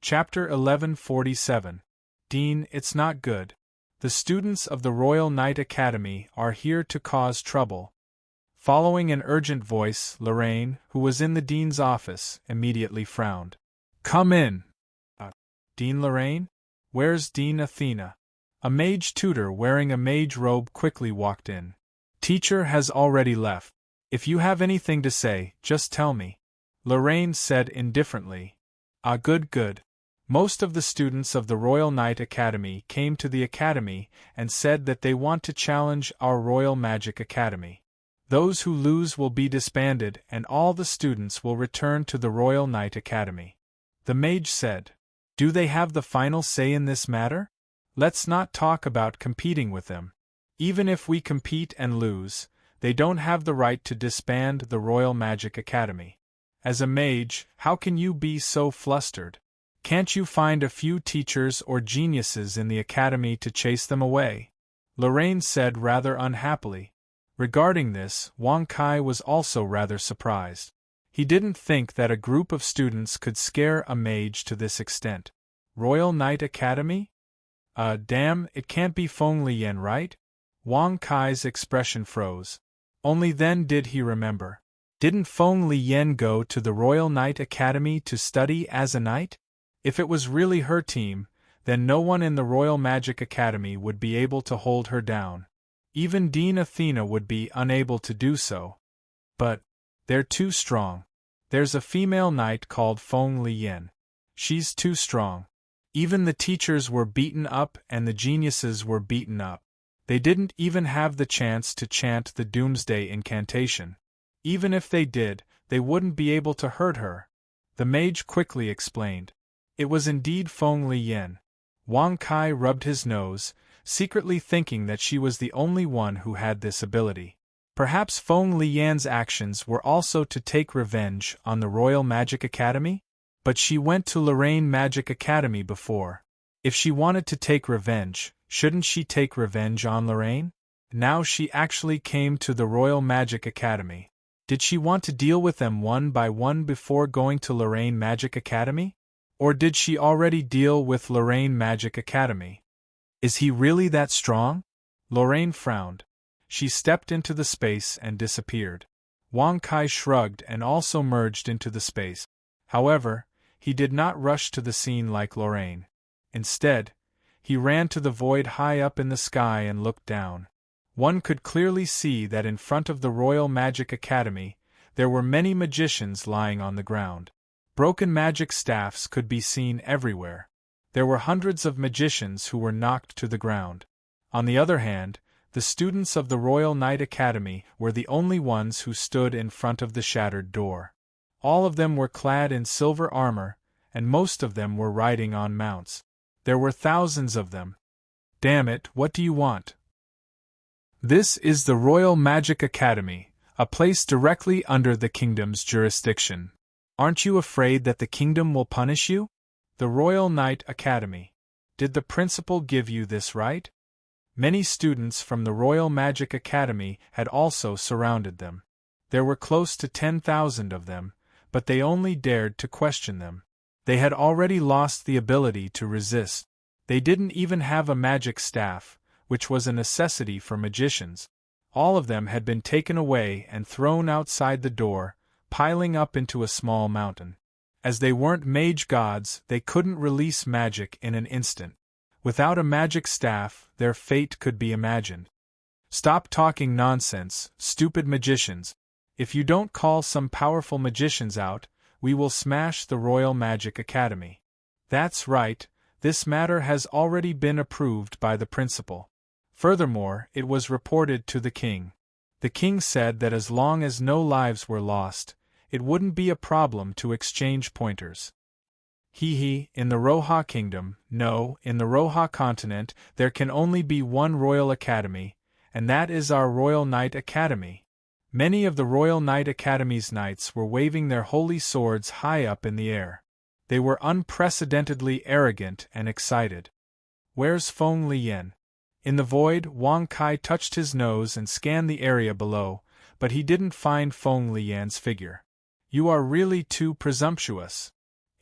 Chapter 1147. Dean, it's not good. The students of the Royal Knight Academy are here to cause trouble. Following an urgent voice, Lorraine, who was in the dean's office, immediately frowned. Come in. Dean Lorraine? Where's Dean Athena? A mage tutor wearing a mage robe quickly walked in. Teacher has already left. If you have anything to say, just tell me. Lorraine said indifferently. Good. Most of the students of the Royal Knight Academy came to the Academy and said that they want to challenge our Royal Magic Academy. Those who lose will be disbanded and all the students will return to the Royal Knight Academy. The mage said. Do they have the final say in this matter? Let's not talk about competing with them. Even if we compete and lose, they don't have the right to disband the Royal Magic Academy. As a mage, how can you be so flustered? Can't you find a few teachers or geniuses in the academy to chase them away? Lorraine said rather unhappily. Regarding this, Wang Kai was also rather surprised. He didn't think that a group of students could scare a mage to this extent. Royal Knight Academy? Damn, it can't be Feng Liyan, right? Wang Kai's expression froze. Only then did he remember. Didn't Feng Liyan go to the Royal Knight Academy to study as a knight? If it was really her team, then no one in the Royal Magic Academy would be able to hold her down. Even Dean Athena would be unable to do so. But they're too strong. There's a female knight called Feng Liyan. She's too strong. Even the teachers were beaten up and the geniuses were beaten up. They didn't even have the chance to chant the Doomsday Incantation. Even if they did, they wouldn't be able to hurt her. The mage quickly explained. It was indeed Feng Liyan. Wang Kai rubbed his nose, secretly thinking that she was the only one who had this ability. Perhaps Feng Liyan's actions were also to take revenge on the Royal Magic Academy? But she went to Lorraine Magic Academy before. If she wanted to take revenge, shouldn't she take revenge on Lorraine? Now she actually came to the Royal Magic Academy. Did she want to deal with them one by one before going to Lorraine Magic Academy? Or did she already deal with Lorraine Magic Academy? Is he really that strong? Lorraine frowned. She stepped into the space and disappeared. Wang Kai shrugged and also merged into the space. However, he did not rush to the scene like Lorraine. Instead, he ran to the void high up in the sky and looked down. One could clearly see that in front of the Royal Magic Academy, there were many magicians lying on the ground. Broken magic staffs could be seen everywhere. There were hundreds of magicians who were knocked to the ground. On the other hand, the students of the Royal Knight Academy were the only ones who stood in front of the shattered door. All of them were clad in silver armor, and most of them were riding on mounts. There were thousands of them. Damn it, what do you want? This is the Royal Magic Academy, a place directly under the kingdom's jurisdiction. Aren't you afraid that the kingdom will punish you? The Royal Knight Academy. Did the principal give you this right? Many students from the Royal Magic Academy had also surrounded them. There were close to 10,000 of them, but they only dared to question them. They had already lost the ability to resist. They didn't even have a magic staff, which was a necessity for magicians. All of them had been taken away and thrown outside the door, piling up into a small mountain. As they weren't mage gods, they couldn't release magic in an instant. Without a magic staff, their fate could be imagined. Stop talking nonsense, stupid magicians. If you don't call some powerful magicians out, we will smash the Royal Magic Academy. That's right, this matter has already been approved by the principal. Furthermore, it was reported to the king. The king said that as long as no lives were lost, it wouldn't be a problem to exchange pointers. In the Roha Kingdom, no, in the Roha continent, there can only be one Royal Academy, and that is our Royal Knight Academy. Many of the Royal Knight Academy's knights were waving their holy swords high up in the air. They were unprecedentedly arrogant and excited. Where's Feng Liyan? In the void, Wang Kai touched his nose and scanned the area below, but he didn't find Feng Liyan's figure. You are really too presumptuous.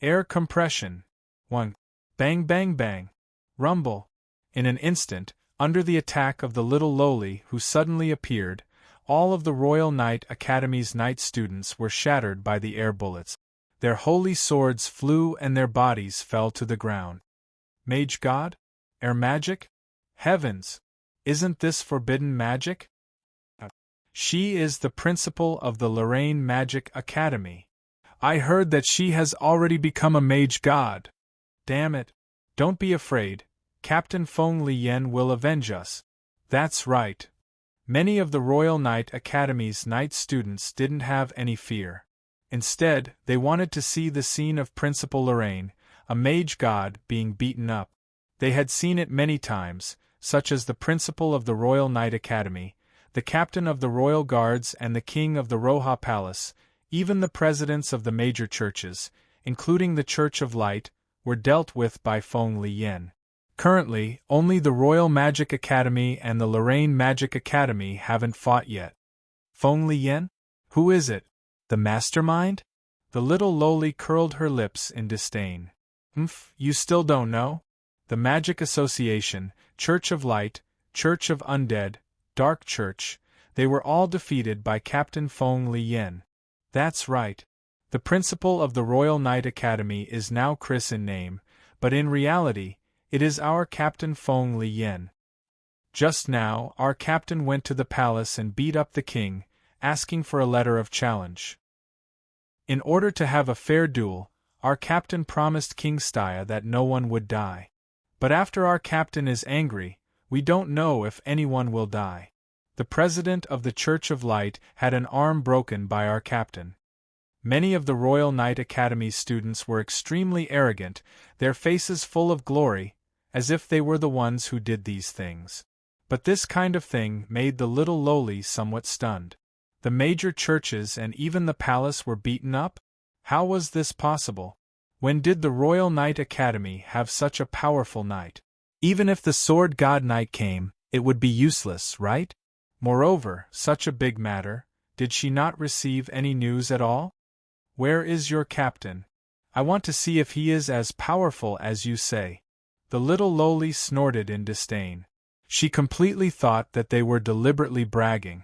Air compression. 1. Bang bang bang. Rumble. In an instant, under the attack of the little lowly who suddenly appeared, all of the Royal Knight Academy's knight students were shattered by the air bullets. Their holy swords flew and their bodies fell to the ground. Mage God? Air magic? Heavens! Isn't this forbidden magic? She is the principal of the Lorraine Magic Academy. I heard that she has already become a mage god. Damn it. Don't be afraid. Captain Feng Liyan will avenge us. That's right. Many of the Royal Knight Academy's knight students didn't have any fear. Instead, they wanted to see the scene of Principal Lorraine, a mage god, being beaten up. They had seen it many times, such as the principal of the Royal Knight Academy, the captain of the Royal Guards and the king of the Roja Palace. Even the presidents of the major churches, including the Church of Light, were dealt with by Feng Liyan. Currently, only the Royal Magic Academy and the Lorraine Magic Academy haven't fought yet. Feng Liyan? Who is it? The mastermind? The little lowly curled her lips in disdain. You still don't know? The Magic Association, Church of Light, Church of Undead, Dark Church, they were all defeated by Captain Feng Liyan. That's right. The principal of the Royal Knight Academy is now Chris in name, but in reality, it is our Captain Feng Liyan. Just now, our captain went to the palace and beat up the king, asking for a letter of challenge. In order to have a fair duel, our captain promised King Stya that no one would die. But after our captain is angry, we don't know if anyone will die. The president of the Church of Light had an arm broken by our captain. Many of the Royal Knight Academy students were extremely arrogant, their faces full of glory, as if they were the ones who did these things. But this kind of thing made the little lowly somewhat stunned. The major churches and even the palace were beaten up? How was this possible? When did the Royal Knight Academy have such a powerful knight? Even if the Sword God Knight came, it would be useless, right? Moreover, such a big matter, did she not receive any news at all? Where is your captain? I want to see if he is as powerful as you say. The little lowly snorted in disdain. She completely thought that they were deliberately bragging.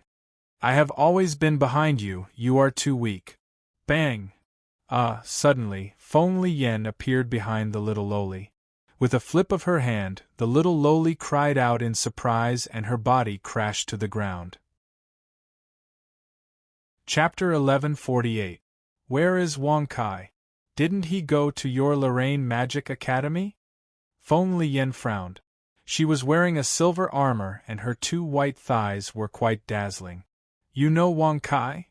I have always been behind you, you are too weak. Bang! Suddenly, Feng Liyan appeared behind the little lowly. With a flip of her hand, the little lowly cried out in surprise and her body crashed to the ground. Chapter 1148. Where is Wang Kai? Didn't he go to your Lorraine Magic Academy? Feng Liyan frowned. She was wearing a silver armor and her 2 white thighs were quite dazzling. You know Wang Kai?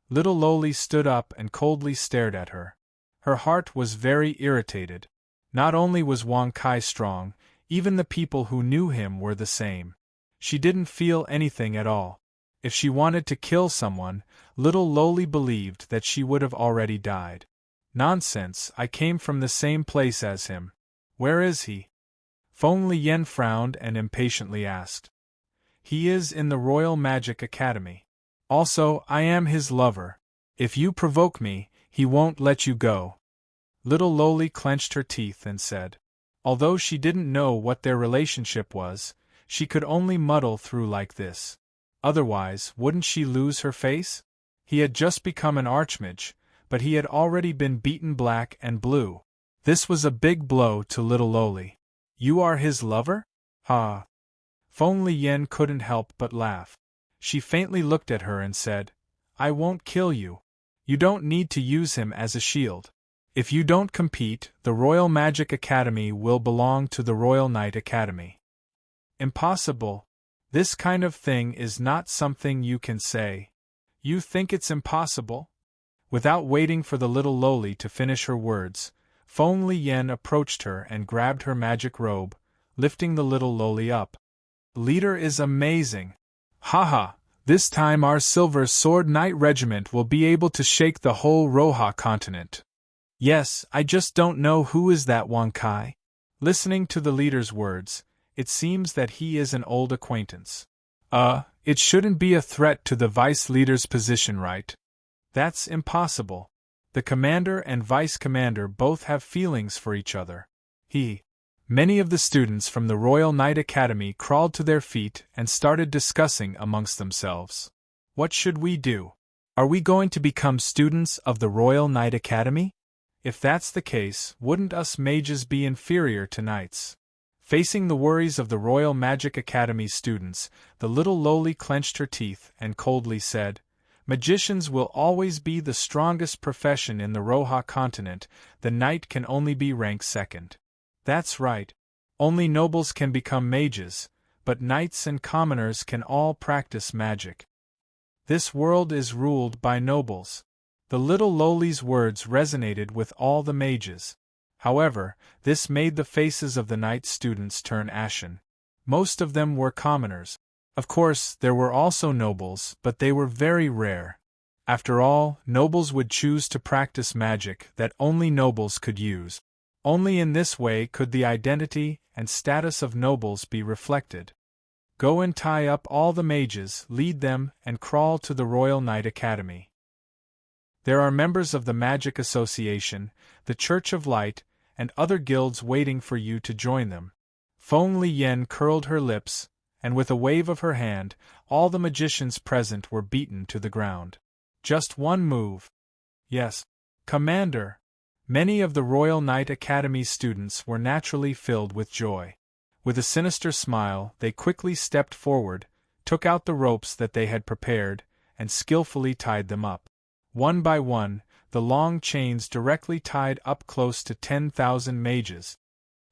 Little lowly stood up and coldly stared at her. Her heart was very irritated. Not only was Wang Kai strong, even the people who knew him were the same. She didn't feel anything at all. If she wanted to kill someone, little lowly believed that she would have already died. Nonsense, I came from the same place as him. Where is he? Feng Liyan frowned and impatiently asked. He is in the Royal Magic Academy. Also, I am his lover. If you provoke me, he won't let you go. Little lowly clenched her teeth and said. Although she didn't know what their relationship was, she could only muddle through like this. Otherwise, wouldn't she lose her face? He had just become an archmage, but he had already been beaten black and blue. This was a big blow to little lowly. You are his lover? Ha! Feng Liyan couldn't help but laugh. She faintly looked at her and said, I won't kill you. You don't need to use him as a shield. If you don't compete, the Royal Magic Academy will belong to the Royal Knight Academy. Impossible. This kind of thing is not something you can say. You think it's impossible? Without waiting for the little lowly to finish her words, Feng Liyan approached her and grabbed her magic robe, lifting the little lowly up. Leader is amazing. Haha, this time our Silver Sword Knight Regiment will be able to shake the whole Roja continent. Yes, I just don't know who is that Wang Kai. Listening to the leader's words, it seems that he is an old acquaintance. It shouldn't be a threat to the vice leader's position, right? That's impossible. The commander and vice commander both have feelings for each other. Many of the students from the Royal Knight Academy crawled to their feet and started discussing amongst themselves. What should we do? Are we going to become students of the Royal Knight Academy? If that's the case, wouldn't us mages be inferior to knights? Facing the worries of the Royal Magic Academy students, the little lowly clenched her teeth and coldly said, "Magicians will always be the strongest profession in the Roha continent, the knight can only be ranked second." That's right. Only nobles can become mages, but knights and commoners can all practice magic. This world is ruled by nobles. The little lowly's words resonated with all the mages. However, this made the faces of the knight students turn ashen. Most of them were commoners. Of course, there were also nobles, but they were very rare. After all, nobles would choose to practice magic that only nobles could use. Only in this way could the identity and status of nobles be reflected. Go and tie up all the mages, lead them, and crawl to the Royal Knight Academy. There are members of the Magic Association, the Church of Light, and other guilds waiting for you to join them. Feng Liyen curled her lips, and with a wave of her hand, all the magicians present were beaten to the ground. Just one move. Yes, Commander. Many of the Royal Knight Academy students were naturally filled with joy. With a sinister smile, they quickly stepped forward, took out the ropes that they had prepared, and skillfully tied them up. One by one, the long chains directly tied up close to 10,000 mages.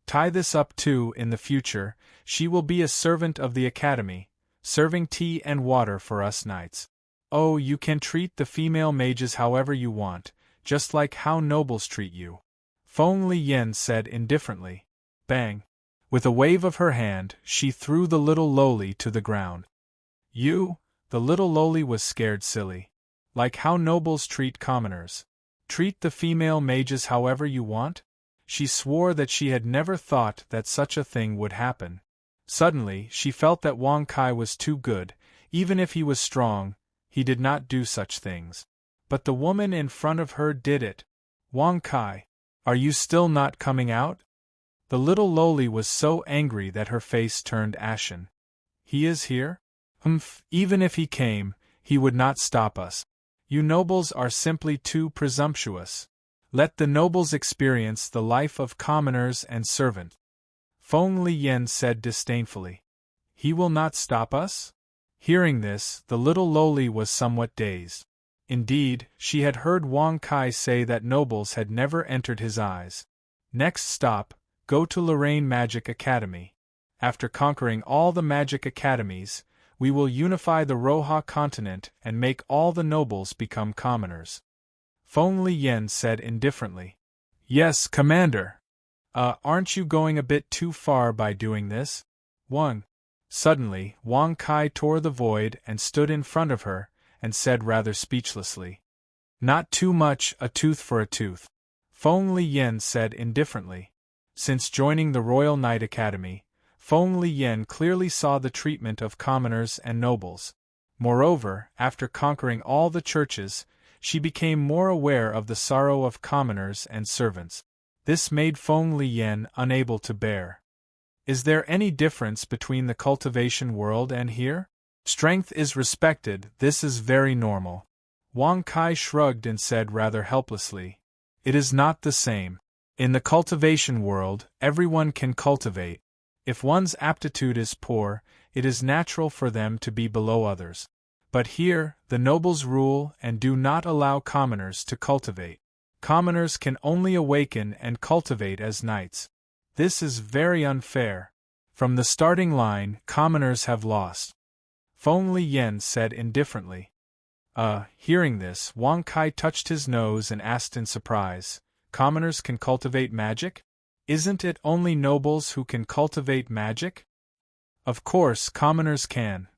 Tie this up too in the future, she will be a servant of the Academy, serving tea and water for us knights. Oh, you can treat the female mages however you want, just like how nobles treat you. Feng Liyen said indifferently. Bang! With a wave of her hand, she threw the little lowly to the ground. You? The little lowly was scared silly. Like how nobles treat commoners. Treat the female mages however you want? She swore that she had never thought that such a thing would happen. Suddenly, she felt that Wang Kai was too good. Even if he was strong, he did not do such things. But the woman in front of her did it. Wang Kai, are you still not coming out? The little lowly was so angry that her face turned ashen. He is here? Even if he came, he would not stop us. You nobles are simply too presumptuous. Let the nobles experience the life of commoners and servants. Feng Liyen said disdainfully. He will not stop us? Hearing this, the little lowly was somewhat dazed. Indeed, she had heard Wang Kai say that nobles had never entered his eyes. Next stop, go to Lorraine Magic Academy. After conquering all the magic academies, we will unify the Roha continent and make all the nobles become commoners. Feng Liyen said indifferently. Yes, Commander. Aren't you going a bit too far by doing this? Suddenly, Wang Kai tore the void and stood in front of her, and said rather speechlessly. Not too much, a tooth for a tooth. Feng Liyen said indifferently. Since joining the Royal Knight Academy, Feng Liyen clearly saw the treatment of commoners and nobles. Moreover, after conquering all the churches, she became more aware of the sorrow of commoners and servants. This made Feng Liyen unable to bear. Is there any difference between the cultivation world and here? Strength is respected, this is very normal. Wang Kai shrugged and said rather helplessly. It is not the same. In the cultivation world, everyone can cultivate. If one's aptitude is poor, it is natural for them to be below others. But here, the nobles rule and do not allow commoners to cultivate. Commoners can only awaken and cultivate as knights. This is very unfair. From the starting line, commoners have lost. Feng Liyen said indifferently. Hearing this, Wang Kai touched his nose and asked in surprise, commoners can cultivate magic? Isn't it only nobles who can cultivate magic? Of course, commoners can.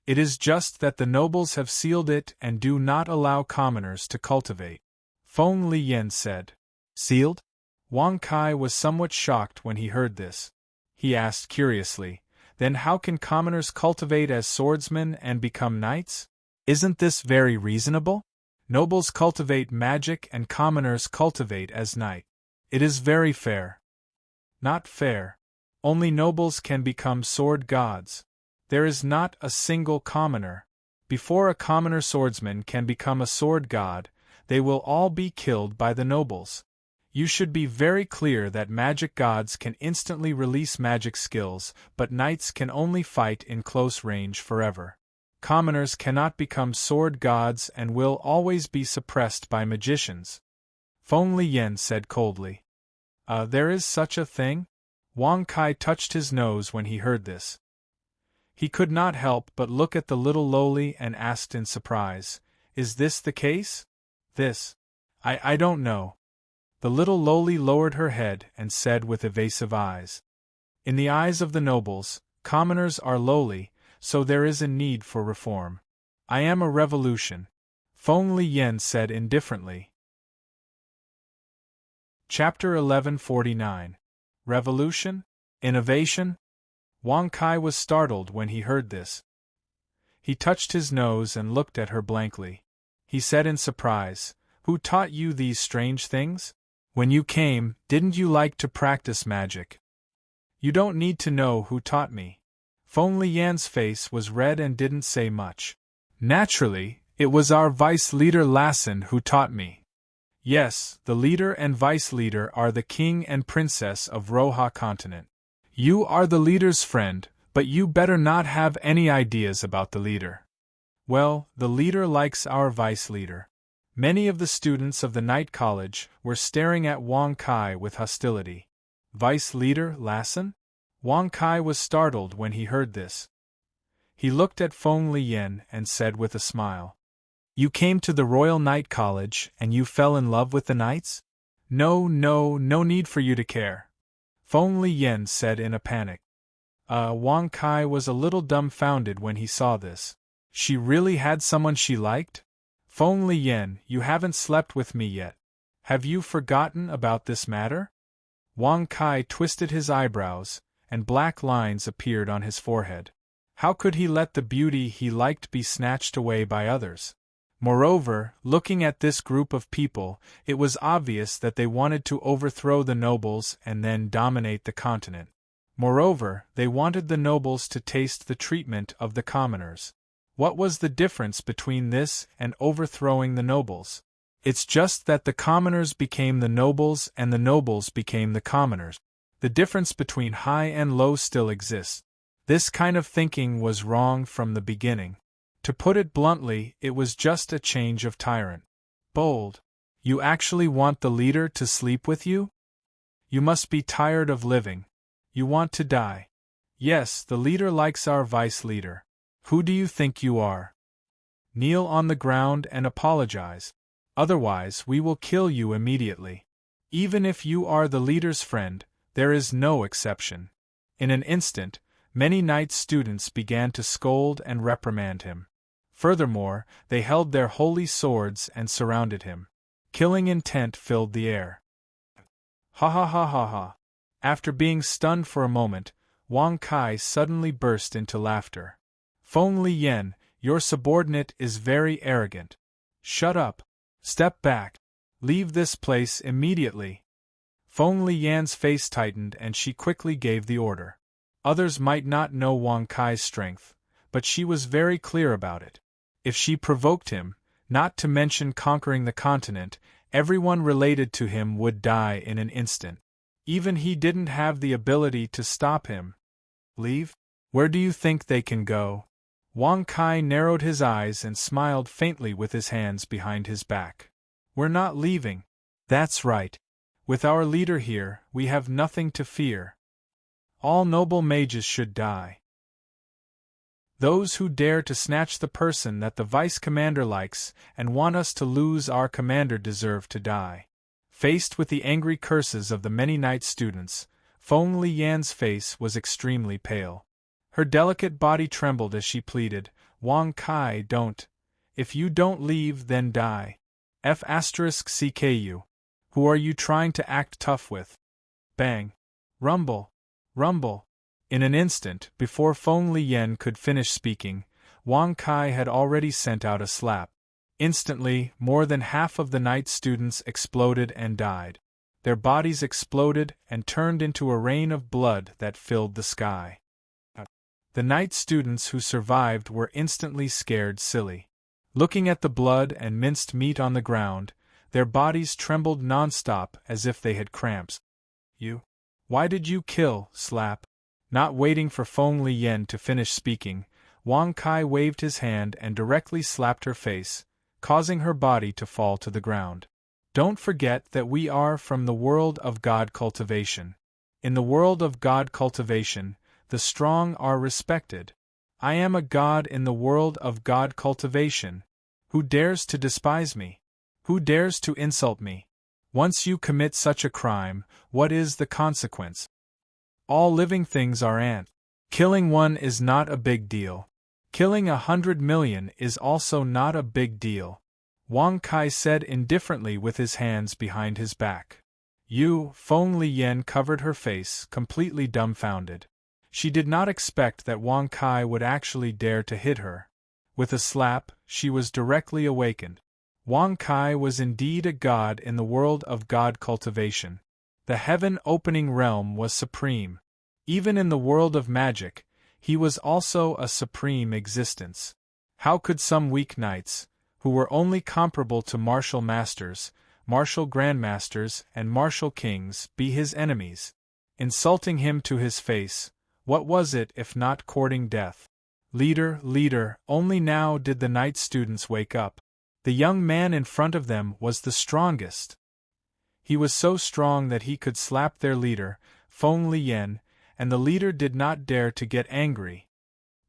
It is just that the nobles have sealed it and do not allow commoners to cultivate. Feng Liyen said. Sealed? Wang Kai was somewhat shocked when he heard this. He asked curiously, then how can commoners cultivate as swordsmen and become knights? Isn't this very reasonable? Nobles cultivate magic and commoners cultivate as knights. It is very fair. Not fair. Only nobles can become sword gods. There is not a single commoner. Before a commoner swordsman can become a sword god, they will all be killed by the nobles. You should be very clear that magic gods can instantly release magic skills, but knights can only fight in close range forever. Commoners cannot become sword gods and will always be suppressed by magicians. Feng Liyan said coldly. There is such a thing? Wang Kai touched his nose when he heard this. He could not help but look at the little lowly and asked in surprise, "Is this the case?" "This? I don't know." The little lowly lowered her head and said with evasive eyes, "In the eyes of the nobles, commoners are lowly, so there is a need for reform. I am a revolution," Feng Liyan said indifferently. Chapter 1149. Revolution? Innovation? Wang Kai was startled when he heard this. He touched his nose and looked at her blankly. He said in surprise, "Who taught you these strange things? When you came, didn't you like to practice magic?" "You don't need to know who taught me." Feng Liyan's face was red and didn't say much. "Naturally, it was our vice leader Lassen who taught me." "Yes, the leader and vice leader are the king and princess of Roha continent. You are the leader's friend, but you better not have any ideas about the leader." "Well, the leader likes our vice leader." Many of the students of the night college were staring at Wang Kai with hostility. Vice leader Lassen? Wang Kai was startled when he heard this. He looked at Feng Liyan and said with a smile, "You came to the Royal Night College and you fell in love with the knights?" No need for you to care," Feng Liyan said in a panic. Wang Kai was a little dumbfounded when he saw this. She really had someone she liked? "Feng Liyan, you haven't slept with me yet. Have you forgotten about this matter?" Wang Kai twisted his eyebrows, and black lines appeared on his forehead. How could he let the beauty he liked be snatched away by others? Moreover, looking at this group of people, it was obvious that they wanted to overthrow the nobles and then dominate the continent. Moreover, they wanted the nobles to taste the treatment of the commoners. What was the difference between this and overthrowing the nobles? It's just that the commoners became the nobles and the nobles became the commoners. The difference between high and low still exists. This kind of thinking was wrong from the beginning. To put it bluntly, it was just a change of tyrant. Bold. You actually want the leader to sleep with you? You must be tired of living. You want to die. Yes, the leader likes our vice leader. Who do you think you are? Kneel on the ground and apologize. Otherwise, we will kill you immediately. Even if you are the leader's friend, there is no exception. In an instant, many night students began to scold and reprimand him. Furthermore, they held their holy swords and surrounded him. Killing intent filled the air. Ha ha ha ha ha. After being stunned for a moment, Wang Kai suddenly burst into laughter. Feng Liyan, your subordinate is very arrogant. Shut up. Step back. Leave this place immediately. Feng Liyan's face tightened and she quickly gave the order. Others might not know Wang Kai's strength, but she was very clear about it. If she provoked him, not to mention conquering the continent, everyone related to him would die in an instant. Even he didn't have the ability to stop him. Leave? Where do you think they can go? Wang Kai narrowed his eyes and smiled faintly with his hands behind his back. We're not leaving. That's right. With our leader here, we have nothing to fear. All noble mages should die. Those who dare to snatch the person that the vice-commander likes and want us to lose our commander deserve to die. Faced with the angry curses of the many night students, Feng Liyan's face was extremely pale. Her delicate body trembled as she pleaded, Wang Kai, don't. If you don't leave, then die. F*CKU. Who are you trying to act tough with? Bang. Rumble. Rumble. In an instant, before Feng Liyan could finish speaking, Wang Kai had already sent out a slap. Instantly, more than half of the night students exploded and died. their bodies exploded and turned into a rain of blood that filled the sky. The night students who survived were instantly scared silly. Looking at the blood and minced meat on the ground, their bodies trembled nonstop as if they had cramps. You? Why did you kill, Slap? Not waiting for Feng Liyan to finish speaking, Wang Kai waved his hand and directly slapped her face, causing her body to fall to the ground. Don't forget that we are from the world of God cultivation. In the world of God cultivation, the strong are respected. I am a god in the world of God cultivation. Who dares to despise me? Who dares to insult me? Once you commit such a crime, what is the consequence? All living things are ants. Killing one is not a big deal. Killing 100 million is also not a big deal. Wang Kai said indifferently with his hands behind his back. Feng Liyan covered her face, completely dumbfounded. She did not expect that Wang Kai would actually dare to hit her. With a slap, she was directly awakened. Wang Kai was indeed a god in the world of God cultivation. The heaven-opening realm was supreme. Even in the world of magic, he was also a supreme existence. How could some weak knights, who were only comparable to martial masters, martial grandmasters, and martial kings, be his enemies? Insulting him to his face, what was it if not courting death? Leader, only now did the night students wake up. The young man in front of them was the strongest. He was so strong that he could slap their leader, Feng Liyan, and the leader did not dare to get angry.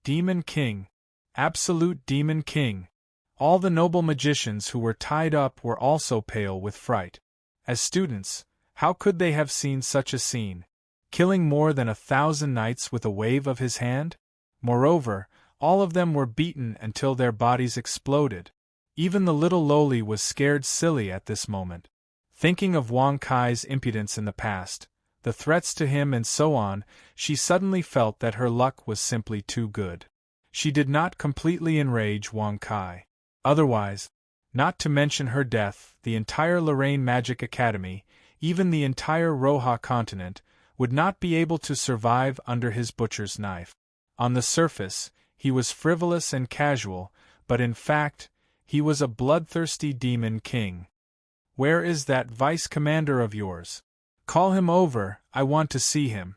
Demon King. Absolute Demon King. All the noble magicians who were tied up were also pale with fright. As students, how could they have seen such a scene? Killing more than 1,000 knights with a wave of his hand? Moreover, all of them were beaten until their bodies exploded. Even the little lowly was scared silly at this moment. Thinking of Wang Kai's impudence in the past, the threats to him and so on, she suddenly felt that her luck was simply too good. She did not completely enrage Wang Kai. Otherwise, not to mention her death, the entire Lorraine Magic Academy, even the entire Roha continent, would not be able to survive under his butcher's knife. On the surface, he was frivolous and casual, but in fact, he was a bloodthirsty demon king. Where is that vice commander of yours? Call him over, I want to see him.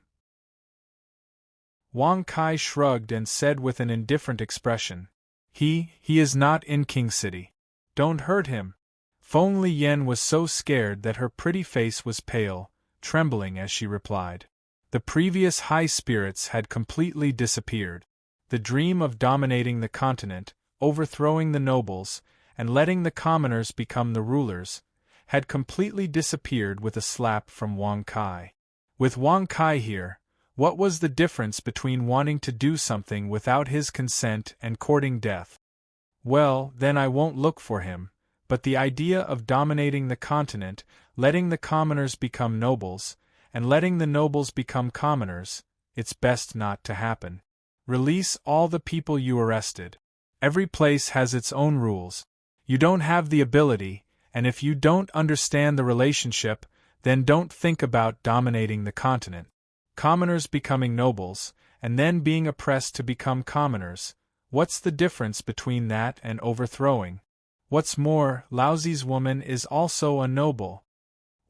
Wang Kai shrugged and said with an indifferent expression. He is not in King City. Don't hurt him. Feng Liyan was so scared that her pretty face was pale, trembling as she replied. The previous high spirits had completely disappeared. The dream of dominating the continent, overthrowing the nobles, and letting the commoners become the rulers, had completely disappeared with a slap from Wang Kai. With Wang Kai here, what was the difference between wanting to do something without his consent and courting death? Well, then I won't look for him, but the idea of dominating the continent, letting the commoners become nobles, and letting the nobles become commoners, it's best not to happen. Release all the people you arrested. Every place has its own rules. You don't have the ability, and if you don't understand the relationship, then don't think about dominating the continent. Commoners becoming nobles, and then being oppressed to become commoners, what's the difference between that and overthrowing? What's more, Laozi's woman is also a noble.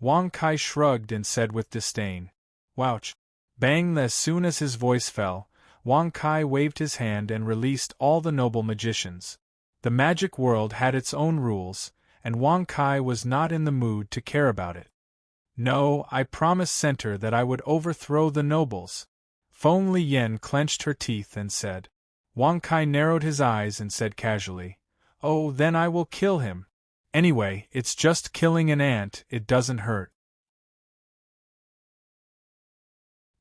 Wang Kai shrugged and said with disdain. Wouch! Bang! As soon as his voice fell, Wang Kai waved his hand and released all the noble magicians. The magic world had its own rules, and Wang Kai was not in the mood to care about it. No, I promised Center that I would overthrow the nobles. Feng Liyan clenched her teeth and said. Wang Kai narrowed his eyes and said casually, Oh, then I will kill him. Anyway, it's just killing an ant, it doesn't hurt.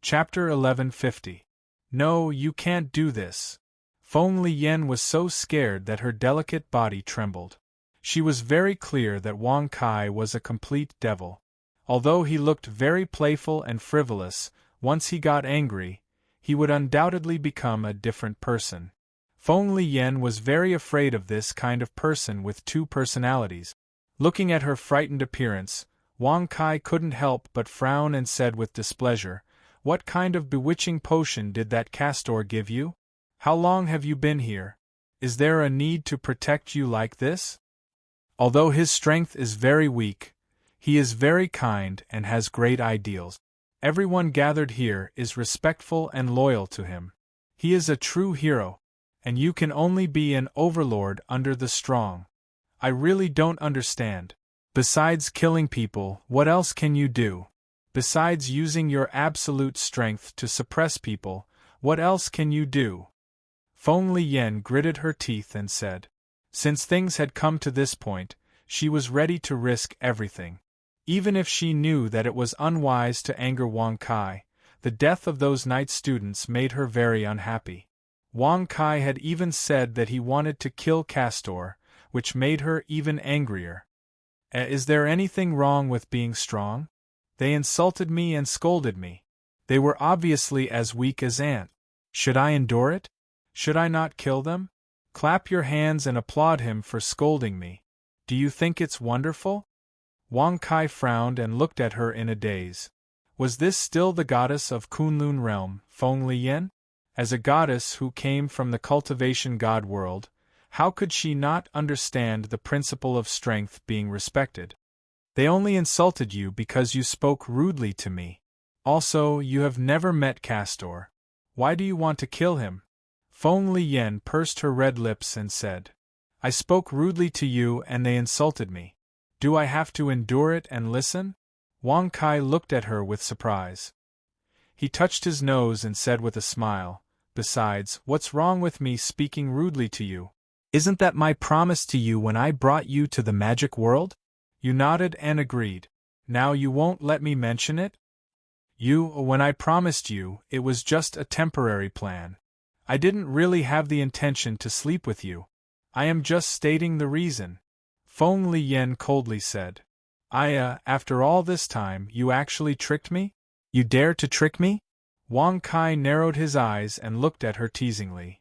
Chapter 1150. No, you can't do this. Feng Liyan was so scared that her delicate body trembled. She was very clear that Wang Kai was a complete devil. Although he looked very playful and frivolous, once he got angry, he would undoubtedly become a different person. Feng Liyan was very afraid of this kind of person with two personalities. Looking at her frightened appearance, Wang Kai couldn't help but frown and said with displeasure, "What kind of bewitching potion did that castor give you? How long have you been here? Is there a need to protect you like this?" Although his strength is very weak, he is very kind and has great ideals. Everyone gathered here is respectful and loyal to him. He is a true hero, and you can only be an overlord under the strong. I really don't understand. Besides killing people, what else can you do? Besides using your absolute strength to suppress people, what else can you do? Feng Liyan gritted her teeth and said. Since things had come to this point, she was ready to risk everything. Even if she knew that it was unwise to anger Wang Kai, the death of those night students made her very unhappy. Wang Kai had even said that he wanted to kill Castor, which made her even angrier. Is there anything wrong with being strong? They insulted me and scolded me. They were obviously as weak as ants. Should I endure it? Should I not kill them? Clap your hands and applaud him for scolding me. Do you think it's wonderful? Wang Kai frowned and looked at her in a daze. Was this still the goddess of Kunlun realm, Feng Liyan? As a goddess who came from the cultivation god world, how could she not understand the principle of strength being respected? They only insulted you because you spoke rudely to me. Also, you have never met Castor. Why do you want to kill him? Feng Liyan pursed her red lips and said, I spoke rudely to you and they insulted me. Do I have to endure it and listen? Wang Kai looked at her with surprise. He touched his nose and said with a smile, Besides, what's wrong with me speaking rudely to you? Isn't that my promise to you when I brought you to the magic world? You nodded and agreed. Now you won't let me mention it? When I promised you, it was just a temporary plan. I didn't really have the intention to sleep with you. I am just stating the reason. Feng Liyan coldly said. After all this time, you actually tricked me? You dare to trick me? Wang Kai narrowed his eyes and looked at her teasingly.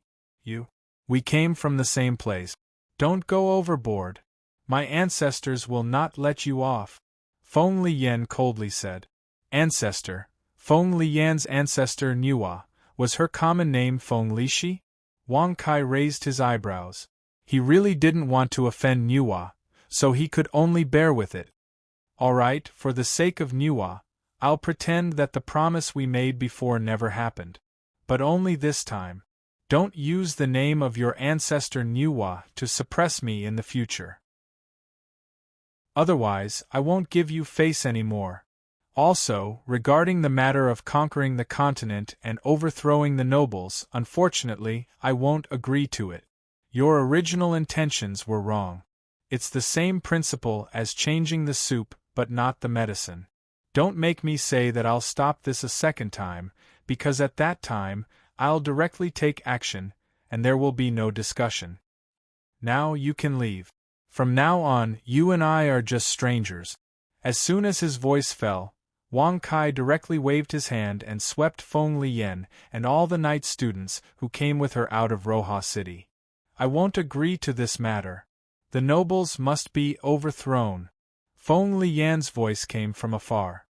We came from the same place. Don't go overboard. My ancestors will not let you off. Feng Liyan coldly said. Ancestor. Feng Liyan's ancestor Niwa. Was her common name Feng Lishi? Wang Kai raised his eyebrows. He really didn't want to offend Niwa, so he could only bear with it. All right, for the sake of Niwa, I'll pretend that the promise we made before never happened. But only this time. Don't use the name of your ancestor Niwa to suppress me in the future. Otherwise, I won't give you face anymore. Also, regarding the matter of conquering the continent and overthrowing the nobles, unfortunately, I won't agree to it. Your original intentions were wrong. It's the same principle as changing the soup, but not the medicine. Don't make me say that I'll stop this a second time, because at that time, I'll directly take action, and there will be no discussion. Now you can leave. From now on, you and I are just strangers. As soon as his voice fell, Wang Kai directly waved his hand and swept Feng Liyan and all the night students who came with her out of Roha City. I won't agree to this matter. The nobles must be overthrown. Feng Liyan's voice came from afar.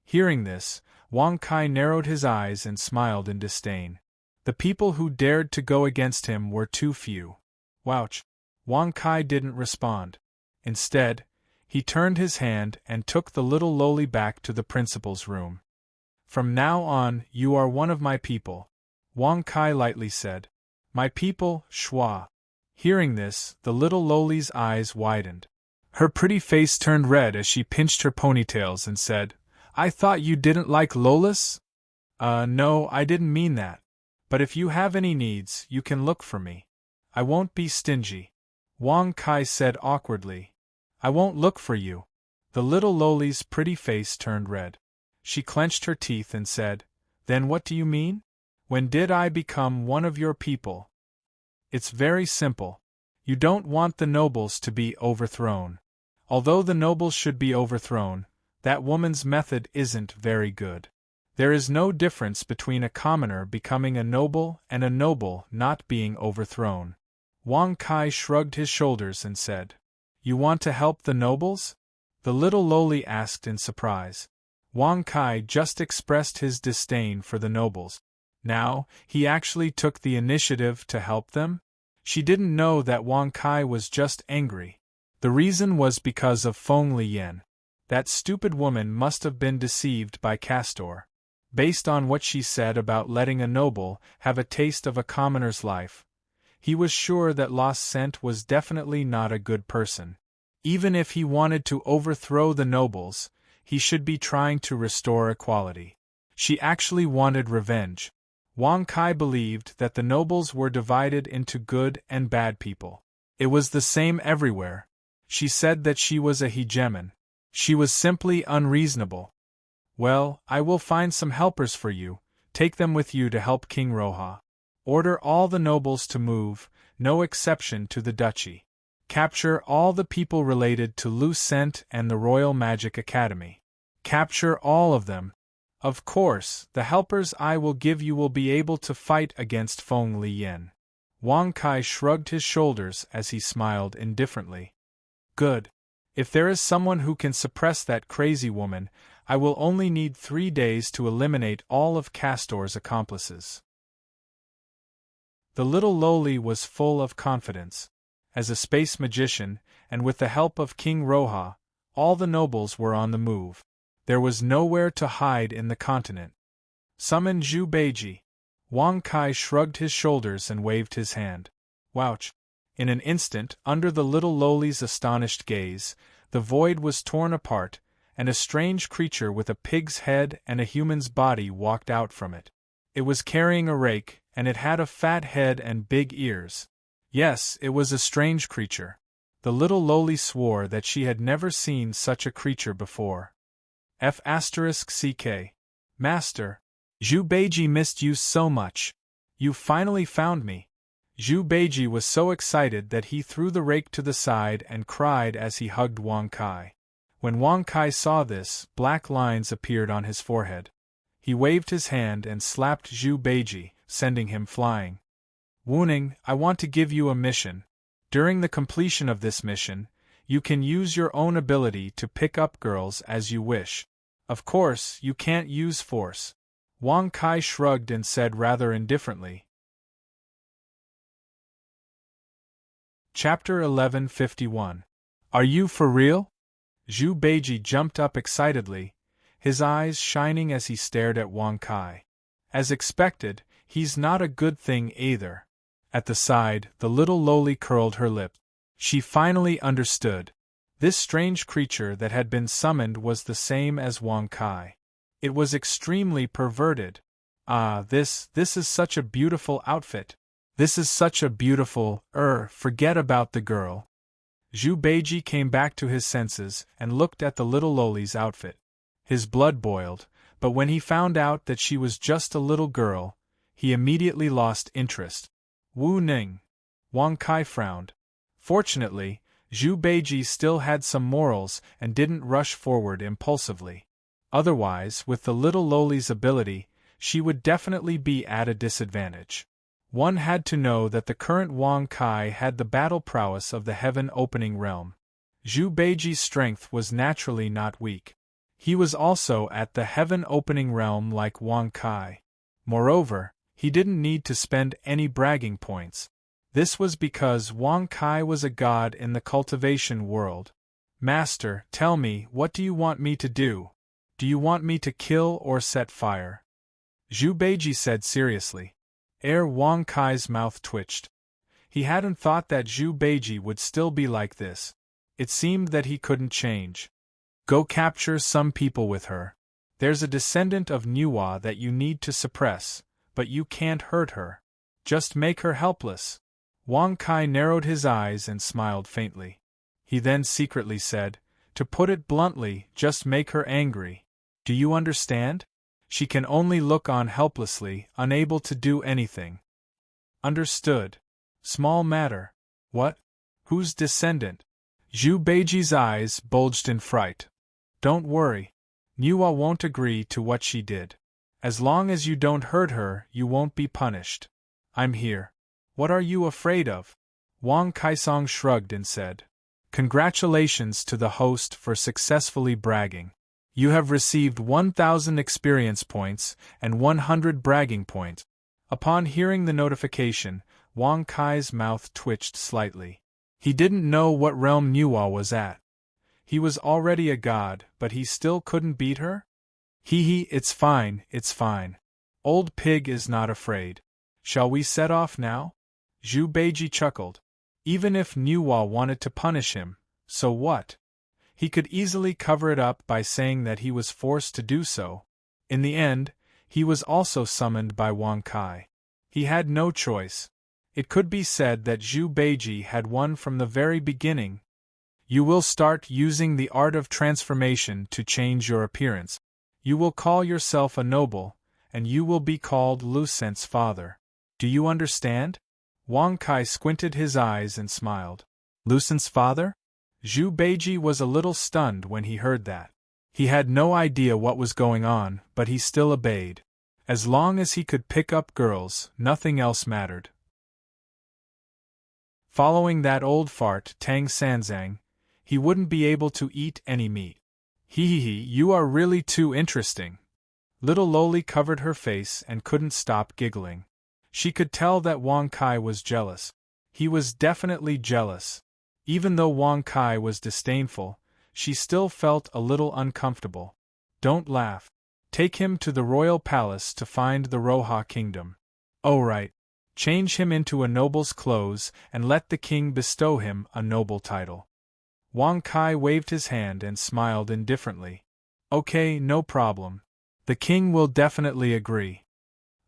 Hearing this, Wang Kai narrowed his eyes and smiled in disdain. The people who dared to go against him were too few. Wouch! Wang Kai didn't respond. Instead, he turned his hand and took the little lowly back to the principal's room. From now on, you are one of my people, Wang Kai lightly said. My people, Shua. Hearing this, the little lowly's eyes widened. Her pretty face turned red as she pinched her ponytails and said, I thought you didn't like Lolas? No, I didn't mean that. But if you have any needs, you can look for me. I won't be stingy. Wang Kai said awkwardly. I won't look for you. The little lowly's pretty face turned red. She clenched her teeth and said, Then what do you mean? When did I become one of your people? It's very simple. You don't want the nobles to be overthrown. Although the nobles should be overthrown, that woman's method isn't very good. There is no difference between a commoner becoming a noble and a noble not being overthrown. Wang Kai shrugged his shoulders and said, You want to help the nobles? the little lowly asked in surprise. Wang Kai just expressed his disdain for the nobles. Now, he actually took the initiative to help them? She didn't know that Wang Kai was just angry. The reason was because of Feng Liyan. That stupid woman must have been deceived by Castor. Based on what she said about letting a noble have a taste of a commoner's life, he was sure that Lost Scent was definitely not a good person. Even if he wanted to overthrow the nobles, he should be trying to restore equality. She actually wanted revenge. Wang Kai believed that the nobles were divided into good and bad people. It was the same everywhere. She said that she was a hegemon. She was simply unreasonable. Well, I will find some helpers for you, take them with you to help King Roha. Order all the nobles to move, no exception to the duchy. Capture all the people related to Lucent and the Royal Magic Academy. Capture all of them. Of course, the helpers I will give you will be able to fight against Feng Liyan. Wang Kai shrugged his shoulders as he smiled indifferently. Good. If there is someone who can suppress that crazy woman, I will only need 3 days to eliminate all of Castor's accomplices. The little lowly was full of confidence. As a space magician, and with the help of King Roha, all the nobles were on the move. There was nowhere to hide in the continent. Summon Zhu Beiji. Wang Kai shrugged his shoulders and waved his hand. Wouch! In an instant, under the little lowly's astonished gaze, the void was torn apart, and a strange creature with a pig's head and a human's body walked out from it. It was carrying a rake, and it had a fat head and big ears. Yes, it was a strange creature. The little lowly swore that she had never seen such a creature before. F***CK. Master, Zhu Beiji missed you so much. You finally found me. Zhu Beiji was so excited that he threw the rake to the side and cried as he hugged Wang Kai. When Wang Kai saw this, black lines appeared on his forehead. He waved his hand and slapped Zhu Beiji, sending him flying. Wu Ning, I want to give you a mission. During the completion of this mission, you can use your own ability to pick up girls as you wish. Of course, you can't use force. Wang Kai shrugged and said rather indifferently. Chapter 1151. Are you for real? Zhu Beiji jumped up excitedly, his eyes shining as he stared at Wang Kai. As expected, he's not a good thing either. At the side, the little lowly curled her lip. She finally understood. This strange creature that had been summoned was the same as Wang Kai. It was extremely perverted. Ah, this is such a beautiful outfit. This is such a beautiful, forget about the girl. Zhu Beiji came back to his senses and looked at the little lowly's outfit. His blood boiled, but when he found out that she was just a little girl, he immediately lost interest. Wu Ning. Wang Kai frowned. Fortunately, Zhu Beiji still had some morals and didn't rush forward impulsively. Otherwise, with the little lowly's ability, she would definitely be at a disadvantage. One had to know that the current Wang Kai had the battle prowess of the heaven-opening realm. Zhu Beiji's strength was naturally not weak. He was also at the heaven-opening realm like Wang Kai. Moreover, he didn't need to spend any bragging points. This was because Wang Kai was a god in the cultivation world. Master, tell me, what do you want me to do? Do you want me to kill or set fire? Zhu Beiji said seriously. Wang Kai's mouth twitched. He hadn't thought that Zhu Beiji would still be like this. It seemed that he couldn't change. Go capture some people with her. There's a descendant of Nuwa that you need to suppress, but you can't hurt her. Just make her helpless. Wang Kai narrowed his eyes and smiled faintly. He then secretly said, to put it bluntly, just make her angry. Do you understand? She can only look on helplessly, unable to do anything. Understood. Small matter. What? Whose descendant? Zhu Beiji's eyes bulged in fright. Don't worry. Nuwa won't agree to what she did. As long as you don't hurt her, you won't be punished. I'm here. What are you afraid of? Wang Kaisong shrugged and said. Congratulations to the host for successfully bragging. You have received 1,000 experience points and 100 bragging points. Upon hearing the notification, Wang Kai's mouth twitched slightly. He didn't know what realm Nuwa was at. He was already a god, but he still couldn't beat her? Hee, it's fine, it's fine. Old Pig is not afraid. Shall we set off now? Zhu Beiji chuckled. Even if Nuwa wanted to punish him, so what? He could easily cover it up by saying that he was forced to do so. In the end, he was also summoned by Wang Kai. He had no choice. It could be said that Zhu Beiji had won from the very beginning. You will start using the art of transformation to change your appearance. You will call yourself a noble, and you will be called Lucent's father. Do you understand? Wang Kai squinted his eyes and smiled. Lucent's father? Zhu Beiji was a little stunned when he heard that. He had no idea what was going on, but he still obeyed. As long as he could pick up girls, nothing else mattered. Following that old fart, Tang Sanzang, he wouldn't be able to eat any meat. Hee, you are really too interesting. Little Loli covered her face and couldn't stop giggling. She could tell that Wang Kai was jealous. He was definitely jealous. Even though Wang Kai was disdainful, she still felt a little uncomfortable. Don't laugh. Take him to the royal palace to find the Roha kingdom. Oh right. Change him into a noble's clothes and let the king bestow him a noble title. Wang Kai waved his hand and smiled indifferently. Okay, no problem. The king will definitely agree.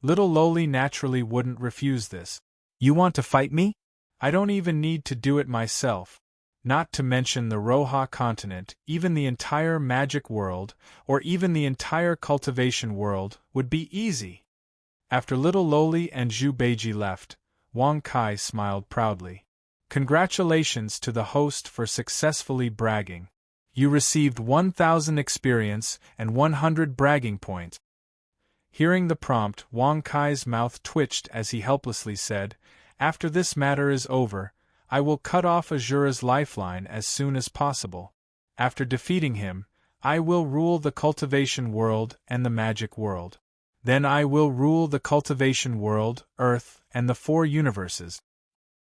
Little Loli naturally wouldn't refuse this. You want to fight me? I don't even need to do it myself. Not to mention the Roha continent, even the entire magic world, or even the entire cultivation world, would be easy. After Little Loli and Zhu Beiji left, Wang Kai smiled proudly. Congratulations to the host for successfully bragging. You received 1,000 experience and 100 bragging points. Hearing the prompt, Wang Kai's mouth twitched as he helplessly said, After this matter is over, I will cut off Azura's lifeline as soon as possible. After defeating him, I will rule the cultivation world and the magic world. Then I will rule the cultivation world, Earth, and the 4 universes.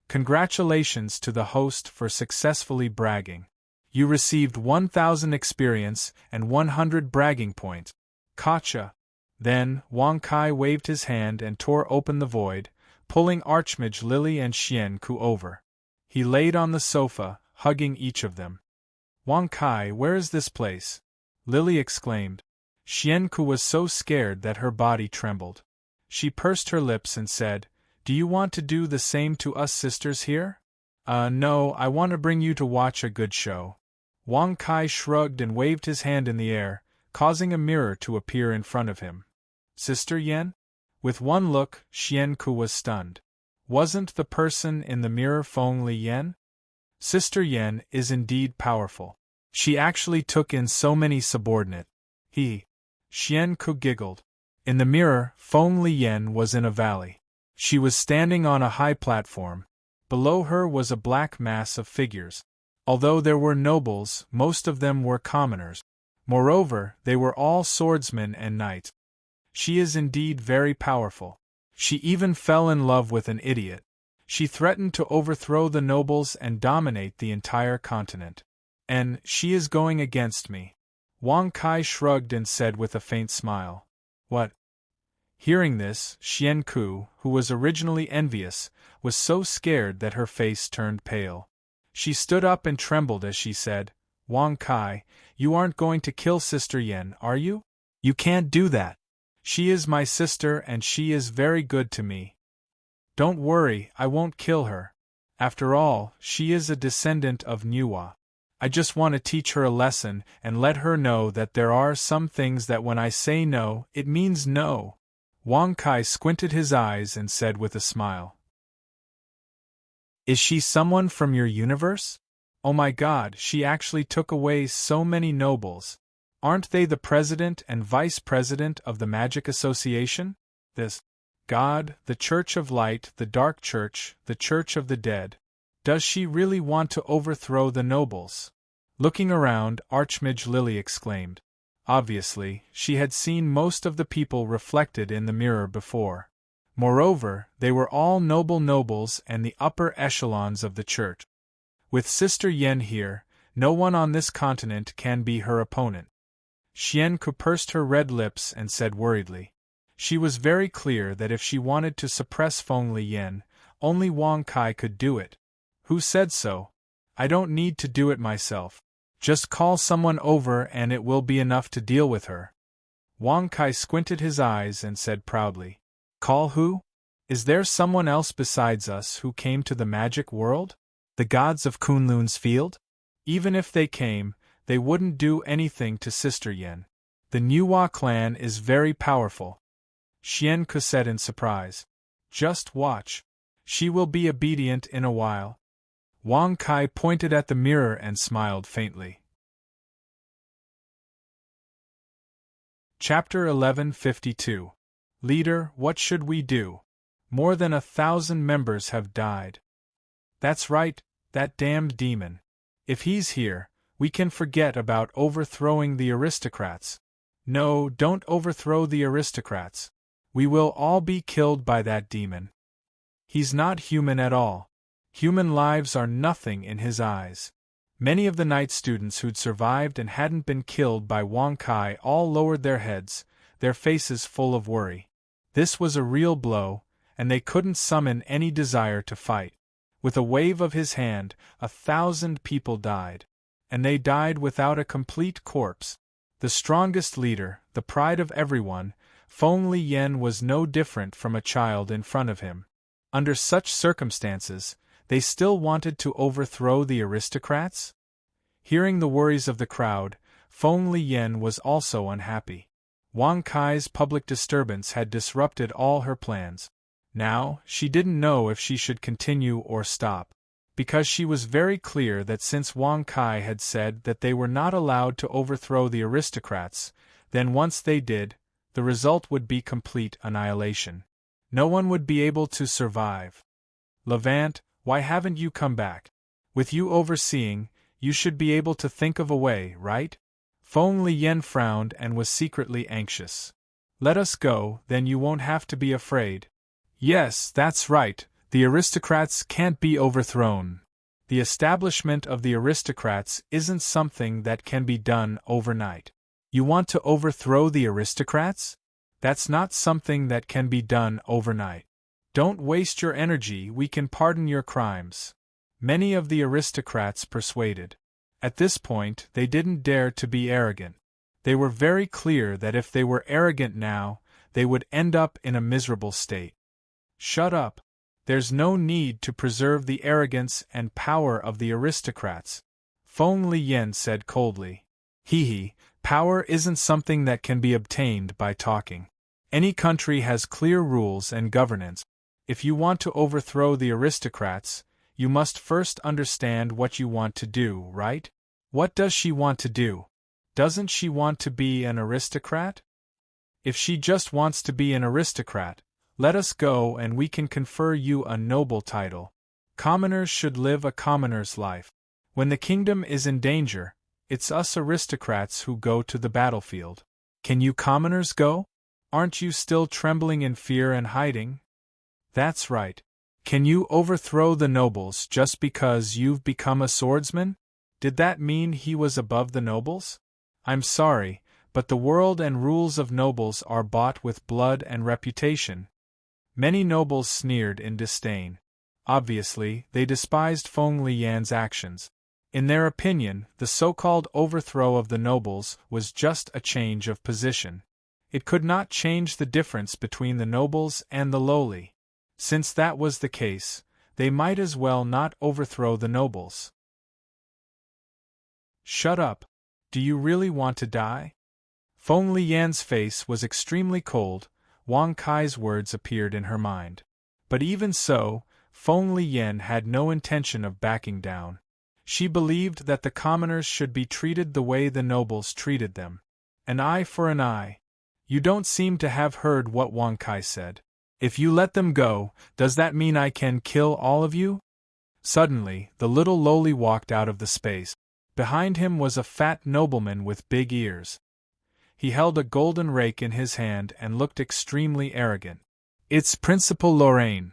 Congratulations to the host for successfully bragging. You received 1,000 experience and 100 bragging points. Gotcha. Then, Wang Kai waved his hand and tore open the void, pulling Archmage Lily and Xian Ku over. He laid on the sofa, hugging each of them. Wang Kai, where is this place? Lily exclaimed. Xian Ku was so scared that her body trembled. She pursed her lips and said, Do you want to do the same to us sisters here? No, I want to bring you to watch a good show. Wang Kai shrugged and waved his hand in the air, causing a mirror to appear in front of him. Sister Yen? With one look, Xian Ku was stunned. Wasn't the person in the mirror Feng Li Yen? Sister Yen is indeed powerful. She actually took in so many subordinate. Xian Ku giggled. In the mirror, Feng Li Yen was in a valley. She was standing on a high platform. Below her was a black mass of figures. Although there were nobles, most of them were commoners. Moreover, they were all swordsmen and knights. She is indeed very powerful. She even fell in love with an idiot. She threatened to overthrow the nobles and dominate the entire continent. And she is going against me. Wang Kai shrugged and said with a faint smile. What? Hearing this, Xian Ku, who was originally envious, was so scared that her face turned pale. She stood up and trembled as she said, Wang Kai, you aren't going to kill Sister Yen, are you? You can't do that. She is my sister and she is very good to me. Don't worry, I won't kill her. After all, she is a descendant of Nuwa. I just want to teach her a lesson and let her know that there are some things that when I say no, it means no. Wang Kai squinted his eyes and said with a smile. Is she someone from your universe? Oh my god, she actually took away so many nobles. Aren't they the president and vice president of the Magic Association? This God, the Church of Light, the Dark Church, the Church of the Dead. Does she really want to overthrow the nobles? Looking around, Archmage Lily exclaimed. Obviously, she had seen most of the people reflected in the mirror before. Moreover, they were all nobles and the upper echelons of the church. With Sister Yen here, no one on this continent can be her opponent. Xianku pursed her red lips and said worriedly. She was very clear that if she wanted to suppress Feng Liyan, only Wang Kai could do it. Who said so? I don't need to do it myself. Just call someone over and it will be enough to deal with her. Wang Kai squinted his eyes and said proudly. Call who? Is there someone else besides us who came to the magic world? The gods of Kunlun's field? Even if they came, they wouldn't do anything to Sister Yen. The Nuwa clan is very powerful. Xianku said in surprise. Just watch. She will be obedient in a while. Wang Kai pointed at the mirror and smiled faintly. Chapter 1152. Leader, what should we do? More than 1,000 members have died. That's right, that damned demon. If he's here, we can forget about overthrowing the aristocrats. No, don't overthrow the aristocrats. We will all be killed by that demon. He's not human at all. Human lives are nothing in his eyes. Many of the night students who'd survived and hadn't been killed by Wang Kai all lowered their heads, their faces full of worry. This was a real blow, and they couldn't summon any desire to fight. With a wave of his hand, 1,000 people died. And they died without a complete corpse. The strongest leader, the pride of everyone, Feng Liyan was no different from a child in front of him. Under such circumstances, they still wanted to overthrow the aristocrats? Hearing the worries of the crowd, Feng Liyan was also unhappy. Wang Kai's public disturbance had disrupted all her plans. Now, she didn't know if she should continue or stop. Because she was very clear that since Wang Kai had said that they were not allowed to overthrow the aristocrats, then once they did, the result would be complete annihilation. No one would be able to survive. Levant, why haven't you come back? With you overseeing, you should be able to think of a way, right? Feng Liyan frowned and was secretly anxious. Let us go, then you won't have to be afraid. Yes, that's right, the aristocrats can't be overthrown. The establishment of the aristocrats isn't something that can be done overnight. You want to overthrow the aristocrats? That's not something that can be done overnight. Don't waste your energy, we can pardon your crimes. Many of the aristocrats persuaded. At this point, they didn't dare to be arrogant. They were very clear that if they were arrogant now, they would end up in a miserable state. Shut up. There's no need to preserve the arrogance and power of the aristocrats. Feng Liyan said coldly. Hee, power isn't something that can be obtained by talking. Any country has clear rules and governance. If you want to overthrow the aristocrats, you must first understand what you want to do, right? What does she want to do? Doesn't she want to be an aristocrat? If she just wants to be an aristocrat, let us go and we can confer you a noble title. Commoners should live a commoner's life. When the kingdom is in danger, it's us aristocrats who go to the battlefield. Can you commoners go? Aren't you still trembling in fear and hiding? That's right. Can you overthrow the nobles just because you've become a swordsman? Did that mean he was above the nobles? I'm sorry, but the world and rules of nobles are bought with blood and reputation. Many nobles sneered in disdain. Obviously, they despised Feng Liyan's actions. In their opinion, the so-called overthrow of the nobles was just a change of position. It could not change the difference between the nobles and the lowly. Since that was the case, they might as well not overthrow the nobles. Shut up. Do you really want to die? Feng Liyan's face was extremely cold. Wang Kai's words appeared in her mind. But even so, Feng Liyan had no intention of backing down. She believed that the commoners should be treated the way the nobles treated them. An eye for an eye. You don't seem to have heard what Wang Kai said. If you let them go, does that mean I can kill all of you? Suddenly, the little lowly walked out of the space. Behind him was a fat nobleman with big ears. He held a golden rake in his hand and looked extremely arrogant. "It's Principal Lorraine.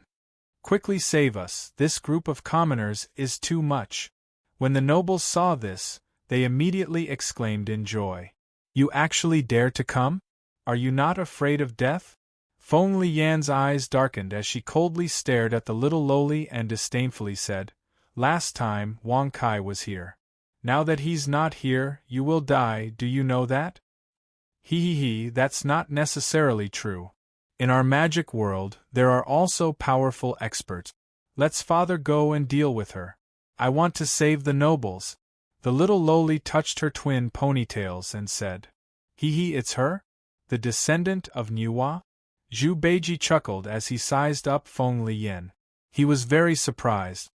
Quickly save us, this group of commoners is too much." When the nobles saw this, they immediately exclaimed in joy. "You actually dare to come? Are you not afraid of death?" Feng Lian's eyes darkened as she coldly stared at the little lowly and disdainfully said, "Last time, Wang Kai was here. Now that he's not here, you will die, do you know that?" He, that's not necessarily true. In our magic world, there are also powerful experts. Let's father go and deal with her. I want to save the nobles." The little lowly touched her twin ponytails and said, It's her? The descendant of Niwa?" Zhu Beiji chuckled as he sized up Feng Lian. He was very surprised.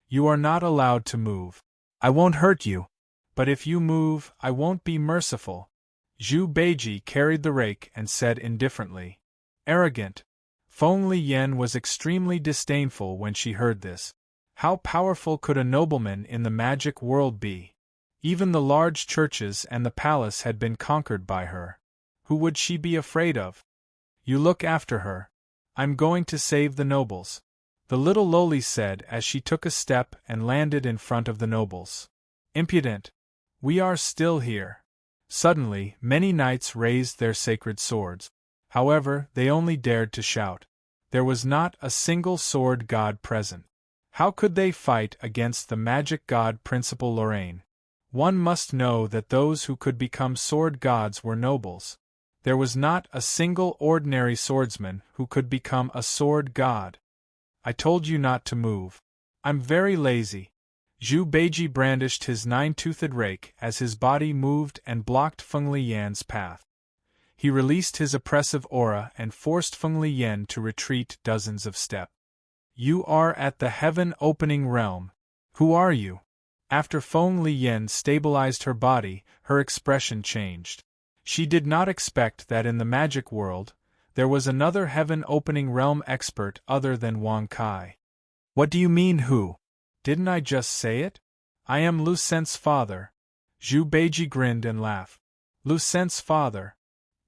"You are not allowed to move. I won't hurt you. But if you move, I won't be merciful." Zhu Beiji carried the rake and said indifferently. "Arrogant." Feng Lian was extremely disdainful when she heard this. How powerful could a nobleman in the magic world be? Even the large churches and the palace had been conquered by her. Who would she be afraid of? "You look after her. I'm going to save the nobles," the little lowly said as she took a step and landed in front of the nobles. "Impudent! We are still here." Suddenly, many knights raised their sacred swords. However, they only dared to shout. There was not a single sword god present. How could they fight against the magic god Principal Lorraine? One must know that those who could become sword gods were nobles. There was not a single ordinary swordsman who could become a sword god. "I told you not to move. I'm very lazy." Zhu Beiji brandished his nine-toothed rake as his body moved and blocked Feng Lian's path. He released his oppressive aura and forced Feng Lian to retreat dozens of steps. "You are at the heaven-opening realm. Who are you?" After Feng Lian stabilized her body, her expression changed. She did not expect that in the magic world, there was another heaven-opening realm expert other than Wang Kai. "What do you mean who? Didn't I just say it? I am Lucent's father." Zhu Beiji grinned and laughed. "Lucent's father?"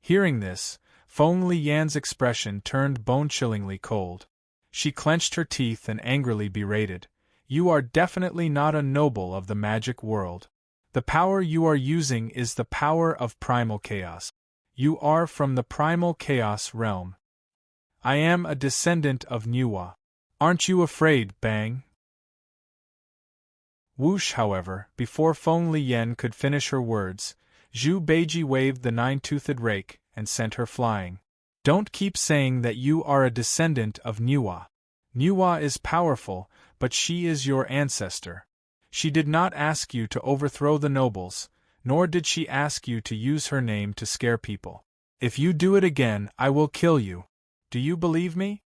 Hearing this, Feng Lian's expression turned bone-chillingly cold. She clenched her teeth and angrily berated, "You are definitely not a noble of the magic world. The power you are using is the power of primal chaos. You are from the primal chaos realm." "I am a descendant of Niwa. Aren't you afraid, Bang?" Whoosh, however, before Feng Lian could finish her words, Zhu Beiji waved the nine-toothed rake and sent her flying. "Don't keep saying that you are a descendant of Niwa. Niwa is powerful, but she is your ancestor. She did not ask you to overthrow the nobles, nor did she ask you to use her name to scare people. If you do it again, I will kill you. Do you believe me?"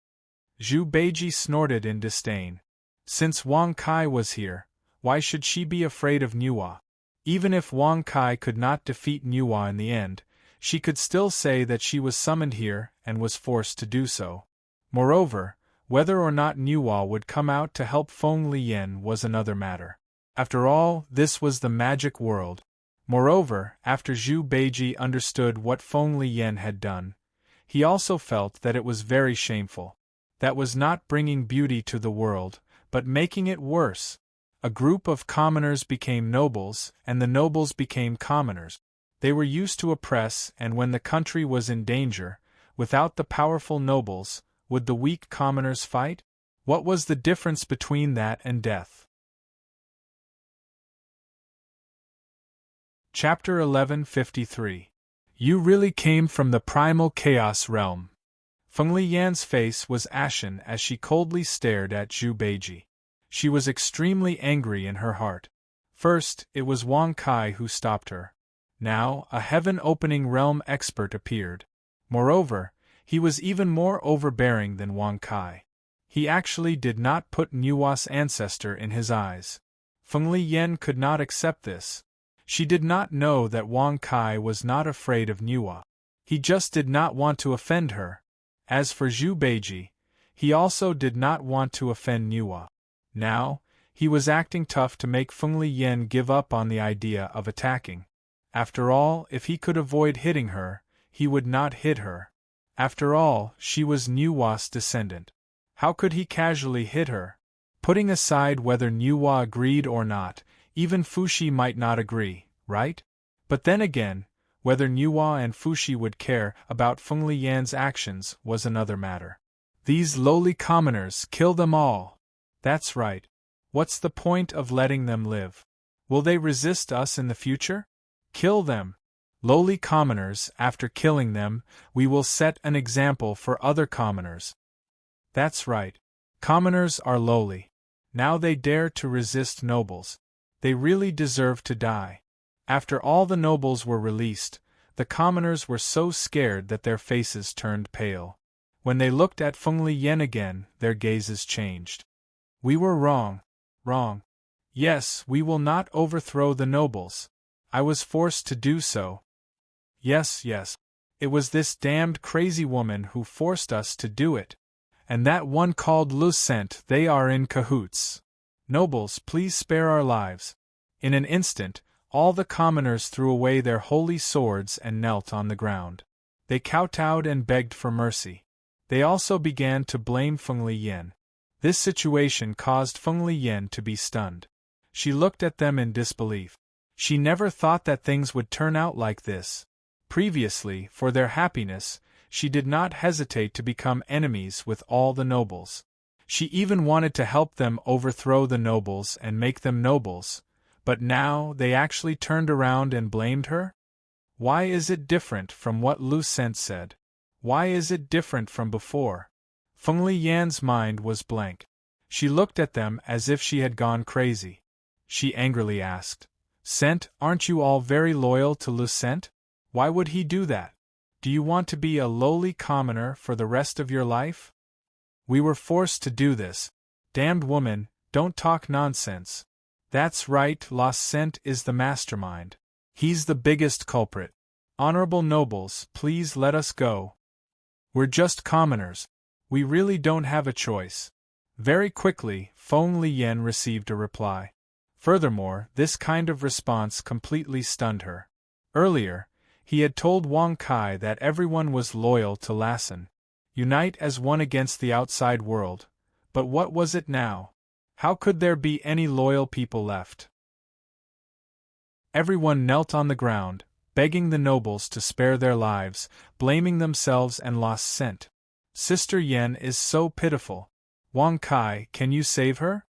Zhu Beiji snorted in disdain. Since Wang Kai was here, why should she be afraid of Niwa? Even if Wang Kai could not defeat Niwa in the end, she could still say that she was summoned here and was forced to do so. Moreover, whether or not Niwa would come out to help Feng Lian was another matter. After all, this was the magic world. Moreover, after Zhu Beiji understood what Feng Lian had done, he also felt that it was very shameful. That was not bringing beauty to the world, but making it worse. A group of commoners became nobles, and the nobles became commoners. They were used to oppress, and when the country was in danger, without the powerful nobles, would the weak commoners fight? What was the difference between that and death? Chapter 1153. You really came from the primal chaos realm. Feng Lian's face was ashen as she coldly stared at Zhu Beiji. She was extremely angry in her heart. First, it was Wang Kai who stopped her. Now, a heaven-opening realm expert appeared. Moreover, he was even more overbearing than Wang Kai. He actually did not put Niwa's ancestor in his eyes. Feng Lian could not accept this. She did not know that Wang Kai was not afraid of Niwa. He just did not want to offend her. As for Zhu Beiji, he also did not want to offend Niwa. Now, He was acting tough to make Feng Liyan give up on the idea of attacking. After all, if he could avoid hitting her, he would not hit her. After all, she was Nuwa's descendant. How could he casually hit her? Putting aside whether Nuwa agreed or not, even Fushi might not agree, right? But then again, whether Nuwa and Fushi would care about Feng Liyan's actions was another matter. These lowly commoners, kill them all! That's right. What's the point of letting them live? Will they resist us in the future? Kill them! Lowly commoners, after killing them, we will set an example for other commoners. That's right. Commoners are lowly. Now they dare to resist nobles. They really deserve to die. After all the nobles were released, the commoners were so scared that their faces turned pale. When they looked at Feng Liyan again, their gazes changed. We were wrong. Wrong. Yes, we will not overthrow the nobles. I was forced to do so. Yes. It was this damned crazy woman who forced us to do it. And that one called Lucent, they are in cahoots. Nobles, please spare our lives. In an instant, all the commoners threw away their holy swords and knelt on the ground. They kowtowed and begged for mercy. They also began to blame Feng Liyan. This situation caused Feng Liyan to be stunned. She looked at them in disbelief. She never thought that things would turn out like this. Previously, for their happiness, she did not hesitate to become enemies with all the nobles. She even wanted to help them overthrow the nobles and make them nobles, but now they actually turned around and blamed her? Why is it different from what Lucent said? Why is it different from before? Feng Liyan's mind was blank. She looked at them as if she had gone crazy. She angrily asked, "Cent, aren't you all very loyal to Lucent? Why would he do that? Do you want to be a lowly commoner for the rest of your life?" "We were forced to do this. Damned woman, don't talk nonsense." "That's right, Lucent is the mastermind. He's the biggest culprit. Honorable nobles, please let us go. We're just commoners. We really don't have a choice." Very quickly, Feng Liyan received a reply. Furthermore, this kind of response completely stunned her. Earlier, he had told Wang Kai that everyone was loyal to Lassen. Unite as one against the outside world. But what was it now? How could there be any loyal people left? Everyone knelt on the ground, begging the nobles to spare their lives, blaming themselves and Lucent. "Sister Yen is so pitiful. Wang Kai, can you save her?"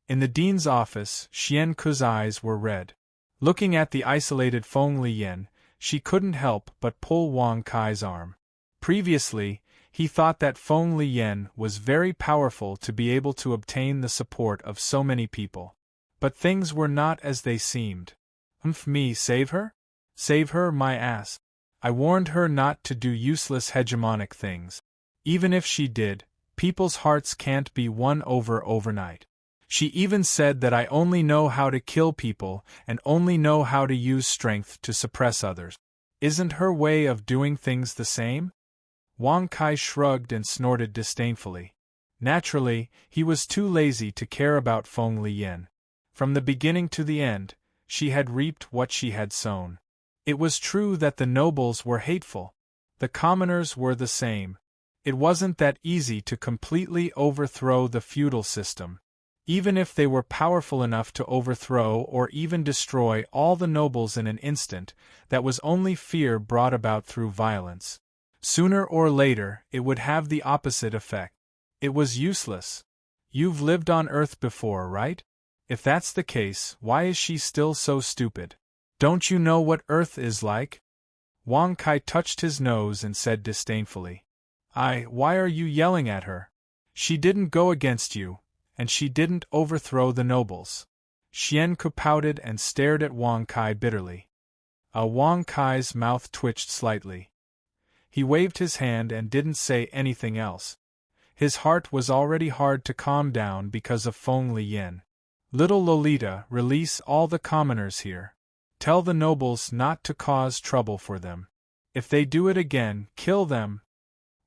In the dean's office, Xian Ku's eyes were red. Looking at the isolated Feng Liyan, she couldn't help but pull Wang Kai's arm. Previously, he thought that Feng Liyan was very powerful to be able to obtain the support of so many people. But things were not as they seemed. Me save her? Save her, my ass. I warned her not to do useless hegemonic things. Even if she did, people's hearts can't be won over overnight. She even said that I only know how to kill people and only know how to use strength to suppress others. Isn't her way of doing things the same? Wang Kai shrugged and snorted disdainfully. Naturally, he was too lazy to care about Feng Liyan. From the beginning to the end, she had reaped what she had sown. It was true that the nobles were hateful. The commoners were the same. It wasn't that easy to completely overthrow the feudal system. Even if they were powerful enough to overthrow or even destroy all the nobles in an instant, that was only fear brought about through violence. Sooner or later, it would have the opposite effect. It was useless. You've lived on Earth before, right? If that's the case, why is she still so stupid? Don't you know what Earth is like? Wang Kai touched his nose and said disdainfully. Why are you yelling at her? She didn't go against you, and she didn't overthrow the nobles. Xian Ku pouted and stared at Wang Kai bitterly. Wang Kai's mouth twitched slightly. He waved his hand and didn't say anything else. His heart was already hard to calm down because of Feng Liyan. Little Lolita, release all the commoners here. Tell the nobles not to cause trouble for them. If they do it again, kill them.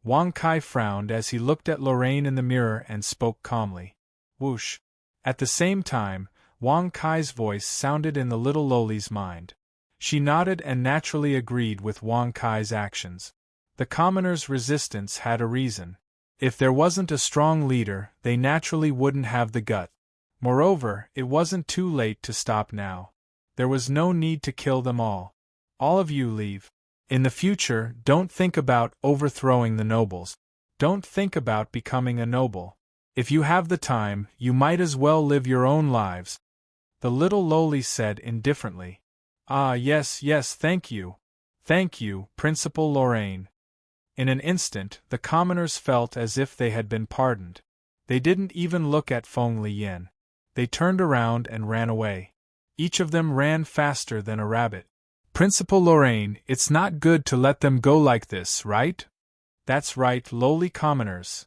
Wang Kai frowned as he looked at Lorraine in the mirror and spoke calmly. Whoosh. At the same time, Wang Kai's voice sounded in the little Loli's mind. She nodded and naturally agreed with Wang Kai's actions. The commoners' resistance had a reason. If there wasn't a strong leader, they naturally wouldn't have the gut. Moreover, it wasn't too late to stop now. There was no need to kill them all. All of you leave. In the future, don't think about overthrowing the nobles. Don't think about becoming a noble. If you have the time, you might as well live your own lives. The little Loli said indifferently. Ah, yes, thank you. Thank you, Principal Lorraine. In an instant, the commoners felt as if they had been pardoned. They didn't even look at Feng Liyan. They turned around and ran away. Each of them ran faster than a rabbit. Principal Lorraine, it's not good to let them go like this, right? That's right, lowly commoners.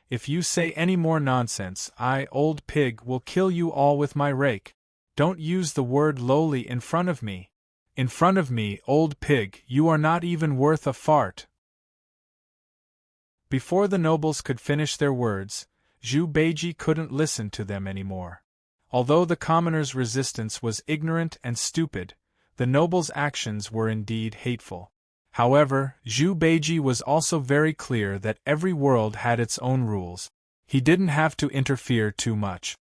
If you say any more nonsense, I, old pig, will kill you all with my rake. Don't use the word lowly in front of me. In front of me, old pig, you are not even worth a fart. Before the nobles could finish their words, Zhu Beiji couldn't listen to them anymore. Although the commoners' resistance was ignorant and stupid, the nobles' actions were indeed hateful. However, Zhu Beiji was also very clear that every world had its own rules. He didn't have to interfere too much.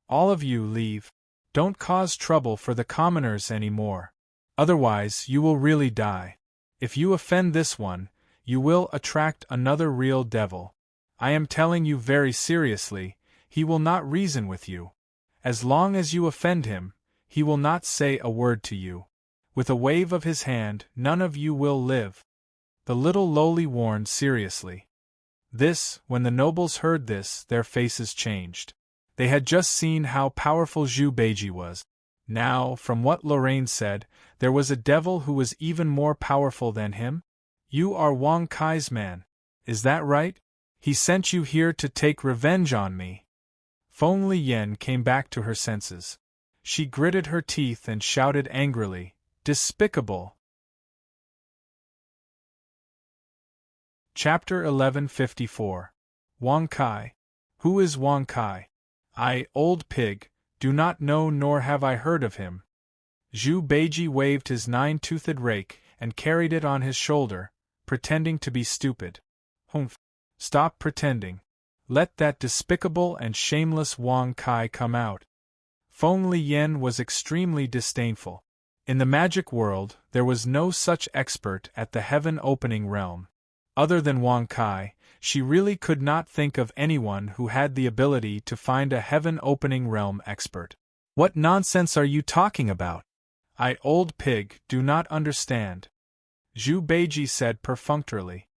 All of you leave. Don't cause trouble for the commoners anymore. Otherwise, you will really die. If you offend this one, you will attract another real devil. I am telling you very seriously, he will not reason with you. As long as you offend him, he will not say a word to you. With a wave of his hand, none of you will live. The little Loli warned seriously. When the nobles heard this, their faces changed. They had just seen how powerful Zhu Beiji was. Now, from what Lorraine said, there was a devil who was even more powerful than him? You are Wang Kai's man. Is that right? He sent you here to take revenge on me. Feng Liyan came back to her senses. She gritted her teeth and shouted angrily, "Despicable!" Chapter 1154. Wang Kai. Who is Wang Kai? I, old pig, do not know nor have I heard of him. Zhu Beiji waved his nine-toothed rake and carried it on his shoulder, pretending to be stupid. Humph! Stop pretending. Let that despicable and shameless Wang Kai come out. Feng Liyan was extremely disdainful. In the magic world, there was no such expert at the heaven-opening realm. Other than Wang Kai, she really could not think of anyone who had the ability to find a heaven-opening realm expert. What nonsense are you talking about? I, old pig, do not understand. Zhu Beiji said perfunctorily.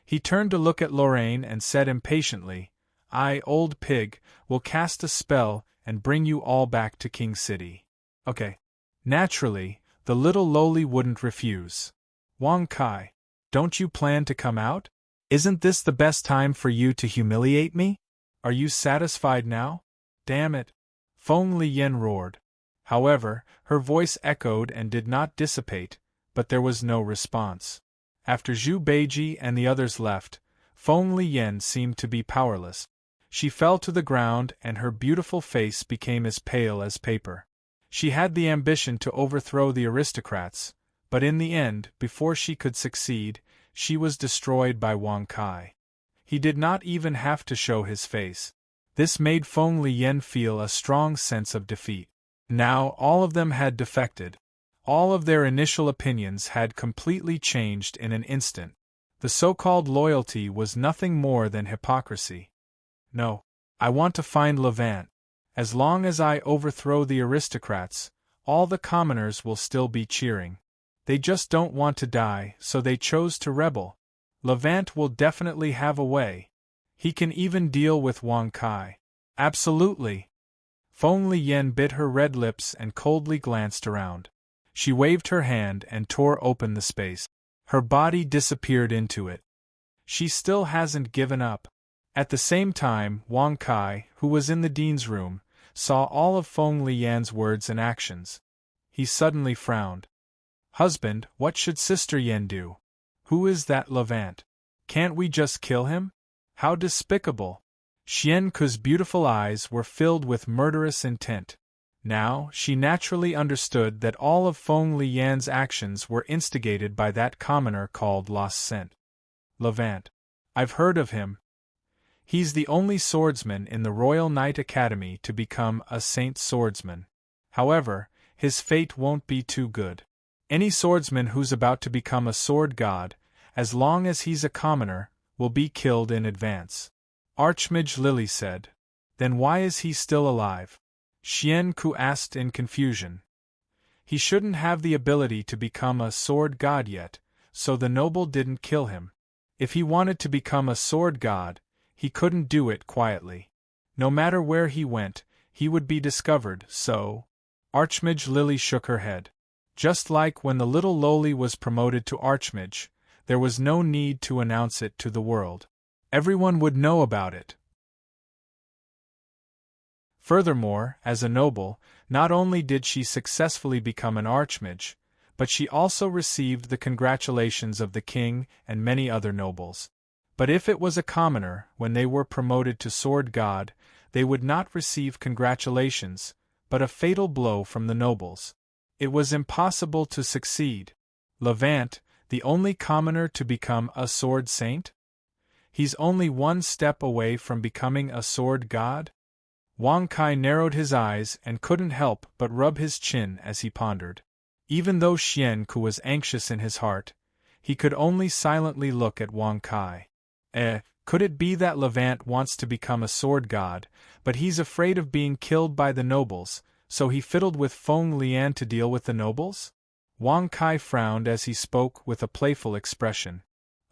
He turned to look at Lorraine and said impatiently, I, old pig, will cast a spell and bring you all back to King City. Okay. Naturally, the little Loli wouldn't refuse. Wang Kai, don't you plan to come out? Isn't this the best time for you to humiliate me? Are you satisfied now? Damn it! Feng Liyan roared. However, her voice echoed and did not dissipate, but there was no response. After Zhu Beiji and the others left, Feng Liyan seemed to be powerless. She fell to the ground and her beautiful face became as pale as paper. She had the ambition to overthrow the aristocrats, but in the end, before she could succeed, she was destroyed by Wang Kai. He did not even have to show his face. This made Feng Liyan feel a strong sense of defeat. Now all of them had defected. All of their initial opinions had completely changed in an instant. The so-called loyalty was nothing more than hypocrisy. No, I want to find Levant. As long as I overthrow the aristocrats, all the commoners will still be cheering. They just don't want to die, so they chose to rebel. Levant will definitely have a way. He can even deal with Wang Kai. Absolutely. Feng Liyan bit her red lips and coldly glanced around. She waved her hand and tore open the space. Her body disappeared into it. She still hasn't given up. At the same time, Wang Kai, who was in the dean's room, saw all of Feng Liyan's words and actions. He suddenly frowned. Husband, what should Sister Yen do? Who is that Levant? Can't we just kill him? How despicable! Xian Ku's beautiful eyes were filled with murderous intent. Now, she naturally understood that all of Feng Lian's actions were instigated by that commoner called Lost Scent. Levant. I've heard of him. He's the only swordsman in the Royal Knight Academy to become a saint swordsman. However, his fate won't be too good. Any swordsman who's about to become a sword god, as long as he's a commoner, will be killed in advance. Archmage Lily said. Then why is he still alive? Xian Ku asked in confusion. He shouldn't have the ability to become a sword god yet, so the noble didn't kill him. If he wanted to become a sword god, he couldn't do it quietly. No matter where he went, he would be discovered, so… Archmage Lily shook her head. Just like when the little lowly was promoted to Archmage, there was no need to announce it to the world. Everyone would know about it. Furthermore, as a noble, not only did she successfully become an archmage, but she also received the congratulations of the king and many other nobles. But if it was a commoner, when they were promoted to sword god, they would not receive congratulations, but a fatal blow from the nobles. It was impossible to succeed. Levant, the only commoner to become a sword saint? He's only one step away from becoming a sword god? Wang Kai narrowed his eyes and couldn't help but rub his chin as he pondered. Even though Xian Ku was anxious in his heart, he could only silently look at Wang Kai. Could it be that Levant wants to become a sword god, but he's afraid of being killed by the nobles, so he fiddled with Feng Lian to deal with the nobles? Wang Kai frowned as he spoke with a playful expression.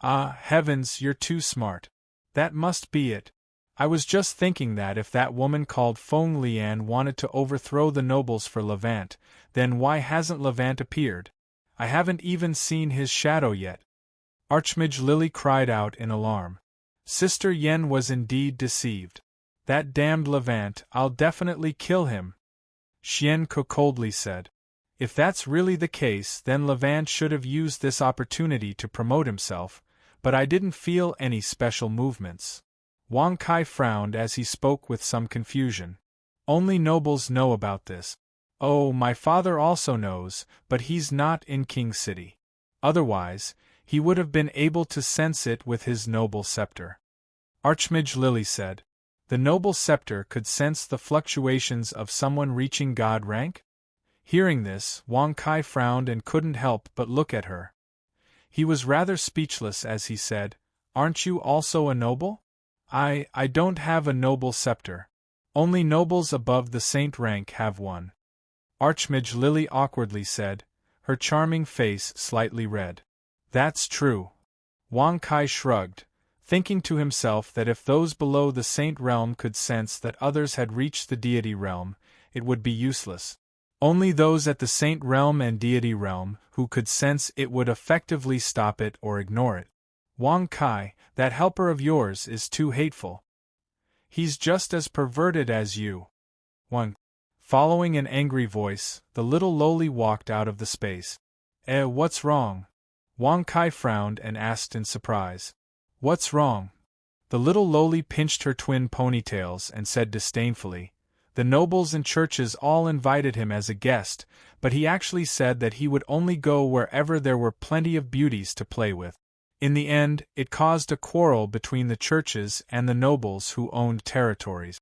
Ah, heavens, you're too smart. That must be it. I was just thinking that if that woman called Feng Lian wanted to overthrow the nobles for Levant, then why hasn't Levant appeared? I haven't even seen his shadow yet. Archmage Lily cried out in alarm. Sister Yen was indeed deceived. That damned Levant, I'll definitely kill him. Xian Ku coldly said. If that's really the case, then Levant should have used this opportunity to promote himself, but I didn't feel any special movements. Wang Kai frowned as he spoke with some confusion. Only nobles know about this. Oh, my father also knows, but he's not in King City. Otherwise, he would have been able to sense it with his noble scepter. Archmage Lily said. The noble scepter could sense the fluctuations of someone reaching god rank? Hearing this, Wang Kai frowned and couldn't help but look at her. He was rather speechless as he said, Aren't you also a noble? I don't have a noble scepter. Only nobles above the saint rank have one. Archmage Lily awkwardly said, her charming face slightly red. That's true. Wang Kai shrugged, thinking to himself that if those below the saint realm could sense that others had reached the deity realm, it would be useless. Only those at the saint realm and deity realm who could sense it would effectively stop it or ignore it. Wang Kai, that helper of yours is too hateful. He's just as perverted as you. One. Following an angry voice, the little lowly walked out of the space. What's wrong? Wang Kai frowned and asked in surprise. What's wrong? The little lowly pinched her twin ponytails and said disdainfully, the nobles and churches all invited him as a guest, but he actually said that he would only go wherever there were plenty of beauties to play with. In the end, it caused a quarrel between the churches and the nobles who owned territories.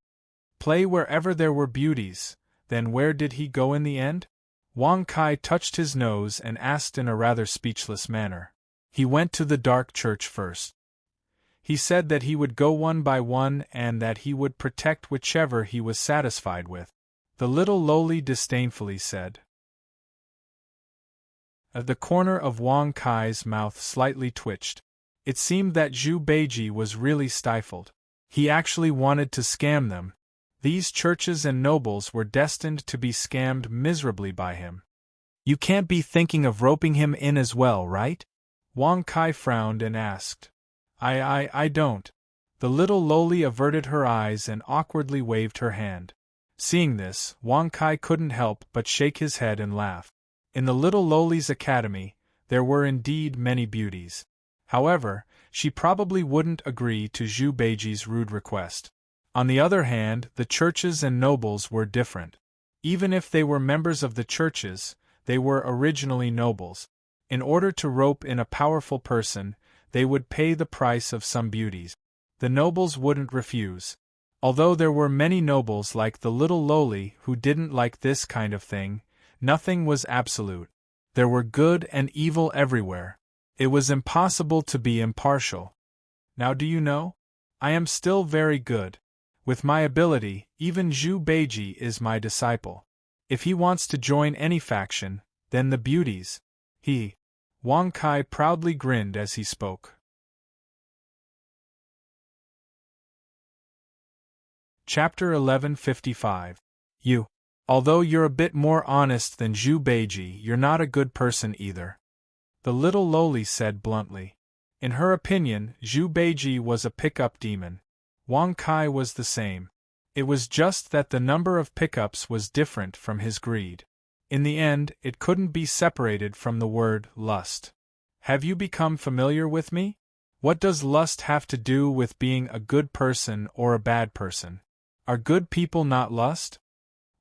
Play wherever there were beauties, then where did he go in the end? Wang Kai touched his nose and asked in a rather speechless manner. He went to the dark church first. He said that he would go one by one and that he would protect whichever he was satisfied with. The little lowly disdainfully said. The corner of Wang Kai's mouth slightly twitched. It seemed that Zhu Beiji was really stifled. He actually wanted to scam them. These churches and nobles were destined to be scammed miserably by him. You can't be thinking of roping him in as well, right? Wang Kai frowned and asked. I don't. The little lowly averted her eyes and awkwardly waved her hand. Seeing this, Wang Kai couldn't help but shake his head and laugh. In the little lowly's academy, there were indeed many beauties. However, she probably wouldn't agree to Zhu Beiji's rude request. On the other hand, the churches and nobles were different. Even if they were members of the churches, they were originally nobles. In order to rope in a powerful person, they would pay the price of some beauties. The nobles wouldn't refuse. Although there were many nobles like the little lowly who didn't like this kind of thing, nothing was absolute. There were good and evil everywhere. It was impossible to be impartial. Now do you know? I am still very good. With my ability, even Zhu Beiji is my disciple. If he wants to join any faction, then the beauties. Wang Kai proudly grinned as he spoke. Chapter 1155. Although you're a bit more honest than Zhu Beiji, you're not a good person either. The little lowly said bluntly. In her opinion, Zhu Beiji was a pickup demon. Wang Kai was the same. It was just that the number of pickups was different from his greed. In the end, it couldn't be separated from the word lust. Have you become familiar with me? What does lust have to do with being a good person or a bad person? Are good people not lust?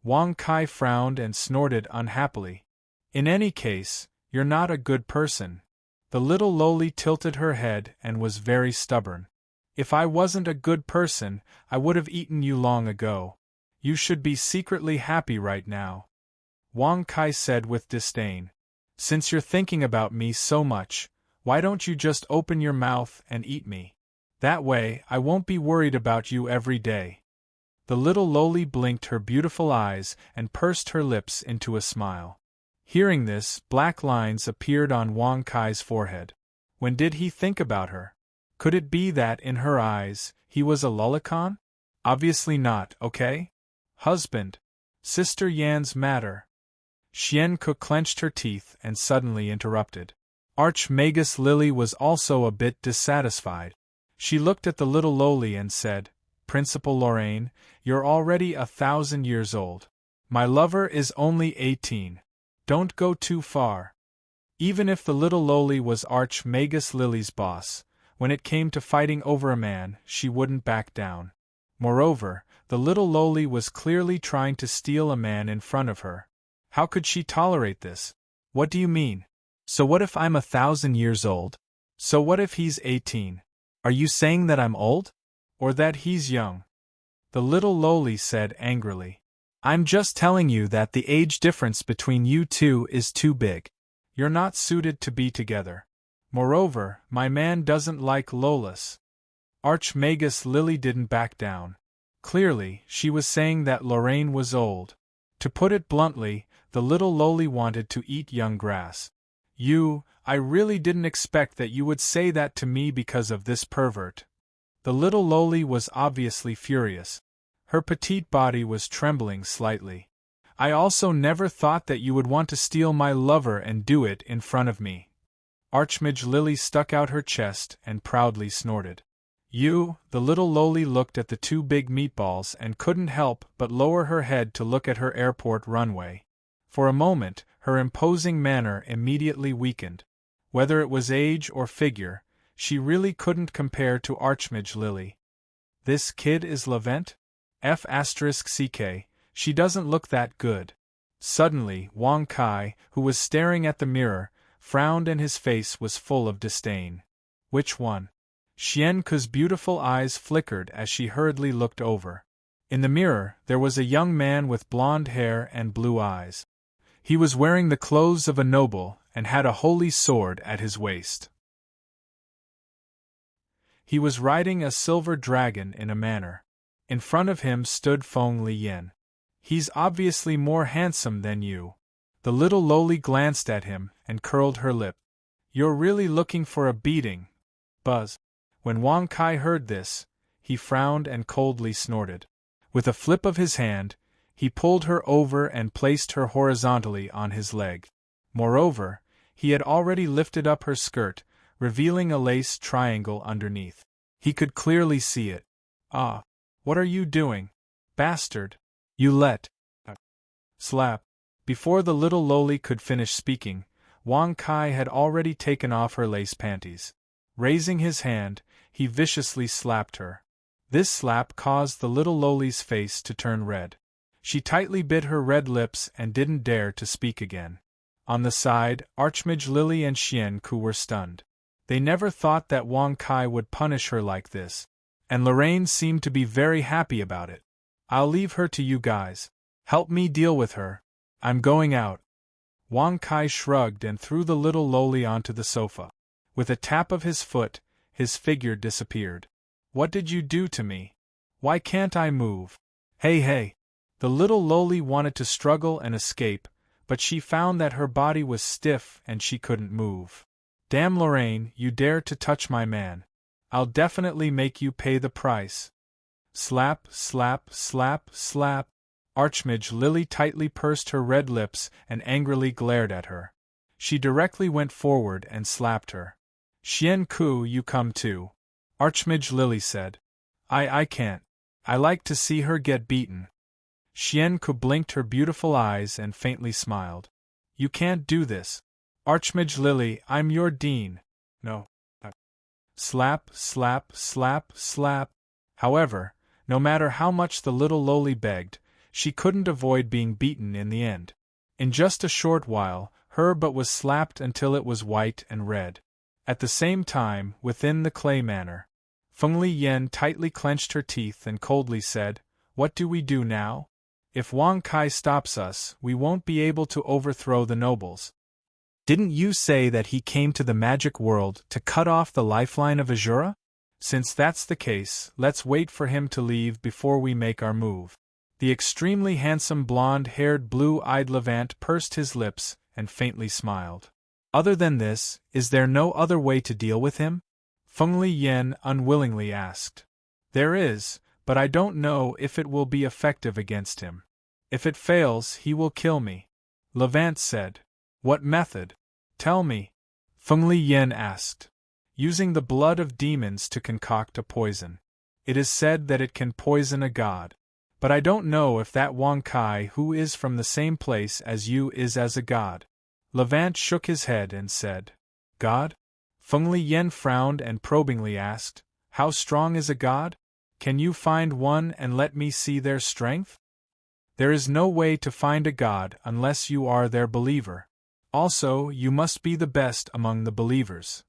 Wang Kai frowned and snorted unhappily. In any case, you're not a good person. The little lowly tilted her head and was very stubborn. If I wasn't a good person, I would have eaten you long ago. You should be secretly happy right now. Wang Kai said with disdain. Since you're thinking about me so much, why don't you just open your mouth and eat me? That way, I won't be worried about you every day. The little lowly blinked her beautiful eyes and pursed her lips into a smile. Hearing this, black lines appeared on Wang Kai's forehead. When did he think about her? Could it be that, in her eyes, he was a lolicon? Obviously not, okay? Husband. Sister Yan's matter. Xian Ke clenched her teeth and suddenly interrupted. Archmagus Lily was also a bit dissatisfied. She looked at the little lowly and said, Principal Lorraine, you're already 1,000 years old. My lover is only 18. Don't go too far. Even if the little lowly was Archmagus Lily's boss, when it came to fighting over a man, she wouldn't back down. Moreover, the little lowly was clearly trying to steal a man in front of her. How could she tolerate this? What do you mean? So what if I'm 1,000 years old? So what if he's 18? Are you saying that I'm old? Or that he's young? The little lowly said angrily. I'm just telling you that the age difference between you two is too big. You're not suited to be together. Moreover, my man doesn't like Lolas. Archmagus Lily didn't back down. Clearly, she was saying that Lorraine was old. To put it bluntly, the little lowly wanted to eat young grass. I really didn't expect that you would say that to me because of this pervert. The little lowly was obviously furious. Her petite body was trembling slightly. I also never thought that you would want to steal my lover and do it in front of me. Archmage Lily stuck out her chest and proudly snorted. The little lowly looked at the two big meatballs and couldn't help but lower her head to look at her airport runway. For a moment, her imposing manner immediately weakened. Whether it was age or figure, she really couldn't compare to Archmage Lily. This kid is Levent? F***ck, she doesn't look that good. Suddenly, Wang Kai, who was staring at the mirror, frowned and his face was full of disdain. Which one? Xian Ke's beautiful eyes flickered as she hurriedly looked over. In the mirror, there was a young man with blonde hair and blue eyes. He was wearing the clothes of a noble and had a holy sword at his waist. He was riding a silver dragon in a manor. In front of him stood Feng Liyan. He's obviously more handsome than you. The little lowly glanced at him and curled her lip. You're really looking for a beating, Buzz. When Wang Kai heard this, he frowned and coldly snorted. With a flip of his hand, he pulled her over and placed her horizontally on his leg. Moreover, he had already lifted up her skirt, revealing a lace triangle underneath. He could clearly see it. Ah, what are you doing, bastard? You let... Slap. Before the little lowly could finish speaking, Wang Kai had already taken off her lace panties. Raising his hand, he viciously slapped her. This slap caused the little Loli's face to turn red. She tightly bit her red lips and didn't dare to speak again. On the side, Archmage Lily and Xian Ku were stunned. They never thought that Wang Kai would punish her like this, and Lorraine seemed to be very happy about it. I'll leave her to you guys. Help me deal with her. I'm going out. Wang Kai shrugged and threw the little Loli onto the sofa. With a tap of his foot, his figure disappeared. What did you do to me? Why can't I move? Hey hey! The little Loli wanted to struggle and escape, but she found that her body was stiff and she couldn't move. Damn Lorraine, you dared to touch my man. I'll definitely make you pay the price. Slap, slap, slap, slap. Archmage Lily tightly pursed her red lips and angrily glared at her. She directly went forward and slapped her. Xian Ku, you come too. Archmage Lily said. I can't. I like to see her get beaten. Xian Ku blinked her beautiful eyes and faintly smiled. You can't do this. Archmage Lily, I'm your dean. No. Slap, slap, slap, slap. However, no matter how much the little Loli begged, she couldn't avoid being beaten in the end. In just a short while, her butt was slapped until it was white and red. At the same time, within the clay manor, Feng Li Yen tightly clenched her teeth and coldly said, What do we do now? If Wang Kai stops us, we won't be able to overthrow the nobles. Didn't you say that he came to the magic world to cut off the lifeline of Azura? Since that's the case, let's wait for him to leave before we make our move. The extremely handsome blonde-haired blue-eyed Levant pursed his lips and faintly smiled. Other than this, is there no other way to deal with him? Feng Li Yen unwillingly asked. There is, but I don't know if it will be effective against him. If it fails, he will kill me. Levant said. What method? Tell me. Feng Li Yen asked. Using the blood of demons to concoct a poison. It is said that it can poison a god. But I don't know if that Wang Kai who is from the same place as you is as a god. Levant shook his head and said. God? Feng Li Yen frowned and probingly asked, How strong is a god? Can you find one and let me see their strength? There is no way to find a god unless you are their believer. Also, you must be the best among the believers.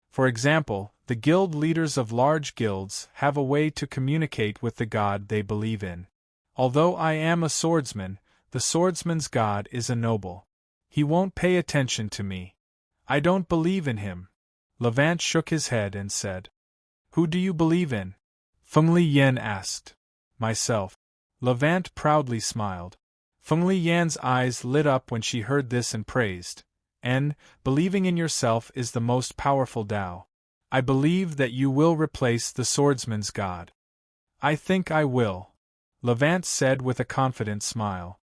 For example, the guild leaders of large guilds have a way to communicate with the god they believe in. Although I am a swordsman, the swordsman's god is a noble. He won't pay attention to me. I don't believe in him. Levant shook his head and said. Who do you believe in? Feng Li Yen asked. Myself. Levant proudly smiled. Feng Li Yan's eyes lit up when she heard this and praised. And, believing in yourself is the most powerful Tao. I believe that you will replace the swordsman's god. I think I will. Levant said with a confident smile.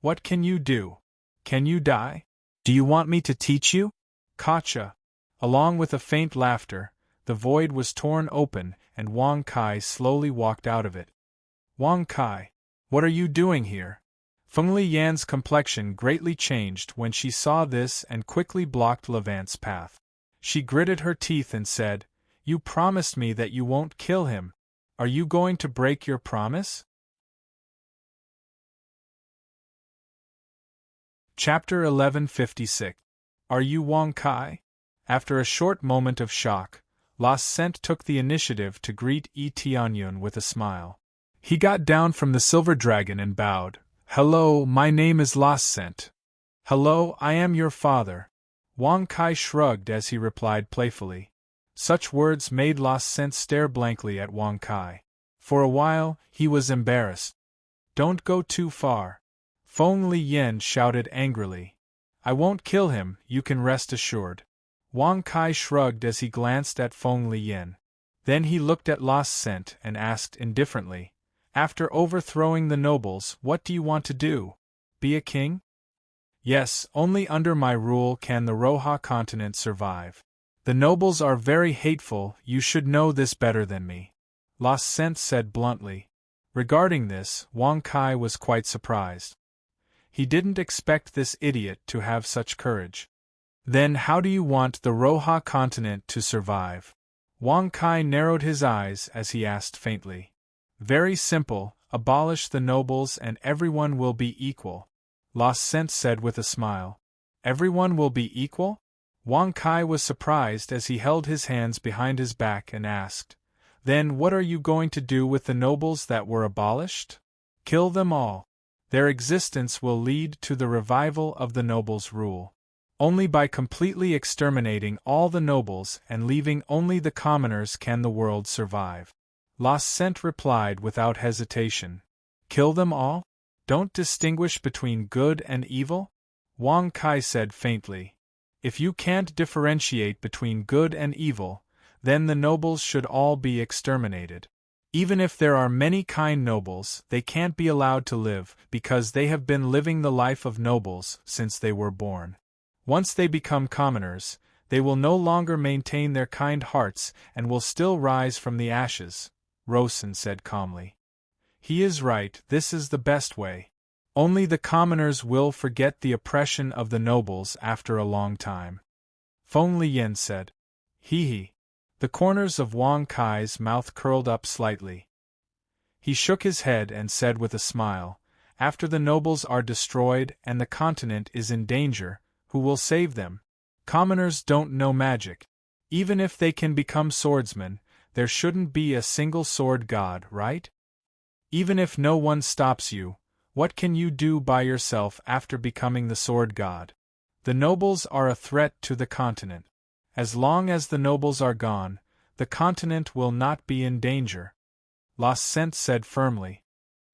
What can you do? Can you die? Do you want me to teach you? Gotcha. Along with a faint laughter, the void was torn open and Wang Kai slowly walked out of it. Wang Kai, what are you doing here? Feng Li Yan's complexion greatly changed when she saw this and quickly blocked Levant's path. She gritted her teeth and said, You promised me that you won't kill him. Are you going to break your promise? Chapter 1156. Are you Wang Kai? After a short moment of shock, La Scent took the initiative to greet Yi Tianyun with a smile. He got down from the silver dragon and bowed. Hello, my name is La Scent. Hello, I am your father. Wang Kai shrugged as he replied playfully. Such words made La Scent stare blankly at Wang Kai. For a while, he was embarrassed. Don't go too far. Feng Li Yen shouted angrily. I won't kill him, you can rest assured. Wang Kai shrugged as he glanced at Feng Li Yen. Then he looked at La Scent and asked indifferently, After overthrowing the nobles, what do you want to do? Be a king? Yes, only under my rule can the Roha continent survive. The nobles are very hateful, you should know this better than me. La Scent said bluntly. Regarding this, Wang Kai was quite surprised. He didn't expect this idiot to have such courage. Then how do you want the Roha continent to survive? Wang Kai narrowed his eyes as he asked faintly. Very simple, abolish the nobles and everyone will be equal. Lao Sent said with a smile. Everyone will be equal? Wang Kai was surprised as he held his hands behind his back and asked, Then what are you going to do with the nobles that were abolished? Kill them all. Their existence will lead to the revival of the nobles' rule. Only by completely exterminating all the nobles and leaving only the commoners can the world survive. Lao Sent replied without hesitation. Kill them all? Don't distinguish between good and evil? Wang Kai said faintly. If you can't differentiate between good and evil, then the nobles should all be exterminated. Even if there are many kind nobles, they can't be allowed to live because they have been living the life of nobles since they were born. Once they become commoners, they will no longer maintain their kind hearts and will still rise from the ashes, Rosen said calmly. He is right, this is the best way. Only the commoners will forget the oppression of the nobles after a long time. Feng Lian said. He. The corners of Wang Kai's mouth curled up slightly. He shook his head and said with a smile, After the nobles are destroyed and the continent is in danger, who will save them? Commoners don't know magic. Even if they can become swordsmen, there shouldn't be a single sword god, right? Even if no one stops you, what can you do by yourself after becoming the sword god? The nobles are a threat to the continent. As long as the nobles are gone, the continent will not be in danger. Lao Sent said firmly.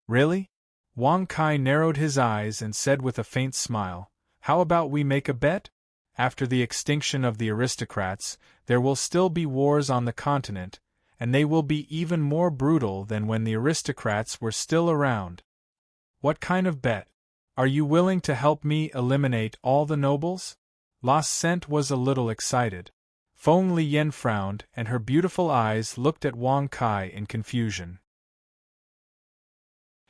Really? Wang Kai narrowed his eyes and said with a faint smile, How about we make a bet? After the extinction of the aristocrats, there will still be wars on the continent, and they will be even more brutal than when the aristocrats were still around. What kind of bet? Are you willing to help me eliminate all the nobles? Lao Sent was a little excited. Feng Lian frowned and her beautiful eyes looked at Wang Kai in confusion.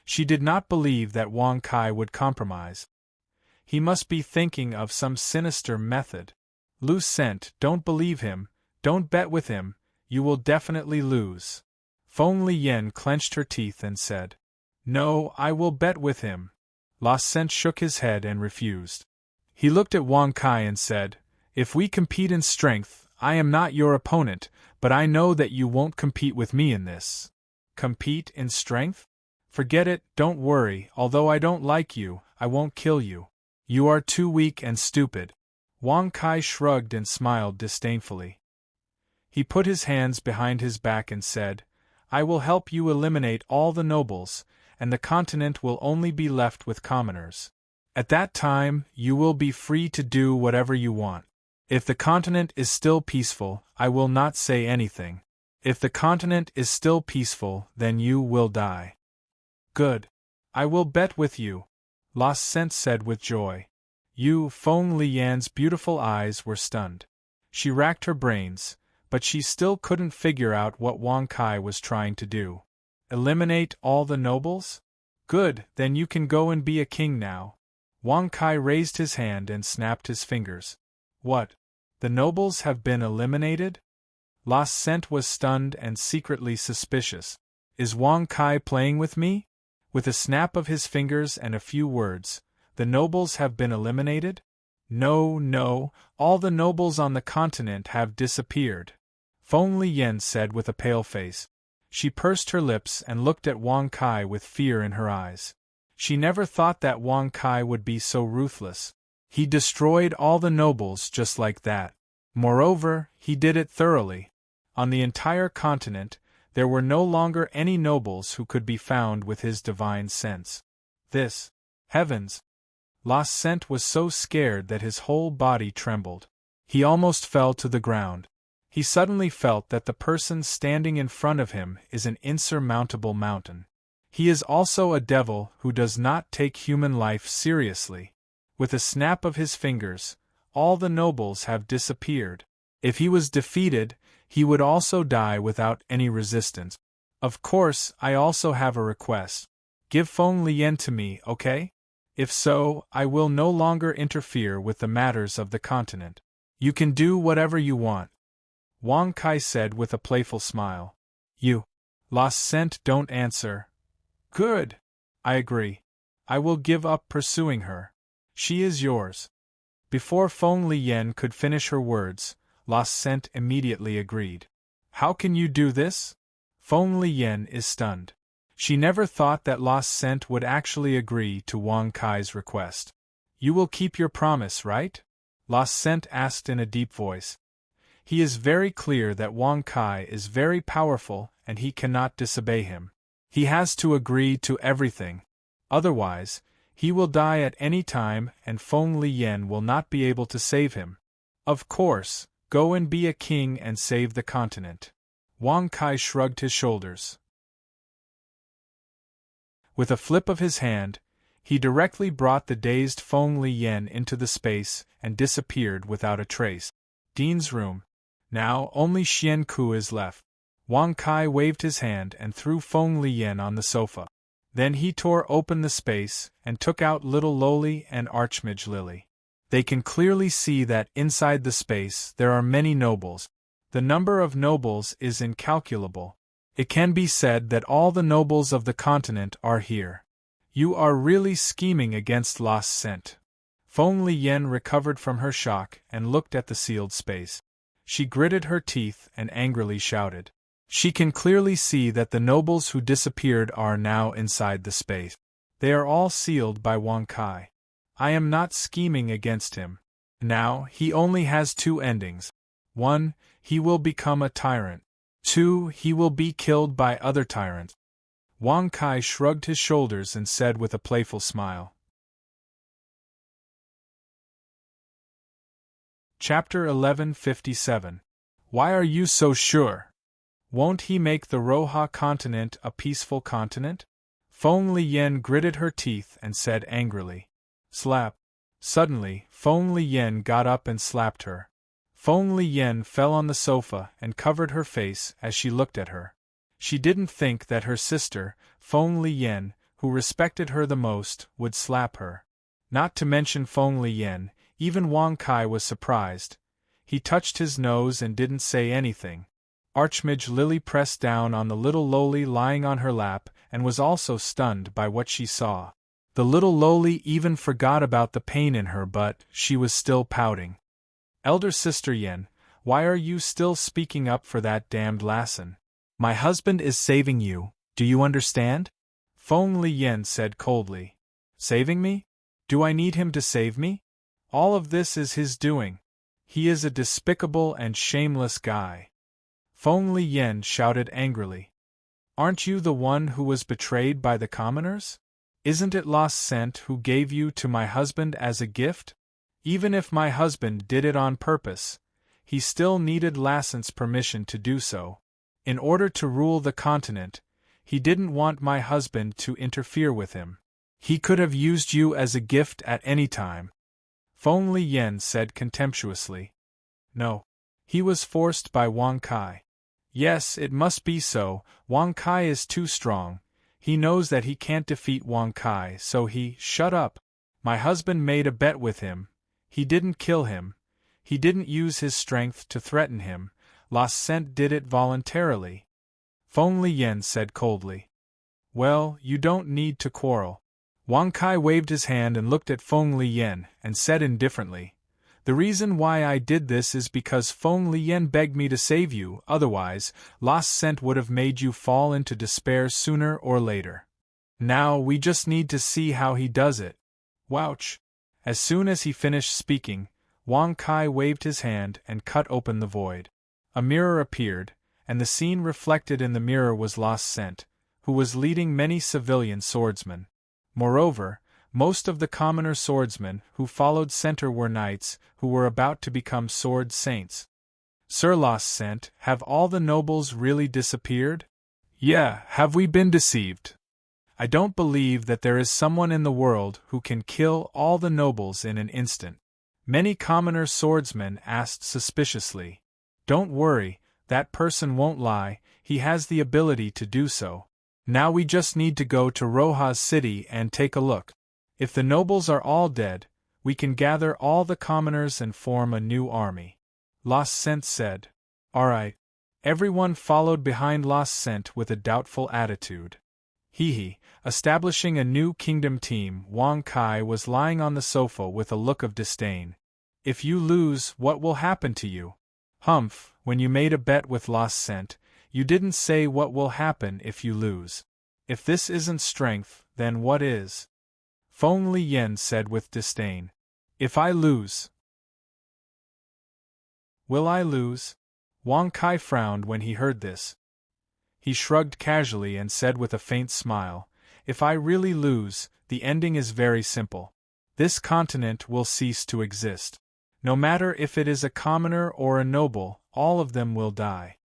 She did not believe that Wang Kai would compromise. He must be thinking of some sinister method. Lao Sent, don't believe him, don't bet with him, you will definitely lose. Feng Lian clenched her teeth and said. No, I will bet with him. Lao Sent shook his head and refused. He looked at Wang Kai and said, If we compete in strength, I am not your opponent, but I know that you won't compete with me in this. Compete in strength? Forget it, don't worry, although I don't like you, I won't kill you. You are too weak and stupid. Wang Kai shrugged and smiled disdainfully. He put his hands behind his back and said, I will help you eliminate all the nobles, and the continent will only be left with commoners. At that time, you will be free to do whatever you want. If the continent is still peaceful, I will not say anything. If the continent is still peaceful, then you will die. Good. I will bet with you, Lao Sent said with joy. Feng Lian's beautiful eyes were stunned. She racked her brains, but she still couldn't figure out what Wang Kai was trying to do. Eliminate all the nobles? Good, then you can go and be a king now. Wang Kai raised his hand and snapped his fingers. What? The nobles have been eliminated? Lao Sent was stunned and secretly suspicious. Is Wang Kai playing with me? With a snap of his fingers and a few words, the nobles have been eliminated? No, all the nobles on the continent have disappeared. Feng Lian said with a pale face. She pursed her lips and looked at Wang Kai with fear in her eyes. She never thought that Wang Kai would be so ruthless. He destroyed all the nobles just like that. Moreover, he did it thoroughly. On the entire continent, there were no longer any nobles who could be found with his divine sense. Heavens! Lao Sent was so scared that his whole body trembled. He almost fell to the ground. He suddenly felt that the person standing in front of him is an insurmountable mountain. He is also a devil who does not take human life seriously. With a snap of his fingers, all the nobles have disappeared. If he was defeated, he would also die without any resistance. Of course, I also have a request. Give Feng Lian to me, okay? If so, I will no longer interfere with the matters of the continent. You can do whatever you want. Wang Kai said with a playful smile. You. Lost scent don't answer. Good. I agree. I will give up pursuing her. She is yours. Before Feng Liyan could finish her words, Lost scent immediately agreed. How can you do this? Feng Liyan is stunned. She never thought that Lost scent would actually agree to Wang Kai's request. You will keep your promise, right? Lost scent asked in a deep voice. He is very clear that Wang Kai is very powerful and he cannot disobey him. He has to agree to everything. Otherwise, he will die at any time and Feng Liyan will not be able to save him. Of course, go and be a king and save the continent. Wang Kai shrugged his shoulders. With a flip of his hand, he directly brought the dazed Feng Liyan into the space and disappeared without a trace. Dean's room. Now only Xian Ku is left. Wang Kai waved his hand and threw Feng Liyan on the sofa. Then he tore open the space and took out Little Loli and Archmage Lily. They can clearly see that inside the space there are many nobles. The number of nobles is incalculable. It can be said that all the nobles of the continent are here. You are really scheming against Lost scent. Feng Liyan recovered from her shock and looked at the sealed space. She gritted her teeth and angrily shouted. She can clearly see that the nobles who disappeared are now inside the space. They are all sealed by Wang Kai. I am not scheming against him. Now, he only has two endings. 1. He will become a tyrant. 2. He will be killed by other tyrants. Wang Kai shrugged his shoulders and said with a playful smile. Chapter 1157. Why are you so sure? Won't he make the Roha continent a peaceful continent? Feng Liyan gritted her teeth and said angrily. Slap. Suddenly, Feng Liyan got up and slapped her. Feng Liyan fell on the sofa and covered her face as she looked at her. She didn't think that her sister, Feng Liyan, who respected her the most, would slap her. Not to mention Feng Liyan, even Wang Kai was surprised. He touched his nose and didn't say anything. Archmage Lily pressed down on the little Loli lying on her lap and was also stunned by what she saw. The little Loli even forgot about the pain in her, but she was still pouting. Elder Sister Yen, why are you still speaking up for that damned Lassen? My husband is saving you, do you understand? Feng Liyan said coldly. Saving me? Do I need him to save me? All of this is his doing. He is a despicable and shameless guy. Feng Liyan shouted angrily. Aren't you the one who was betrayed by the commoners? Isn't it Lost scent who gave you to my husband as a gift? Even if my husband did it on purpose, he still needed Lassen's permission to do so. In order to rule the continent, he didn't want my husband to interfere with him. He could have used you as a gift at any time. Feng Liyan said contemptuously. No. He was forced by Wang Kai. Yes, it must be so. Wang Kai is too strong. He knows that he can't defeat Wang Kai, so he, shut up. My husband made a bet with him. He didn't kill him. He didn't use his strength to threaten him. Lost scent did it voluntarily. Feng Liyan said coldly. Well, you don't need to quarrel. Wang Kai waved his hand and looked at Feng Liyan and said indifferently. The reason why I did this is because Feng Liyan begged me to save you, otherwise, Lost scent would have made you fall into despair sooner or later. Now we just need to see how he does it. Wouch! As soon as he finished speaking, Wang Kai waved his hand and cut open the void. A mirror appeared, and the scene reflected in the mirror was Lost scent, who was leading many civilian swordsmen. Moreover, most of the commoner swordsmen who followed Center were knights who were about to become sword saints. Sir Lost scent, have all the nobles really disappeared? Yeah, have we been deceived? I don't believe that there is someone in the world who can kill all the nobles in an instant. Many commoner swordsmen asked suspiciously. Don't worry, that person won't lie, he has the ability to do so. Now we just need to go to Roha's city and take a look. If the nobles are all dead, we can gather all the commoners and form a new army. Lost scent said. Alright. Everyone followed behind Lost Scent with a doubtful attitude. Establishing a new kingdom team, Wang Kai was lying on the sofa with a look of disdain. If you lose, what will happen to you? Humph, when you made a bet with Lost Scent, you didn't say what will happen if you lose. If this isn't strength, then what is? Feng Liyan said with disdain. If I lose. Will I lose? Wang Kai frowned when he heard this. He shrugged casually and said with a faint smile, if I really lose, the ending is very simple. This continent will cease to exist. No matter if it is a commoner or a noble, all of them will die.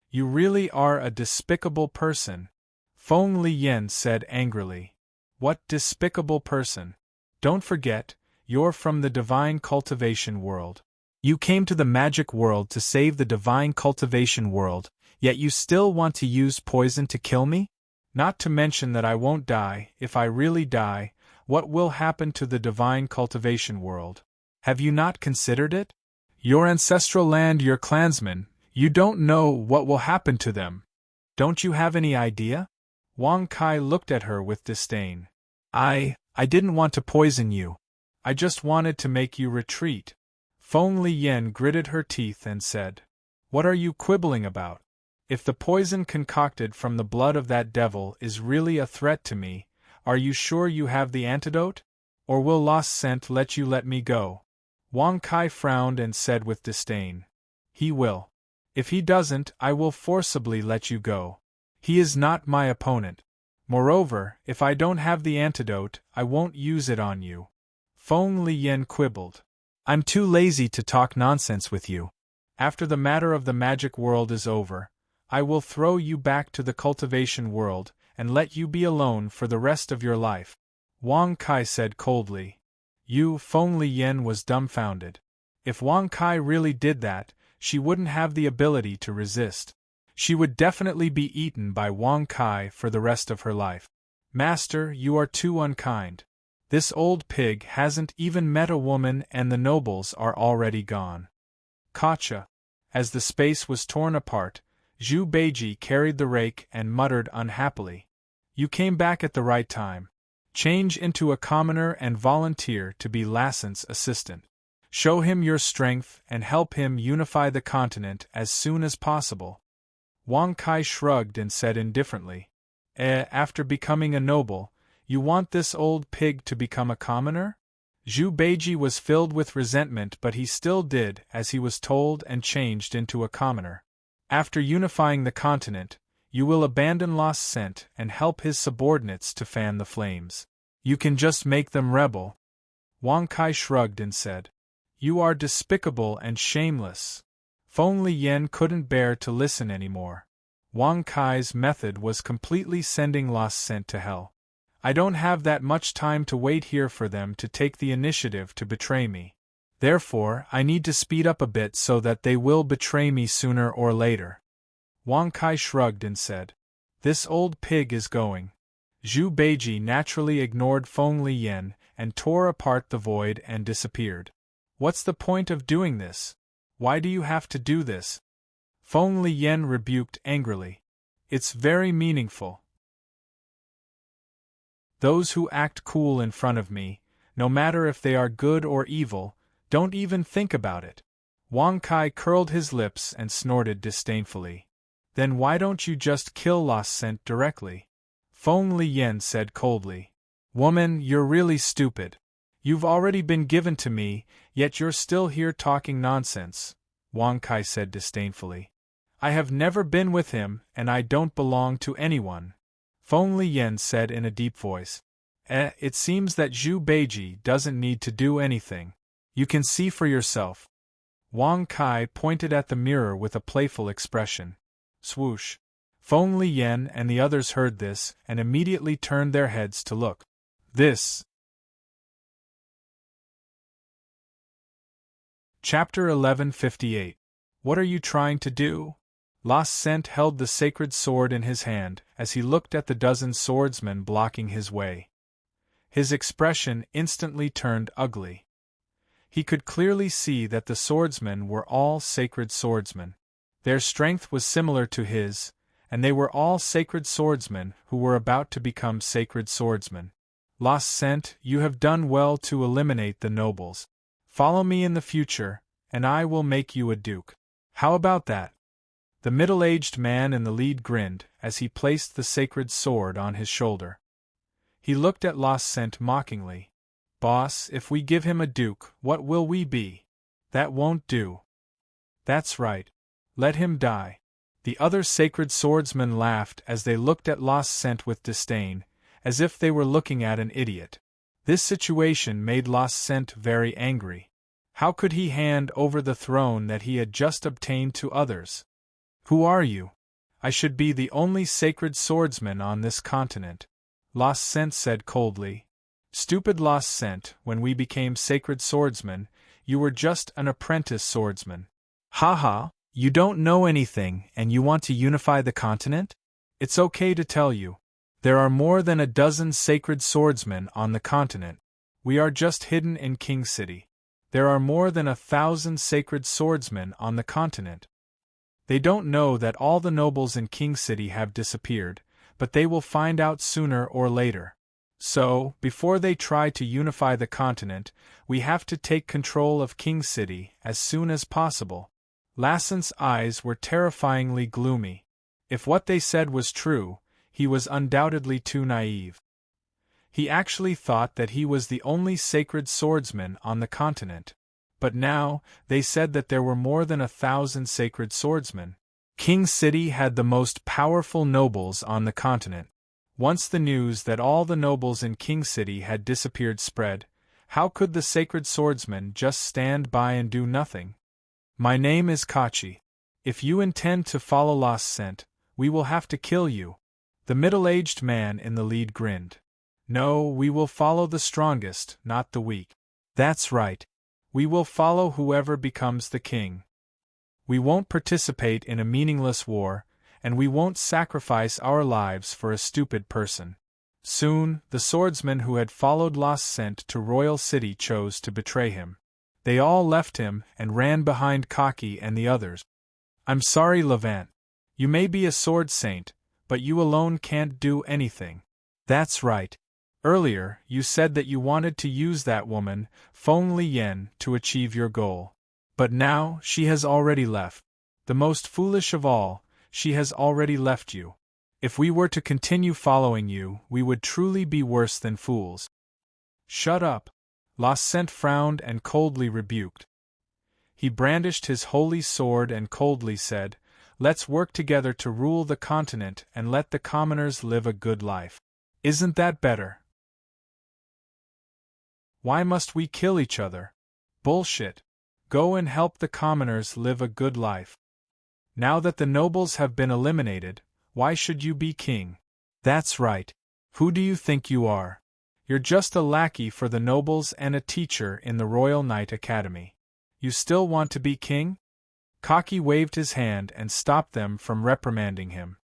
You really are a despicable person, Feng Liyan said angrily. What despicable person? Don't forget, you're from the divine cultivation world. You came to the magic world to save the divine cultivation world, yet you still want to use poison to kill me? Not to mention that I won't die. If I really die, what will happen to the divine cultivation world? Have you not considered it? Your ancestral land, your clansmen, you don't know what will happen to them. Don't you have any idea? Wang Kai looked at her with disdain. I didn't want to poison you. I just wanted to make you retreat. Feng Liyan gritted her teeth and said, what are you quibbling about? If the poison concocted from the blood of that devil is really a threat to me, are you sure you have the antidote? Or will Lost Scent let you let me go? Wang Kai frowned and said with disdain. He will. If he doesn't, I will forcibly let you go. He is not my opponent. Moreover, if I don't have the antidote, I won't use it on you. Feng Liyan quibbled. I'm too lazy to talk nonsense with you. After the matter of the magic world is over, I will throw you back to the cultivation world, and let you be alone for the rest of your life. Wang Kai said coldly. Feng Liyan was dumbfounded. If Wang Kai really did that, she wouldn't have the ability to resist. She would definitely be eaten by Wang Kai for the rest of her life. Master, you are too unkind. This old pig hasn't even met a woman and the nobles are already gone. Gotcha. As the space was torn apart, Zhu Beiji carried the rake and muttered unhappily. You came back at the right time. Change into a commoner and volunteer to be Lasson's assistant. Show him your strength and help him unify the continent as soon as possible. Wang Kai shrugged and said indifferently. After becoming a noble, you want this old pig to become a commoner? Zhu Beiji was filled with resentment, but he still did as he was told and changed into a commoner. After unifying the continent, you will abandon Lost Scent and help his subordinates to fan the flames. You can just make them rebel. Wang Kai shrugged and said, you are despicable and shameless. Feng Liyan couldn't bear to listen anymore. Wang Kai's method was completely sending Lost Scent to hell. I don't have that much time to wait here for them to take the initiative to betray me. Therefore, I need to speed up a bit so that they will betray me sooner or later. Wang Kai shrugged and said, this old pig is going. Zhu Beiji naturally ignored Feng Liyan and tore apart the void and disappeared. What's the point of doing this? Why do you have to do this? Feng Liyan rebuked angrily. It's very meaningful. Those who act cool in front of me, no matter if they are good or evil, don't even think about it. Wang Kai curled his lips and snorted disdainfully. Then why don't you just kill Lost Scent directly? Feng Liyan said coldly. Woman, you're really stupid. You've already been given to me, yet you're still here talking nonsense, Wang Kai said disdainfully. I have never been with him, and I don't belong to anyone. Feng Liyan said in a deep voice. It seems that Zhu Beiji doesn't need to do anything. You can see for yourself. Wang Kai pointed at the mirror with a playful expression. Swoosh. Feng Liyan and the others heard this and immediately turned their heads to look. Chapter 1158. What are you trying to do? Lost Scent held the sacred sword in his hand as he looked at the dozen swordsmen blocking his way. His expression instantly turned ugly. He could clearly see that the swordsmen were all sacred swordsmen. Their strength was similar to his, and they were all sacred swordsmen who were about to become sacred swordsmen. Lost Scent, you have done well to eliminate the nobles. Follow me in the future, and I will make you a duke. How about that? The middle-aged man in the lead grinned as he placed the sacred sword on his shoulder. He looked at Lost Scent mockingly. Boss, if we give him a duke, what will we be? That won't do. That's right. Let him die. The other sacred swordsmen laughed as they looked at Lost Scent with disdain, as if they were looking at an idiot. This situation made Lost Scent very angry. How could he hand over the throne that he had just obtained to others? Who are you? I should be the only sacred swordsman on this continent, Lost Scent said coldly. Stupid Lost Scent, when we became sacred swordsmen, you were just an apprentice swordsman. Ha! You don't know anything and you want to unify the continent? It's okay to tell you. There are more than a dozen sacred swordsmen on the continent. We are just hidden in King City. There are more than 1,000 sacred swordsmen on the continent. They don't know that all the nobles in King City have disappeared, but they will find out sooner or later. So, before they try to unify the continent, we have to take control of King City as soon as possible. Lassent's eyes were terrifyingly gloomy. If what they said was true, he was undoubtedly too naive. He actually thought that he was the only sacred swordsman on the continent. But now, they said that there were more than 1,000 sacred swordsmen. King City had the most powerful nobles on the continent. Once the news that all the nobles in King City had disappeared spread, how could the sacred swordsmen just stand by and do nothing? My name is Kachi. If you intend to follow Lost Scent, we will have to kill you. The middle-aged man in the lead grinned. No, we will follow the strongest, not the weak. That's right. We will follow whoever becomes the king. We won't participate in a meaningless war, and we won't sacrifice our lives for a stupid person. Soon, the swordsmen who had followed Lost Scent to Royal City chose to betray him. They all left him and ran behind Kaki and the others. I'm sorry, Levant. You may be a sword saint, but you alone can't do anything. That's right. Earlier, you said that you wanted to use that woman, Feng Liyan, to achieve your goal. But now, she has already left. The most foolish of all, she has already left you. If we were to continue following you, we would truly be worse than fools. Shut up. Lost Scent frowned and coldly rebuked. He brandished his holy sword and coldly said, Let's work together to rule the continent and let the commoners live a good life. Isn't that better? Why must we kill each other? Bullshit. Go and help the commoners live a good life. Now that the nobles have been eliminated, why should you be king? That's right. Who do you think you are? You're just a lackey for the nobles and a teacher in the Royal Knight Academy. You still want to be king? Kaki waved his hand and stopped them from reprimanding him.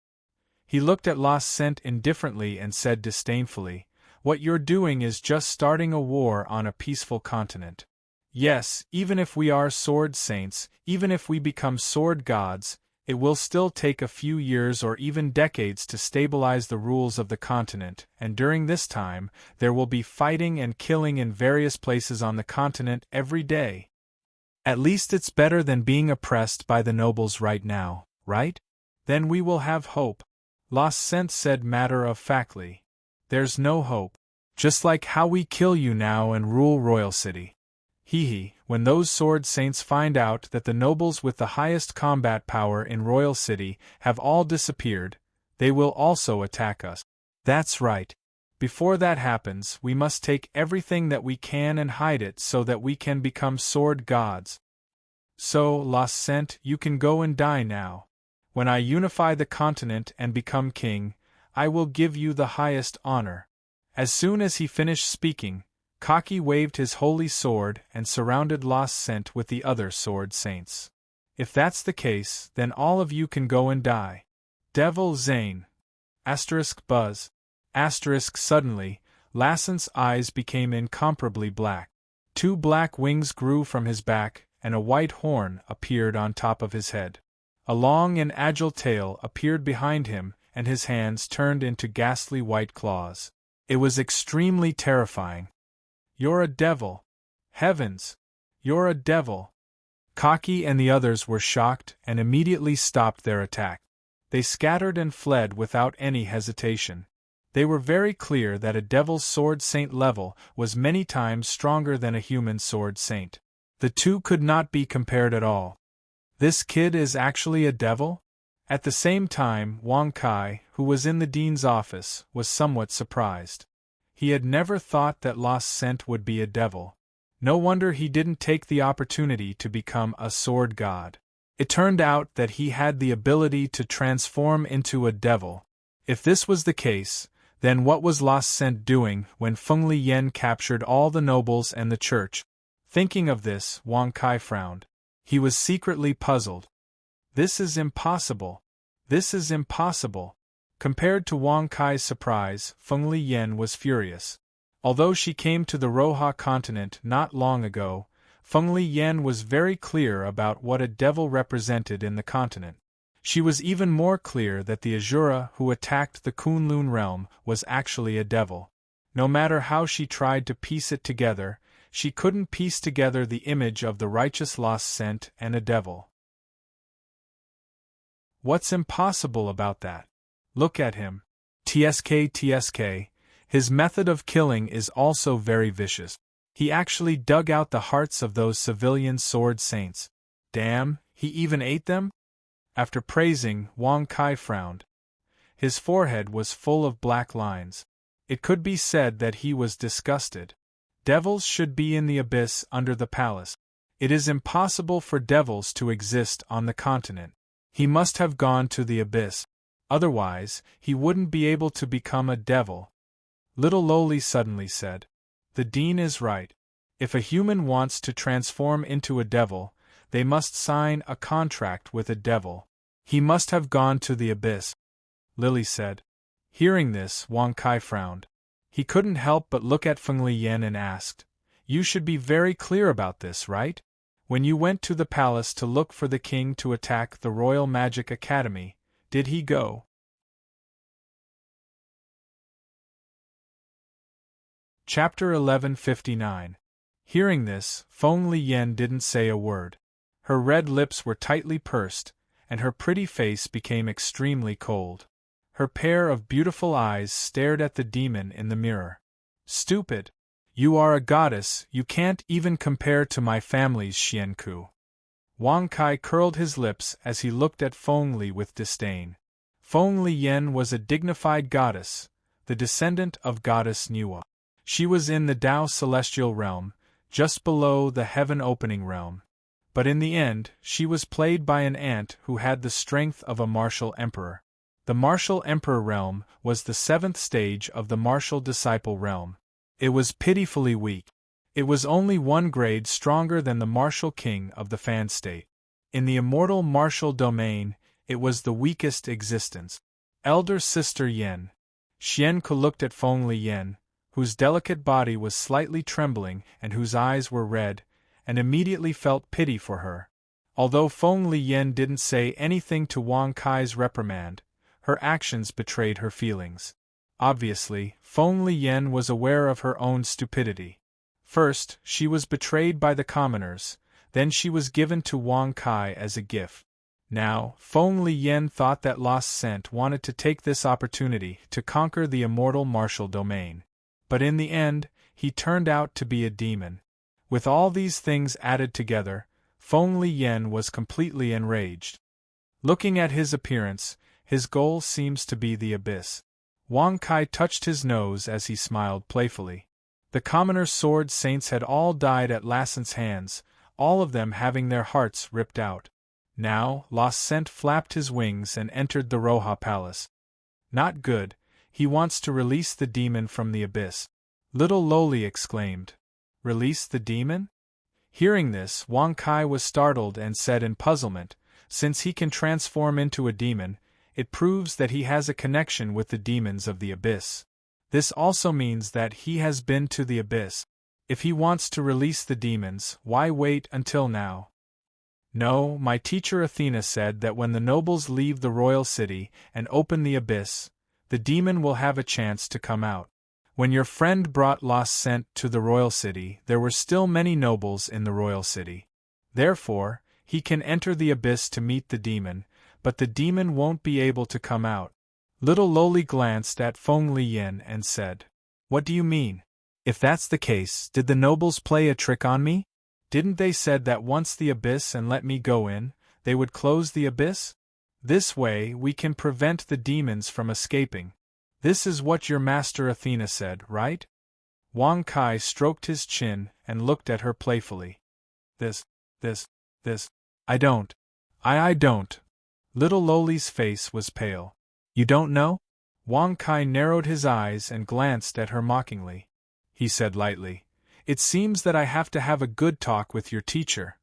He looked at Lost Scent indifferently and said disdainfully, What you're doing is just starting a war on a peaceful continent. Yes, even if we are sword saints, even if we become sword gods, it will still take a few years or even decades to stabilize the rules of the continent, and during this time, there will be fighting and killing in various places on the continent every day. At least it's better than being oppressed by the nobles right now, right? Then we will have hope. Lost Scent said matter-of-factly. There's no hope. Just like how we kill you now and rule Royal City. Hee, when those sword saints find out that the nobles with the highest combat power in Royal City have all disappeared, they will also attack us. That's right. Before that happens, we must take everything that we can and hide it so that we can become sword gods. So, Lost Scent, you can go and die now. When I unify the continent and become king, I will give you the highest honor. As soon as he finished speaking, Kaki waved his holy sword and surrounded Lost Scent with the other sword saints. If that's the case, then all of you can go and die. Devil Zane. Buzz. Suddenly, Lassent's eyes became incomparably black. 2 black wings grew from his back, and a white horn appeared on top of his head. A long and agile tail appeared behind him, and his hands turned into ghastly white claws. It was extremely terrifying. "You're a devil! Heavens! You're a devil!" Kaki and the others were shocked and immediately stopped their attack. They scattered and fled without any hesitation. They were very clear that a devil's sword saint level was many times stronger than a human sword saint. The two could not be compared at all. This kid is actually a devil? At the same time, Wang Kai, who was in the dean's office, was somewhat surprised. He had never thought that Lost Scent would be a devil. No wonder he didn't take the opportunity to become a sword god. It turned out that he had the ability to transform into a devil. If this was the case, then what was Lost Scent doing when Feng Li Yen captured all the nobles and the church? Thinking of this, Wang Kai frowned. He was secretly puzzled. This is impossible. This is impossible. Compared to Wang Kai's surprise, Feng Li Yen was furious. Although she came to the Roha continent not long ago, Feng Li Yen was very clear about what a devil represented in the continent. She was even more clear that the Azura who attacked the Kunlun realm was actually a devil. No matter how she tried to piece it together, she couldn't piece together the image of the righteous Lost Scent and a devil. What's impossible about that? Look at him. TSK. His method of killing is also very vicious. He actually dug out the hearts of those civilian sword saints. Damn, he even ate them? After praising, Wang Kai frowned. His forehead was full of black lines. It could be said that he was disgusted. Devils should be in the abyss under the palace. It is impossible for devils to exist on the continent. He must have gone to the abyss. Otherwise, he wouldn't be able to become a devil. Little Loli suddenly said, "The dean is right. If a human wants to transform into a devil, they must sign a contract with a devil. He must have gone to the abyss," Lily said. Hearing this, Wang Kai frowned. He couldn't help but look at Feng Li Yen and asked, "You should be very clear about this, right? When you went to the palace to look for the king to attack the Royal Magic Academy, did he go?" Chapter 1159. Hearing this, Feng Li Yen didn't say a word. Her red lips were tightly pursed, and her pretty face became extremely cold. Her pair of beautiful eyes stared at the demon in the mirror. "Stupid! You are a goddess, you can't even compare to my family's Xianku." Wang Kai curled his lips as he looked at Feng Li with disdain. Feng Li Yen was a dignified goddess, the descendant of goddess Nuwa. She was in the Tao celestial realm, just below the heaven opening realm. But in the end, she was played by an ant who had the strength of a martial emperor. The martial emperor realm was the 7th stage of the martial disciple realm. It was pitifully weak. It was only 1 grade stronger than the martial king of the Fan state. In the immortal martial domain, it was the weakest existence. Elder Sister Yen. Xianku looked at Feng Li Yen, whose delicate body was slightly trembling and whose eyes were red, and immediately felt pity for her. Although Feng Li Yen didn't say anything to Wang Kai's reprimand, her actions betrayed her feelings. Obviously, Feng Li Yen was aware of her own stupidity. First, she was betrayed by the commoners, then she was given to Wang Kai as a gift. Now, Feng Li Yen thought that Lost Scent wanted to take this opportunity to conquer the immortal martial domain. But in the end, he turned out to be a demon. With all these things added together, Feng Li Yen was completely enraged. Looking at his appearance, his goal seems to be the abyss. Wang Kai touched his nose as he smiled playfully. The commoner sword saints had all died at Lassen's hands, all of them having their hearts ripped out. Now, Lost Scent flapped his wings and entered the Roha palace. Not good, he wants to release the demon from the abyss. Little Loli exclaimed. Release the demon? Hearing this, Wang Kai was startled and said in puzzlement, since he can transform into a demon, it proves that he has a connection with the demons of the abyss. This also means that he has been to the abyss. If he wants to release the demons, why wait until now? No, my teacher Athena said that when the nobles leave the royal city and open the abyss, the demon will have a chance to come out. When your friend brought lost scent to the royal city, there were still many nobles in the royal city. Therefore, he can enter the abyss to meet the demon, but the demon won't be able to come out. Little Loli glanced at Feng Liyan and said, "What do you mean? If that's the case, did the nobles play a trick on me? Didn't they said that once the abyss and let me go in, they would close the abyss? This way we can prevent the demons from escaping. This is what your master Athena said, right?" Wang Kai stroked his chin and looked at her playfully. This, I don't. I don't. Little Loli's face was pale. You don't know? Wang Kai narrowed his eyes and glanced at her mockingly. He said lightly, "It seems that I have to have a good talk with your teacher.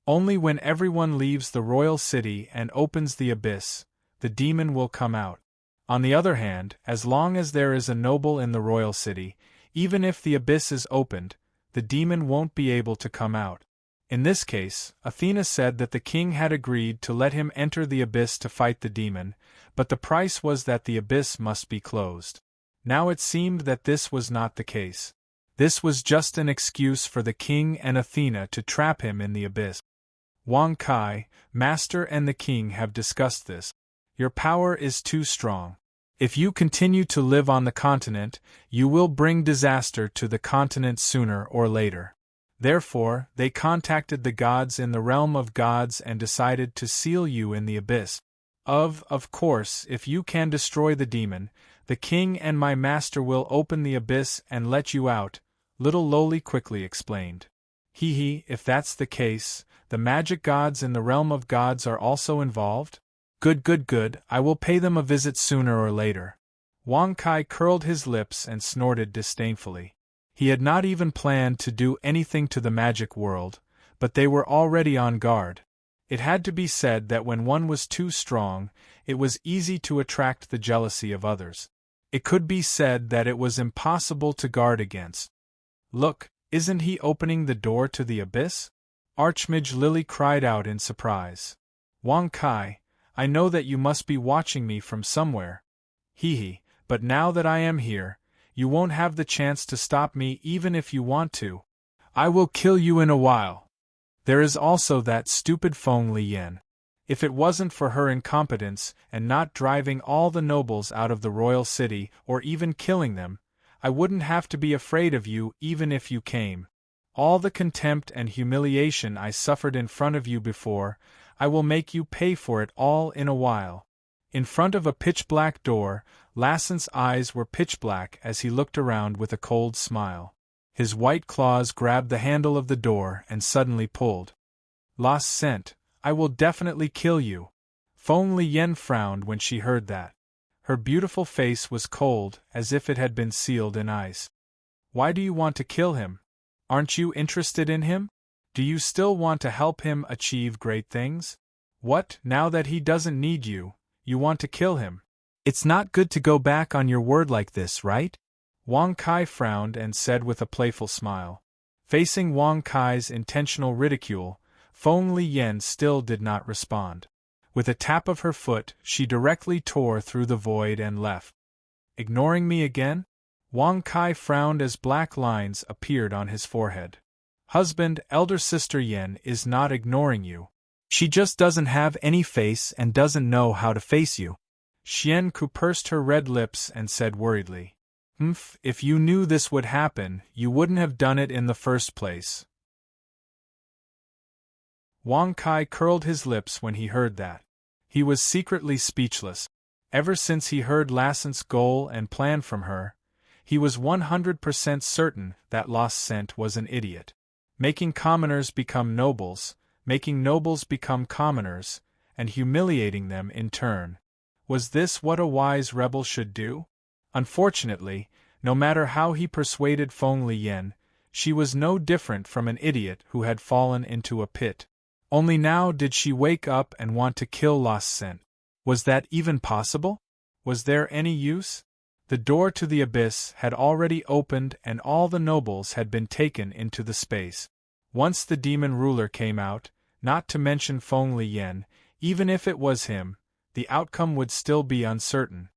Only when everyone leaves the royal city and opens the abyss, the demon will come out. On the other hand, as long as there is a noble in the royal city, even if the abyss is opened, the demon won't be able to come out." In this case, Athena said that the king had agreed to let him enter the abyss to fight the demon, but the price was that the abyss must be closed. Now it seemed that this was not the case. This was just an excuse for the king and Athena to trap him in the abyss. Wang Kai, master and the king have discussed this. Your power is too strong. If you continue to live on the continent, you will bring disaster to the continent sooner or later. Therefore, they contacted the gods in the realm of gods and decided to seal you in the abyss. Of course, if you can destroy the demon, the king and my master will open the abyss and let you out, Little Loli quickly explained. If that's the case, the magic gods in the realm of gods are also involved? Good, I will pay them a visit sooner or later. Wang Kai curled his lips and snorted disdainfully. He had not even planned to do anything to the magic world, but they were already on guard. It had to be said that when one was too strong, it was easy to attract the jealousy of others. It could be said that it was impossible to guard against. Look, isn't he opening the door to the abyss? Archmage Lily cried out in surprise. Wang Kai, I know that you must be watching me from somewhere. But now that I am here, you won't have the chance to stop me even if you want to. I will kill you in a while. There is also that stupid Feng Liyan. If it wasn't for her incompetence and not driving all the nobles out of the royal city or even killing them, I wouldn't have to be afraid of you even if you came. All the contempt and humiliation I suffered in front of you before, I will make you pay for it all in a while. In front of a pitch-black door, Lassen's eyes were pitch-black as he looked around with a cold smile. His white claws grabbed the handle of the door and suddenly pulled. Lost scent, I will definitely kill you. Feng Liyan frowned when she heard that. Her beautiful face was cold, as if it had been sealed in ice. Why do you want to kill him? Aren't you interested in him? Do you still want to help him achieve great things? What, now that he doesn't need you, you want to kill him? It's not good to go back on your word like this, right? Wang Kai frowned and said with a playful smile. Facing Wang Kai's intentional ridicule, Feng Liyan still did not respond. With a tap of her foot, she directly tore through the void and left. Ignoring me again? Wang Kai frowned as black lines appeared on his forehead. Husband, elder sister Yen is not ignoring you. She just doesn't have any face and doesn't know how to face you. Xian Ku pursed her red lips and said worriedly. If you knew this would happen, you wouldn't have done it in the first place. Wang Kai curled his lips when he heard that. He was secretly speechless. Ever since he heard Lassen's goal and plan from her, he was 100% certain that Lost Scent was an idiot. Making commoners become nobles, making nobles become commoners, and humiliating them in turn. Was this what a wise rebel should do? Unfortunately, no matter how he persuaded Feng Liyan, she was no different from an idiot who had fallen into a pit. Only now did she wake up and want to kill Lost Scent. Was that even possible? Was there any use? The door to the abyss had already opened and all the nobles had been taken into the space. Once the demon ruler came out, not to mention Feng Liyan, even if it was him, the outcome would still be uncertain.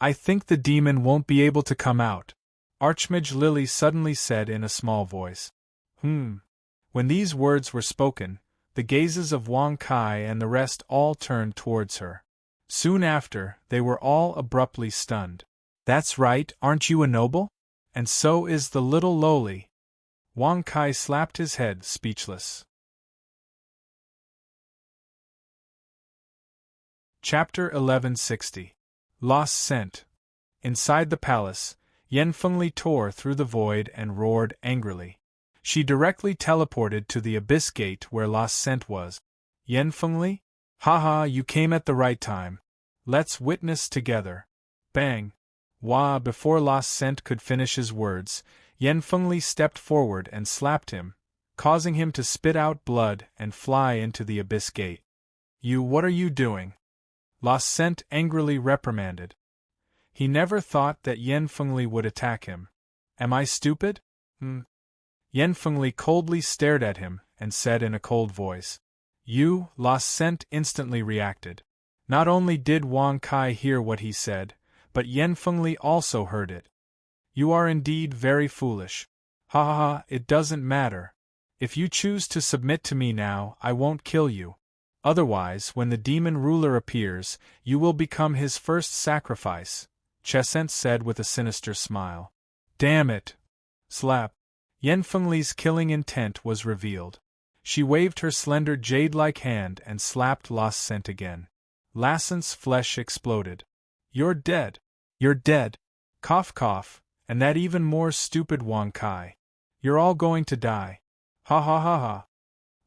I think the demon won't be able to come out," Archmage Lily suddenly said in a small voice. When these words were spoken, the gazes of Wang Kai and the rest all turned towards her. Soon after, they were all abruptly stunned. "That's right, aren't you a noble? And so is the little lowly." Wang Kai slapped his head, speechless. Chapter 1160. Lost Scent. Inside the palace, Yan Fengli tore through the void and roared angrily. She directly teleported to the abyss gate where Lost Scent was. "Yan Fengli? Haha, you came at the right time. Let's witness together." Bang! Wah! Before Lost Scent could finish his words, Yan Fengli stepped forward and slapped him, causing him to spit out blood and fly into the abyss gate. What are you doing?" Lost Scent angrily reprimanded. He never thought that Yan Fengli would attack him. "Am I stupid?" Yan Fengli coldly stared at him and said in a cold voice. Lost Scent instantly reacted. Not only did Wang Kai hear what he said, but Yan Fengli also heard it. "You are indeed very foolish. Ha ha ha, it doesn't matter. If you choose to submit to me now, I won't kill you. Otherwise, when the demon ruler appears, you will become his first sacrifice," Chesent said with a sinister smile. "Damn it!" Slap! Yan Fengli's killing intent was revealed. She waved her slender jade-like hand and slapped Lost Scent again. Lassent's flesh exploded. "You're dead! You're dead! Cough cough, and that even more stupid Wang Kai. You're all going to die. Ha ha ha ha."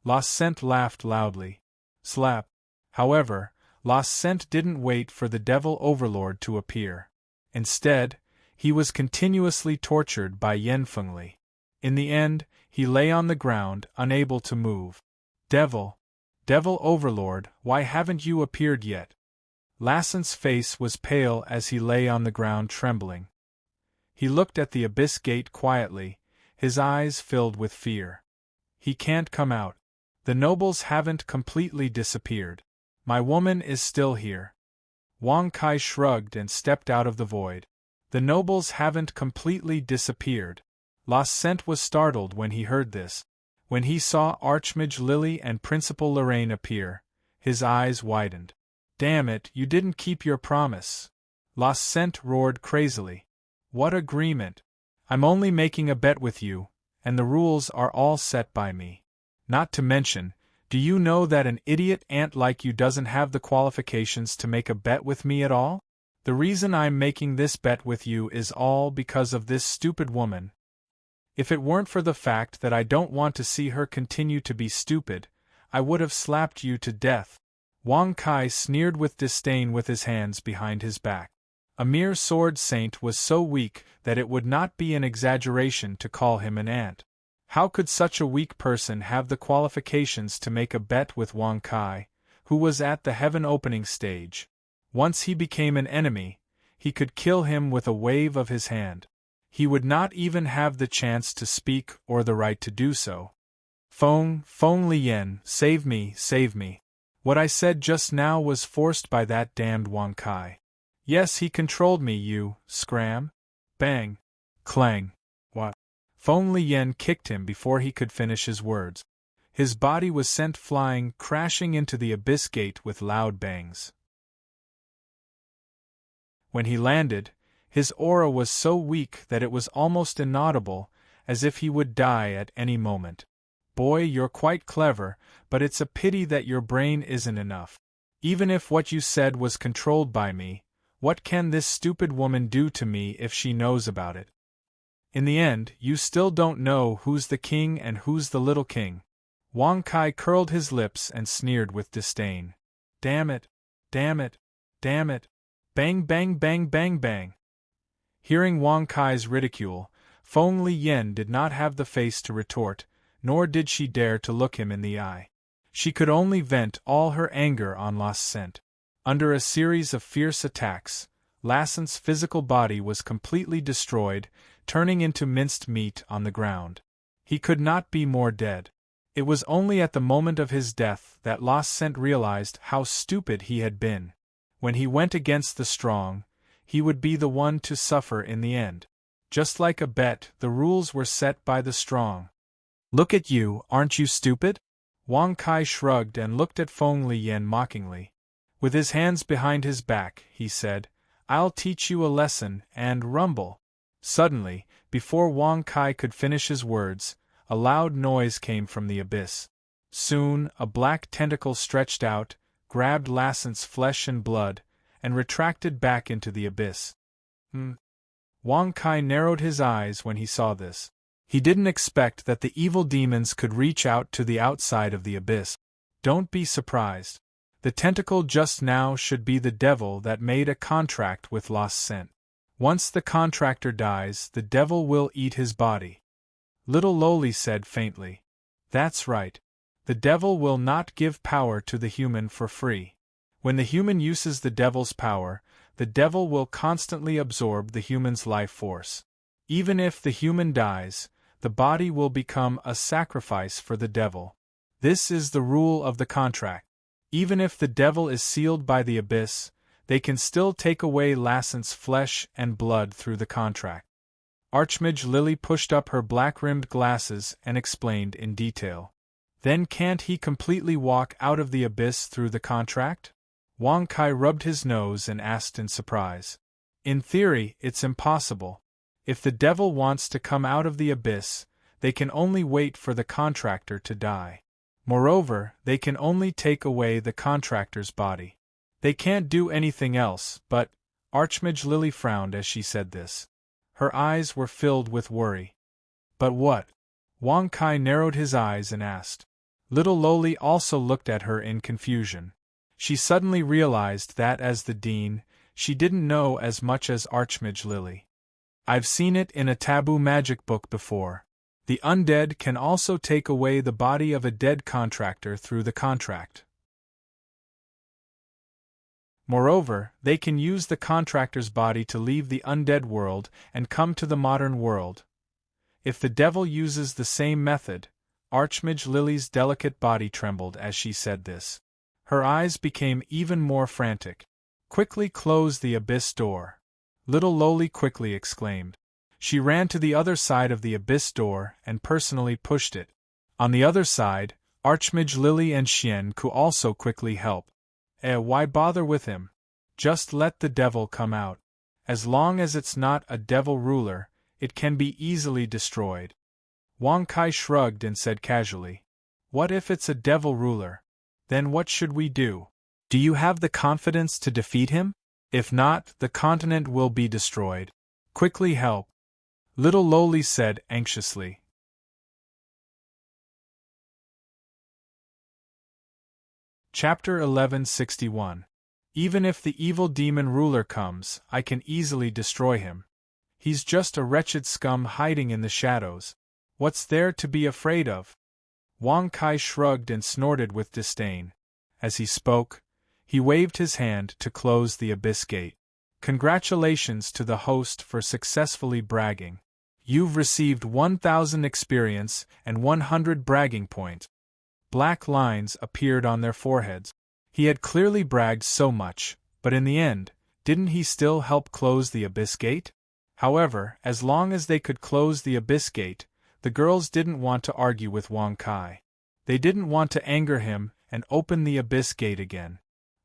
Lost Scent laughed loudly. Slap! However, Lost Scent didn't wait for the devil overlord to appear. Instead, he was continuously tortured by Yan Fengli. In the end, he lay on the ground, unable to move. Devil overlord, why haven't you appeared yet?" Lassent's face was pale as he lay on the ground trembling. He looked at the abyss gate quietly, his eyes filled with fear. "He can't come out. The nobles haven't completely disappeared. My woman is still here." Wang Kai shrugged and stepped out of the void. "The nobles haven't completely disappeared." Lost Scent was startled when he heard this. When he saw Archmage Lily and Principal Lorraine appear, his eyes widened. "Damn it, you didn't keep your promise!" Lost Scent roared crazily. "What agreement? I'm only making a bet with you, and the rules are all set by me. Not to mention, do you know that an idiot ant like you doesn't have the qualifications to make a bet with me at all? The reason I'm making this bet with you is all because of this stupid woman. If it weren't for the fact that I don't want to see her continue to be stupid, I would have slapped you to death." Wang Kai sneered with disdain with his hands behind his back. A mere sword saint was so weak that it would not be an exaggeration to call him an ant. How could such a weak person have the qualifications to make a bet with Wang Kai, who was at the heaven opening stage? Once he became an enemy, he could kill him with a wave of his hand. He would not even have the chance to speak or the right to do so. Feng Liyan, save me, save me. What I said just now was forced by that damned Wang Kai. Yes, he controlled me, you scram. Bang. Clang. What? Feng Liyan kicked him before he could finish his words. His body was sent flying, crashing into the abyss gate with loud bangs. When he landed, his aura was so weak that it was almost inaudible, as if he would die at any moment. "Boy, you're quite clever, but it's a pity that your brain isn't enough. Even if what you said was controlled by me, what can this stupid woman do to me if she knows about it? In the end, you still don't know who's the king and who's the little king." Wang Kai curled his lips and sneered with disdain. "Damn it! Damn it! Damn it! Bang bang bang bang bang!" Hearing Wang Kai's ridicule, Feng Liyan did not have the face to retort, nor did she dare to look him in the eye. She could only vent all her anger on Lost Scent. Under a series of fierce attacks, Lassent's physical body was completely destroyed, turning into minced meat on the ground. He could not be more dead. It was only at the moment of his death that Lost Scent realized how stupid he had been. When he went against the strong, he would be the one to suffer in the end. Just like a bet, the rules were set by the strong. Look at you, aren't you stupid? Wang Kai shrugged and looked at Feng Liyan mockingly. With his hands behind his back, he said, I'll teach you a lesson, and rumble. Suddenly, before Wang Kai could finish his words, a loud noise came from the abyss. Soon, a black tentacle stretched out, grabbed Lassent's flesh and blood, and retracted back into the abyss. Wang Kai narrowed his eyes when he saw this. He didn't expect that the evil demons could reach out to the outside of the abyss. Don't be surprised. The tentacle just now should be the devil that made a contract with Lost Scent. Once the contractor dies, the devil will eat his body. Little Loli said faintly. That's right. The devil will not give power to the human for free. When the human uses the devil's power, the devil will constantly absorb the human's life force. Even if the human dies, the body will become a sacrifice for the devil. This is the rule of the contract. Even if the devil is sealed by the abyss, they can still take away Lassent's flesh and blood through the contract. Archmage Lily pushed up her black-rimmed glasses and explained in detail. Then can't he completely walk out of the abyss through the contract? Wang Kai rubbed his nose and asked in surprise. In theory, it's impossible. If the devil wants to come out of the abyss, they can only wait for the contractor to die. Moreover, they can only take away the contractor's body. They can't do anything else, but… Archmage Lily frowned as she said this. Her eyes were filled with worry. But what? Wang Kai narrowed his eyes and asked. Little Loli also looked at her in confusion. She suddenly realized that as the dean, she didn't know as much as Archmage Lily. I've seen it in a taboo magic book before. The undead can also take away the body of a dead contractor through the contract. Moreover, they can use the contractor's body to leave the undead world and come to the modern world. If the devil uses the same method… Archmage Lily's delicate body trembled as she said this. Her eyes became even more frantic. Quickly close the abyss door. Little Loli quickly exclaimed. She ran to the other side of the abyss door and personally pushed it. On the other side, Archmage Lily and Xian could also quickly help. Why bother with him? Just let the devil come out. As long as it's not a devil ruler, it can be easily destroyed. Wang Kai shrugged and said casually. What if it's a devil ruler? Then what should we do? Do you have the confidence to defeat him? If not, the continent will be destroyed. Quickly help. Little Loli said anxiously. Chapter 1161. Even if the evil demon ruler comes, I can easily destroy him. He's just a wretched scum hiding in the shadows. What's there to be afraid of? Wang Kai shrugged and snorted with disdain. As he spoke, he waved his hand to close the abyss gate. Congratulations to the host for successfully bragging. You've received 1,000 experience and 100 bragging points. Black lines appeared on their foreheads. He had clearly bragged so much, but in the end, didn't he still help close the abyss gate? However, as long as they could close the abyss gate, the girls didn't want to argue with Wang Kai. They didn't want to anger him and open the abyss gate again.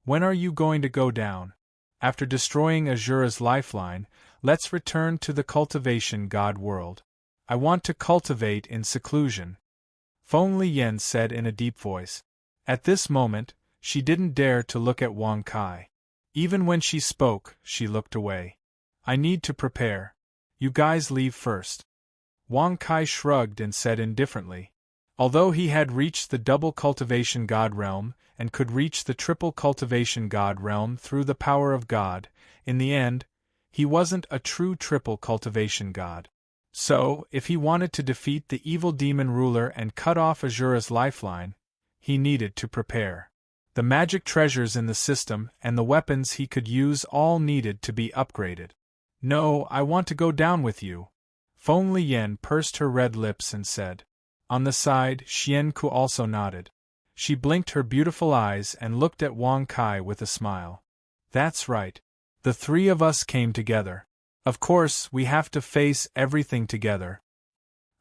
When are you going to go down? After destroying Azura's lifeline, let's return to the cultivation god world. I want to cultivate in seclusion. Feng Liyan said in a deep voice. At this moment, she didn't dare to look at Wang Kai. Even when she spoke, she looked away. I need to prepare. You guys leave first. Wang Kai shrugged and said indifferently. Although he had reached the double cultivation god realm, and could reach the triple cultivation god realm through the power of God, in the end, he wasn't a true triple cultivation god. So, if he wanted to defeat the evil demon ruler and cut off Azura's lifeline, he needed to prepare. The magic treasures in the system and the weapons he could use all needed to be upgraded. No, I want to go down with you. Feng Liyan pursed her red lips and said. On the side, Xian Ku also nodded. She blinked her beautiful eyes and looked at Wang Kai with a smile. That's right. The three of us came together. Of course, we have to face everything together.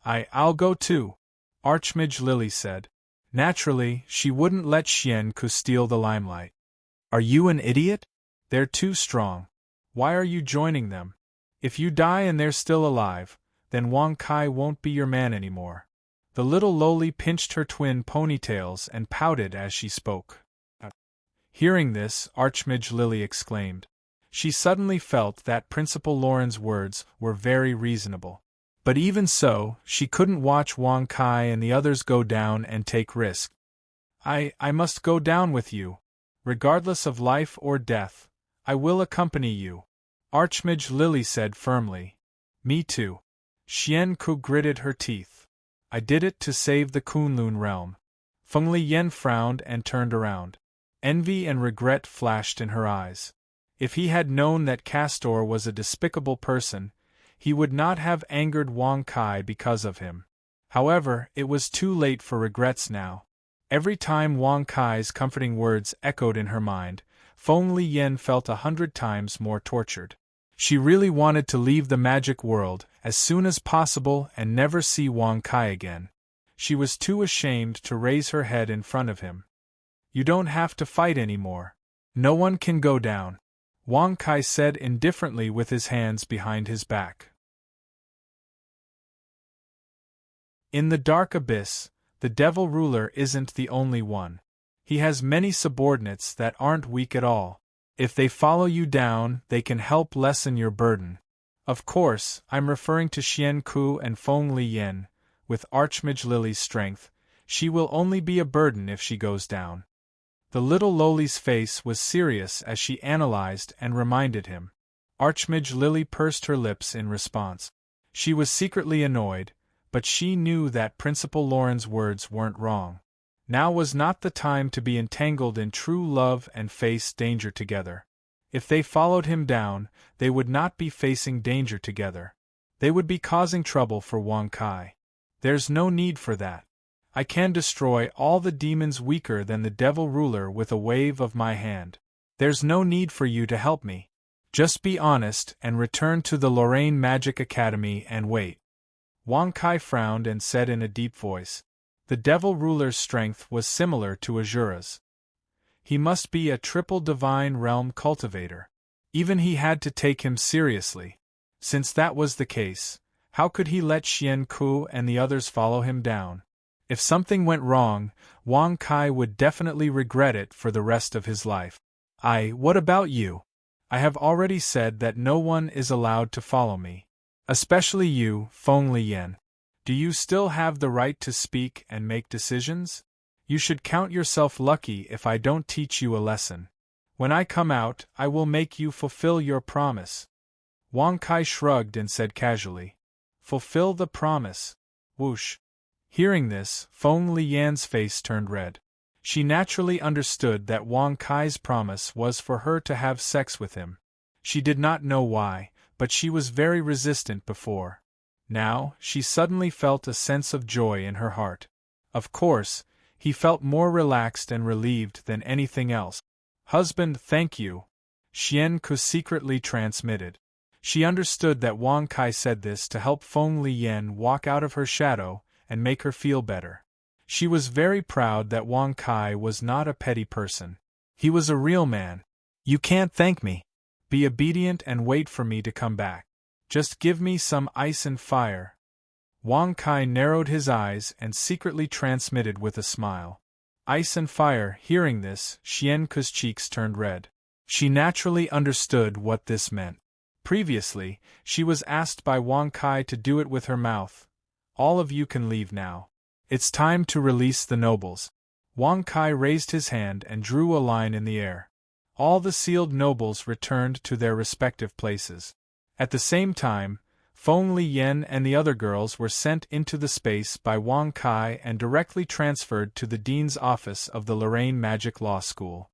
I'll go too, Archmage Lily said. Naturally, she wouldn't let Xian Ku steal the limelight. Are you an idiot? They're too strong. Why are you joining them? If you die and they're still alive, then Wang Kai won't be your man anymore. The little loli pinched her twin ponytails and pouted as she spoke. Hearing this, Archmage Lily exclaimed. She suddenly felt that Principal Lauren's words were very reasonable. But even so, she couldn't watch Wang Kai and the others go down and take risks. I must go down with you. Regardless of life or death, I will accompany you, Archmage Lily said firmly. Me too. Xian Ku gritted her teeth. I did it to save the Kunlun realm. Feng Liyan frowned and turned around. Envy and regret flashed in her eyes. If he had known that Castor was a despicable person, he would not have angered Wang Kai because of him. However, it was too late for regrets now. Every time Wang Kai's comforting words echoed in her mind, Feng Liyan felt 100 times more tortured. She really wanted to leave the magic world as soon as possible and never see Wang Kai again. She was too ashamed to raise her head in front of him. You don't have to fight anymore. No one can go down, Wang Kai said indifferently with his hands behind his back. In the dark abyss, the devil ruler isn't the only one. He has many subordinates that aren't weak at all. If they follow you down, they can help lessen your burden. Of course, I'm referring to Xian Ku and Feng Liyan. With Archmage Lily's strength, she will only be a burden if she goes down. The little loli's face was serious as she analyzed and reminded him. Archmage Lily pursed her lips in response. She was secretly annoyed, but she knew that Principal Lauren's words weren't wrong. Now was not the time to be entangled in true love and face danger together. If they followed him down, they would not be facing danger together. They would be causing trouble for Wang Kai. There's no need for that. I can destroy all the demons weaker than the devil ruler with a wave of my hand. There's no need for you to help me. Just be honest and return to the Lorraine Magic Academy and wait. Wang Kai frowned and said in a deep voice. The devil ruler's strength was similar to Azura's. He must be a triple divine realm cultivator. Even he had to take him seriously. Since that was the case, how could he let Xian Ku and the others follow him down? If something went wrong, Wang Kai would definitely regret it for the rest of his life. What about you? I have already said that no one is allowed to follow me. Especially you, Feng Liyan. Do you still have the right to speak and make decisions? You should count yourself lucky if I don't teach you a lesson. When I come out, I will make you fulfill your promise. Wang Kai shrugged and said casually. Fulfill the promise. Whoosh. Hearing this, Feng Liyan's face turned red. She naturally understood that Wang Kai's promise was for her to have sex with him. She did not know why, but she was very resistant before. Now, she suddenly felt a sense of joy in her heart. Of course, he felt more relaxed and relieved than anything else. Husband, thank you, Xian Ku secretly transmitted. She understood that Wang Kai said this to help Feng Liyan walk out of her shadow and make her feel better. She was very proud that Wang Kai was not a petty person. He was a real man. You can't thank me. Be obedient and wait for me to come back. Just give me some ice and fire. Wang Kai narrowed his eyes and secretly transmitted with a smile. Ice and fire. Hearing this, Xian Ku's cheeks turned red. She naturally understood what this meant. Previously, she was asked by Wang Kai to do it with her mouth. All of you can leave now. It's time to release the nobles. Wang Kai raised his hand and drew a line in the air. All the sealed nobles returned to their respective places. At the same time, Feng Liyan and the other girls were sent into the space by Wang Kai and directly transferred to the dean's office of the Lorraine Magic Law School.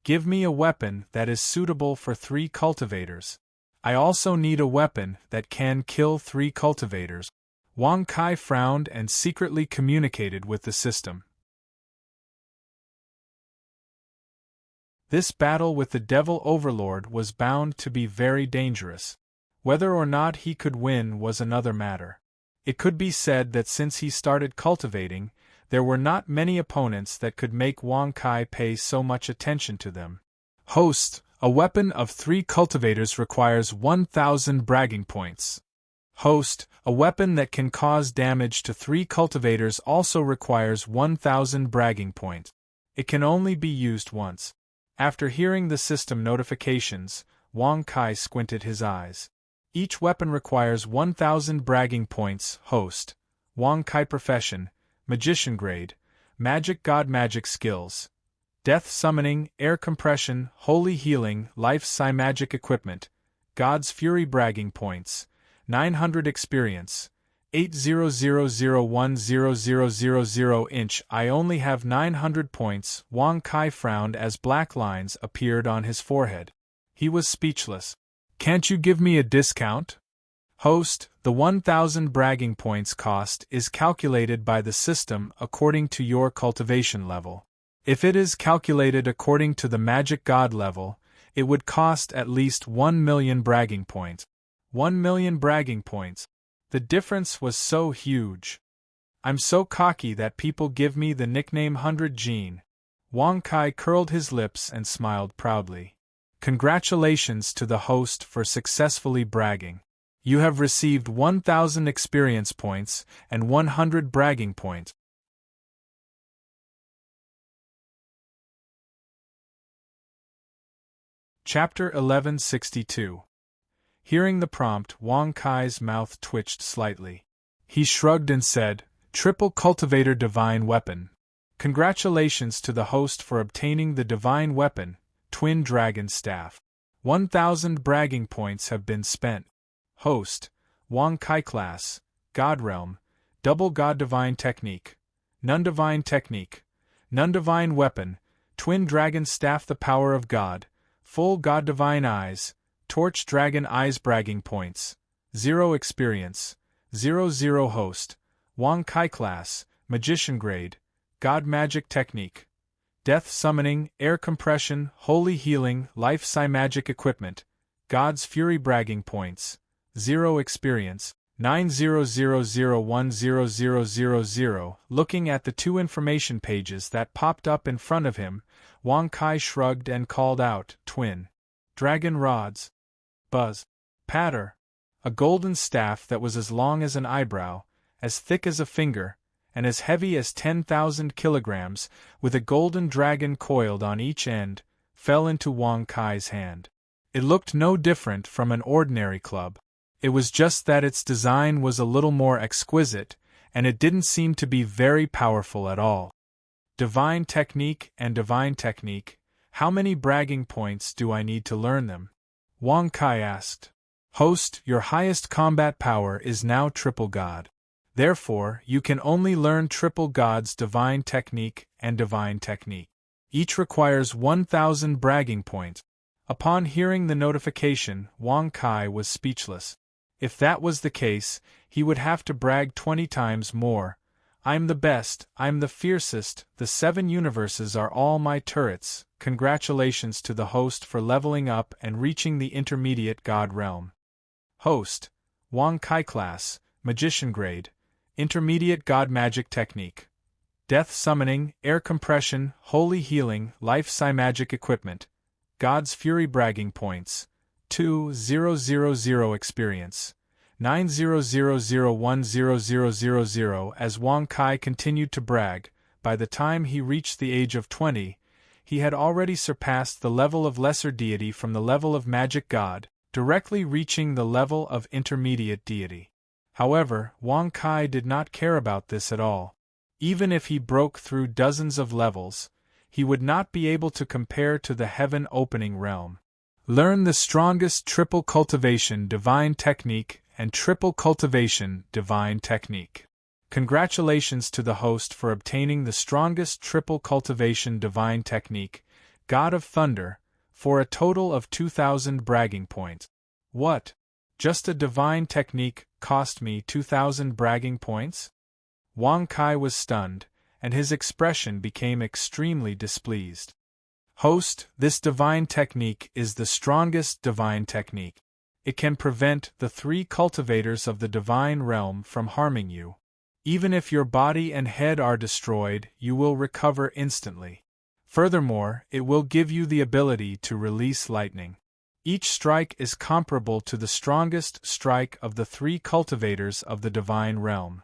Give me a weapon that is suitable for 3 cultivators. I also need a weapon that can kill 3 cultivators. Wang Kai frowned and secretly communicated with the system. This battle with the Devil Overlord was bound to be very dangerous. Whether or not he could win was another matter. It could be said that since he started cultivating, there were not many opponents that could make Wang Kai pay so much attention to them. Host, a weapon of 3 cultivators requires 1,000 bragging points. Host, a weapon that can cause damage to 3 cultivators also requires 1,000 bragging points. It can only be used once. After hearing the system notifications, Wang Kai squinted his eyes. Each weapon requires 1,000 bragging points. Host, Wang Kai profession, magician grade, magic god magic skills, death summoning, air compression, holy healing, life psi magic equipment, God's fury bragging points, 900 experience, 800010000 inch. I only have 900 points. Wang Kai frowned as black lines appeared on his forehead. He was speechless. Can't you give me a discount? Host, the 1,000 bragging points cost is calculated by the system according to your cultivation level. If it is calculated according to the magic god level, it would cost at least 1 million bragging points. 1 million bragging points. The difference was so huge. I'm so cocky that people give me the nickname 100 Gene. Wang Kai curled his lips and smiled proudly. Congratulations to the host for successfully bragging. You have received 1,000 experience points and 100 bragging points. Chapter 1162. Hearing the prompt, Wang Kai's mouth twitched slightly. He shrugged and said, Triple Cultivator Divine Weapon. Congratulations to the host for obtaining the Divine Weapon, Twin Dragon Staff. 1,000 bragging points have been spent. Host, Wang Kai Class, God Realm, Double God Divine Technique, None Divine Technique, None Divine Weapon, Twin Dragon Staff. The Power of God, Full God Divine Eyes, Torch Dragon Eyes. Bragging points, 0 experience, 0 host, Wang Kai Class, Magician Grade, God Magic Technique, Death Summoning, Air Compression, Holy Healing, Life Psi Magic Equipment, God's Fury. Bragging points, 0 experience, 900010000. Looking at the 2 information pages that popped up in front of him, Wang Kai shrugged and called out, Twin Dragon Rods. Buzz. Patter. A golden staff that was as long as an eyebrow, as thick as a finger, and as heavy as 10,000 kilograms, with a golden dragon coiled on each end, fell into Wang Kai's hand. It looked no different from an ordinary club. It was just that its design was a little more exquisite, and it didn't seem to be very powerful at all. Divine Technique and Divine Technique, how many bragging points do I need to learn them? Wang Kai asked. Host, your highest combat power is now Triple God. Therefore, you can only learn Triple God's Divine Technique and Divine Technique. Each requires 1,000 bragging points. Upon hearing the notification, Wang Kai was speechless. If that was the case, he would have to brag 20 times more. I'm the best, I'm the fiercest, the 7 universes are all my turrets. Congratulations to the host for leveling up and reaching the intermediate God realm. Host, Wang Kai Class, Magician Grade, Intermediate God Magic Technique, Death Summoning, Air Compression, Holy Healing, Life Psi Magic Equipment, God's Fury. Bragging points, 2,000 experience, 900010000. As Wang Kai continued to brag, by the time he reached the age of 20, he had already surpassed the level of Lesser Deity from the level of Magic God, directly reaching the level of Intermediate Deity. However, Wang Kai did not care about this at all. Even if he broke through dozens of levels, he would not be able to compare to the heaven-opening realm. Learn the strongest Triple Cultivation Divine Technique and Triple Cultivation Divine Technique. Congratulations to the host for obtaining the strongest Triple Cultivation Divine Technique, God of Thunder, for a total of 2,000 bragging points. What? Just a divine technique cost me 2,000 bragging points? Wang Kai was stunned, and his expression became extremely displeased. Host, this divine technique is the strongest divine technique. It can prevent the 3 cultivators of the divine realm from harming you. Even if your body and head are destroyed, you will recover instantly. Furthermore, it will give you the ability to release lightning. Each strike is comparable to the strongest strike of the 3 cultivators of the divine realm.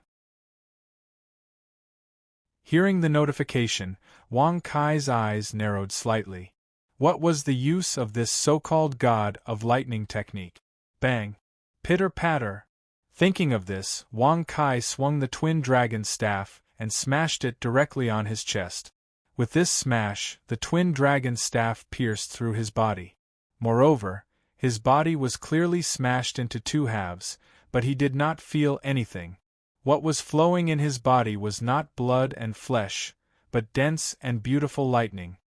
Hearing the notification, Wang Kai's eyes narrowed slightly. What was the use of this so-called god of lightning technique? Bang! Pitter-patter! Thinking of this, Wang Kai swung the twin dragon staff and smashed it directly on his chest. With this smash, the twin dragon staff pierced through his body. Moreover, his body was clearly smashed into 2 halves, but he did not feel anything. What was flowing in his body was not blood and flesh, but dense and beautiful lightning.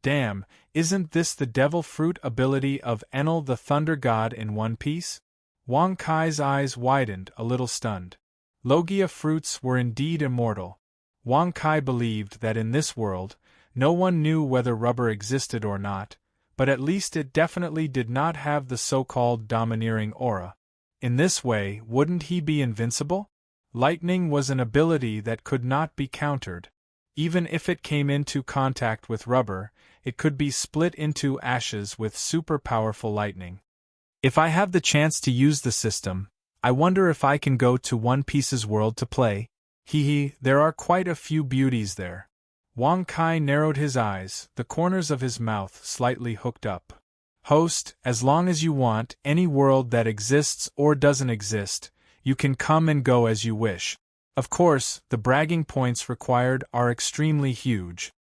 Damn, isn't this the devil fruit ability of Enel the Thunder God in one piece? Wang Kai's eyes widened, a little stunned. Logia fruits were indeed immortal. Wang Kai believed that in this world, no one knew whether rubber existed or not, but at least it definitely did not have the so-called domineering aura. In this way, wouldn't he be invincible? Lightning was an ability that could not be countered. Even if it came into contact with rubber, it could be split into ashes with super-powerful lightning. If I have the chance to use the system, I wonder if I can go to One Piece's world to play. There are quite a few beauties there. Wang Kai narrowed his eyes, the corners of his mouth slightly hooked up. Host, as long as you want, any world that exists or doesn't exist, you can come and go as you wish. Of course, the bragging points required are extremely huge.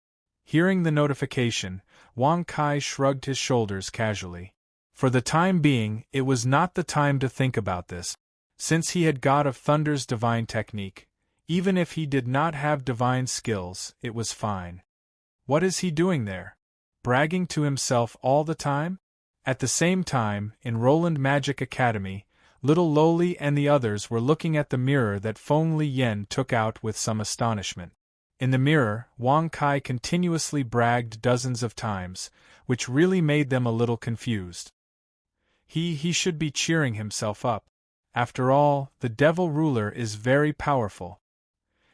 Hearing the notification, Wang Kai shrugged his shoulders casually. For the time being, it was not the time to think about this. Since he had God of Thunder's divine technique, even if he did not have divine skills, it was fine. What is he doing there? Bragging to himself all the time? At the same time, in Roland Magic Academy, Little Loli and the others were looking at the mirror that Feng Li Yen took out with some astonishment. In the mirror, Wang Kai continuously bragged dozens of times, which really made them a little confused. He should be cheering himself up. After all, the devil ruler is very powerful.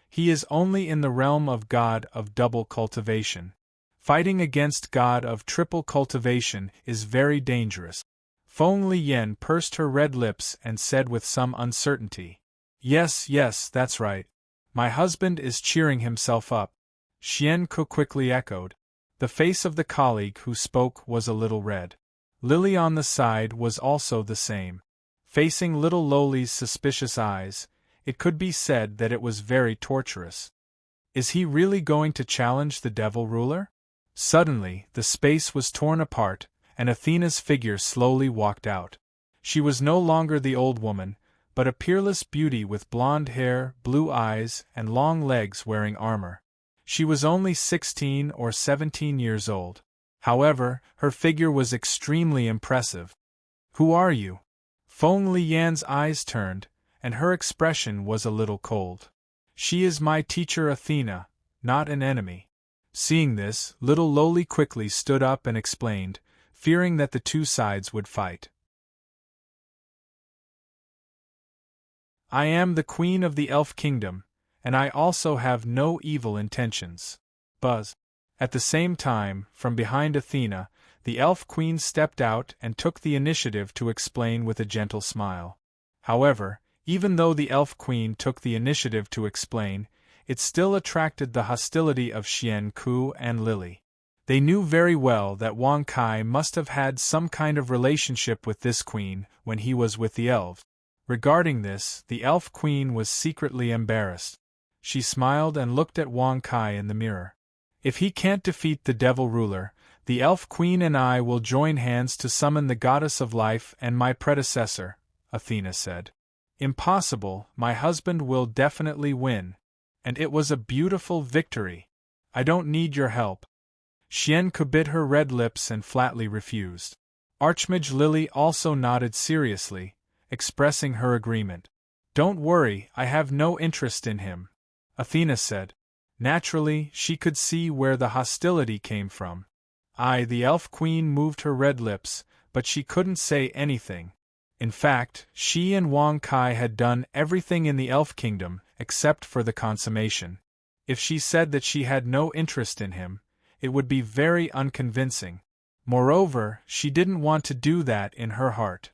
He is only in the realm of God of double cultivation. Fighting against God of triple cultivation is very dangerous. Feng Li Yen pursed her red lips and said with some uncertainty, Yes, that's right. My husband is cheering himself up. Xian Ke quickly echoed. The face of the colleague who spoke was a little red. Lily on the side was also the same. Facing little Loli's suspicious eyes, it could be said that it was very torturous. Is he really going to challenge the devil ruler? Suddenly, the space was torn apart, and Athena's figure slowly walked out. She was no longer the old woman, but a peerless beauty with blonde hair, blue eyes, and long legs wearing armor. She was only 16 or 17 years old. However, her figure was extremely impressive. Who are you? Feng Li Yan's eyes turned, and her expression was a little cold. She is my teacher Athena, not an enemy. Seeing this, little Loli quickly stood up and explained, fearing that the two sides would fight. I am the queen of the elf kingdom, and I also have no evil intentions. Buzz. At the same time, from behind Athena, the elf queen stepped out and took the initiative to explain with a gentle smile. However, even though the elf queen took the initiative to explain, it still attracted the hostility of Xian Ku and Lily. They knew very well that Wang Kai must have had some kind of relationship with this queen when he was with the elves. Regarding this, the elf queen was secretly embarrassed. She smiled and looked at Wang Kai in the mirror. If he can't defeat the devil ruler, the elf queen and I will join hands to summon the goddess of life and my predecessor, Athena said. Impossible, my husband will definitely win. And it was a beautiful victory. I don't need your help. Xian Ke bit her red lips and flatly refused. Archmage Lily also nodded seriously, expressing her agreement. Don't worry, I have no interest in him, Athena said. Naturally, she could see where the hostility came from. The elf queen moved her red lips, but she couldn't say anything. In fact, she and Wang Kai had done everything in the elf kingdom except for the consummation. If she said that she had no interest in him, it would be very unconvincing. Moreover, she didn't want to do that in her heart.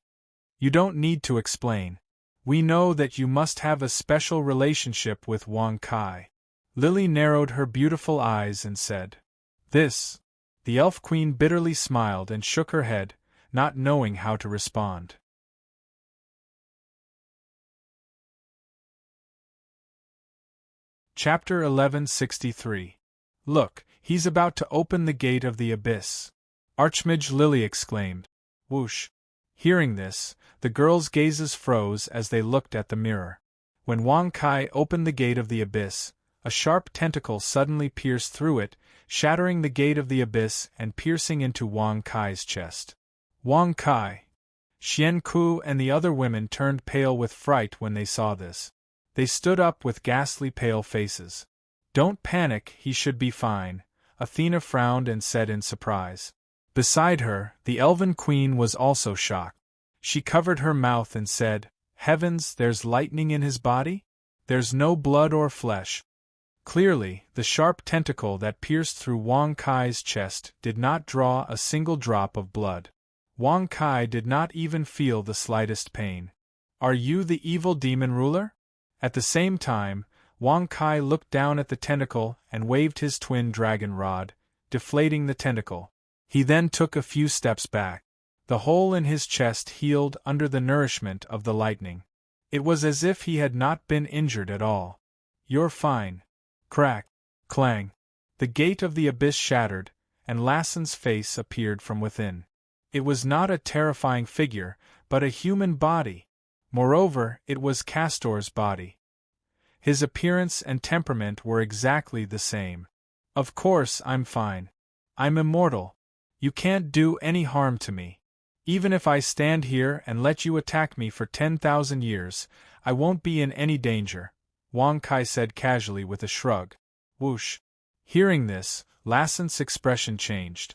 You don't need to explain. We know that you must have a special relationship with Wang Kai. Lily narrowed her beautiful eyes and said, "This." The elf queen bitterly smiled and shook her head, not knowing how to respond. Chapter 1163. Look, he's about to open the gate of the abyss. Archmage Lily exclaimed. Whoosh! Hearing this, the girls' gazes froze as they looked at the mirror. When Wang Kai opened the gate of the abyss, a sharp tentacle suddenly pierced through it, shattering the gate of the abyss and piercing into Wang Kai's chest. Wang Kai! Xian Ku and the other women turned pale with fright when they saw this. They stood up with ghastly pale faces. Don't panic, he should be fine, Athena frowned and said in surprise. Beside her, the elven queen was also shocked. She covered her mouth and said, Heavens, there's lightning in his body? There's no blood or flesh. Clearly, the sharp tentacle that pierced through Wang Kai's chest did not draw a single drop of blood. Wang Kai did not even feel the slightest pain. Are you the evil demon ruler? At the same time, Wang Kai looked down at the tentacle and waved his twin dragon rod, deflating the tentacle. He then took a few steps back. The hole in his chest healed under the nourishment of the lightning. It was as if he had not been injured at all. You're fine. Crack. Clang. The gate of the abyss shattered, and Lassen's face appeared from within. It was not a terrifying figure, but a human body. Moreover, it was Castor's body. His appearance and temperament were exactly the same. Of course I'm fine. I'm immortal. You can't do any harm to me. Even if I stand here and let you attack me for 10,000 years, I won't be in any danger, Wang Kai said casually with a shrug. Whoosh! Hearing this, Lassen's expression changed.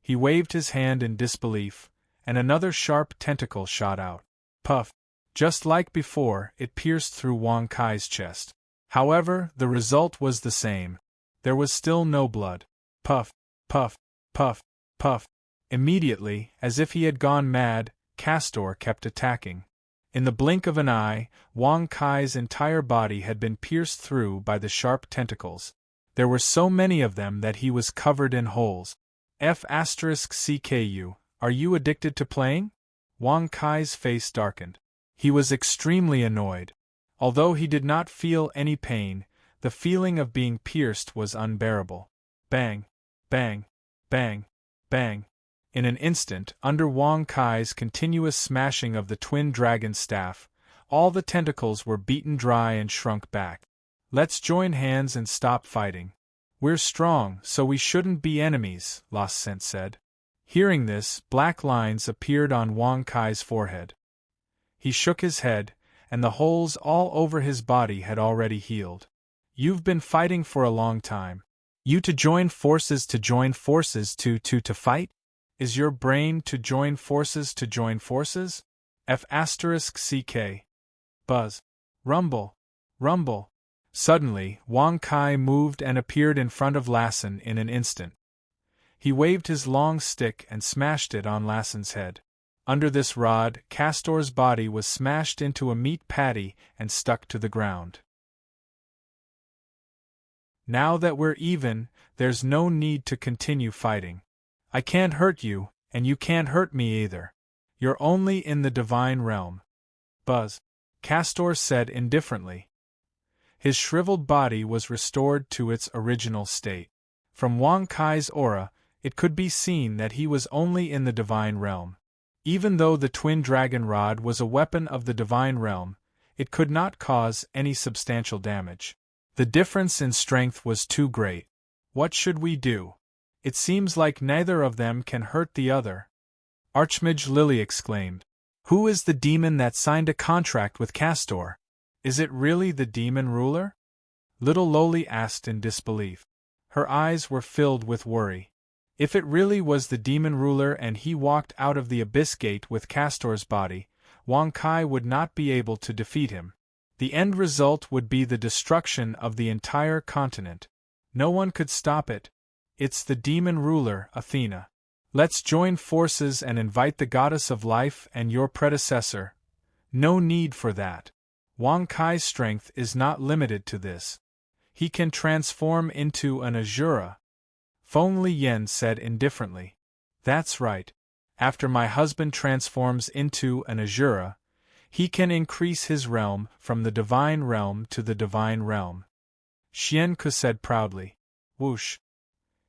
He waved his hand in disbelief, and another sharp tentacle shot out. Puff! Just like before, it pierced through Wang Kai's chest. However, the result was the same. There was still no blood. Puff! Puff! Puff! Puff! Immediately, as if he had gone mad, Castor kept attacking. In the blink of an eye, Wang Kai's entire body had been pierced through by the sharp tentacles. There were so many of them that he was covered in holes. F***CKU, are you addicted to playing? Wang Kai's face darkened. He was extremely annoyed. Although he did not feel any pain, the feeling of being pierced was unbearable. Bang! Bang! Bang! Bang! In an instant, under Wang Kai's continuous smashing of the twin dragon staff, all the tentacles were beaten dry and shrunk back. Let's join hands and stop fighting. We're strong, so we shouldn't be enemies, Lascent said. Hearing this, black lines appeared on Wang Kai's forehead. He shook his head, and the holes all over his body had already healed. You've been fighting for a long time. You to join forces to fight? Is your brain to join forces to join forces? F***CK. Buzz. Rumble. Rumble. Suddenly, Wang Kai moved and appeared in front of Lassen in an instant. He waved his long stick and smashed it on Lassen's head. Under this rod, Castor's body was smashed into a meat patty and stuck to the ground. Now that we're even, there's no need to continue fighting. I can't hurt you, and you can't hurt me either. You're only in the divine realm. Buzz. Castor said indifferently. His shriveled body was restored to its original state. From Wang Kai's aura, it could be seen that he was only in the divine realm. Even though the twin dragon rod was a weapon of the divine realm, it could not cause any substantial damage. The difference in strength was too great. What should we do? It seems like neither of them can hurt the other. Archmage Lily exclaimed. Who is the demon that signed a contract with Castor? Is it really the demon ruler? Little Loli asked in disbelief. Her eyes were filled with worry. If it really was the demon ruler and he walked out of the abyss gate with Castor's body, Wang Kai would not be able to defeat him. The end result would be the destruction of the entire continent. No one could stop it. It's the demon ruler, Athena. Let's join forces and invite the goddess of life and your predecessor. No need for that. Wang Kai's strength is not limited to this. He can transform into an Asura. Feng Liyan said indifferently. That's right. After my husband transforms into an Asura, he can increase his realm from the divine realm to the divine realm. Xian Ku said proudly. Whoosh.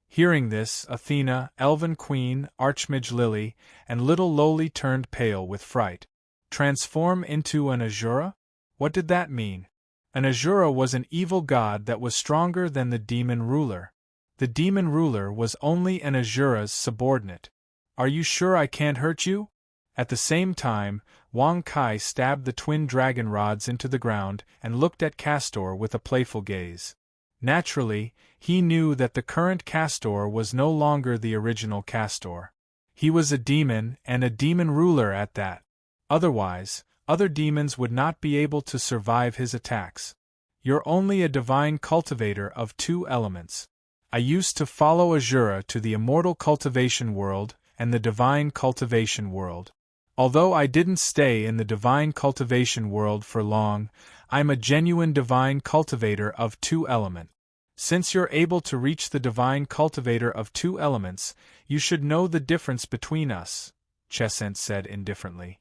Hearing this, Athena, Elven Queen, Archmage Lily, and Little Loli turned pale with fright. Transform into an Asura? What did that mean? An Asura was an evil god that was stronger than the demon ruler. The demon ruler was only an Asura's subordinate. Are you sure I can't hurt you? At the same time, Wang Kai stabbed the twin dragon rods into the ground and looked at Castor with a playful gaze. Naturally, he knew that the current Castor was no longer the original Castor. He was a demon, and a demon ruler at that. Otherwise, other demons would not be able to survive his attacks. You're only a divine cultivator of two elements. I used to follow Asura to the immortal cultivation world and the divine cultivation world. Although I didn't stay in the divine cultivation world for long, I'm a genuine divine cultivator of two elements. Since you're able to reach the divine cultivator of two elements, you should know the difference between us, Chesent said indifferently.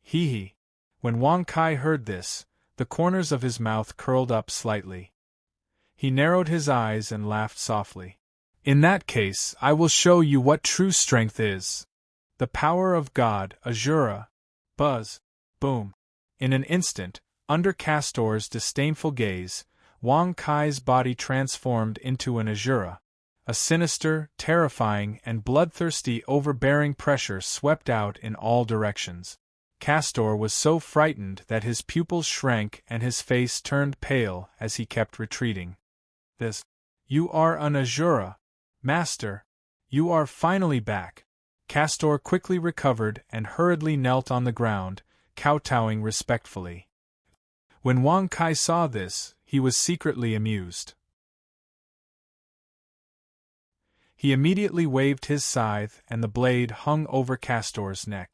Hee. When Wang Kai heard this, the corners of his mouth curled up slightly. He narrowed his eyes and laughed softly. In that case, I will show you what true strength is. The power of God, Asura. Buzz. Boom. In an instant, under Castor's disdainful gaze, Wang Kai's body transformed into an Asura. A sinister, terrifying, and bloodthirsty overbearing pressure swept out in all directions. Castor was so frightened that his pupils shrank and his face turned pale as he kept retreating. This. You are an Asura. Master. You are finally back. Castor quickly recovered and hurriedly knelt on the ground, kowtowing respectfully. When Wang Kai saw this, he was secretly amused. He immediately waved his scythe and the blade hung over Castor's neck.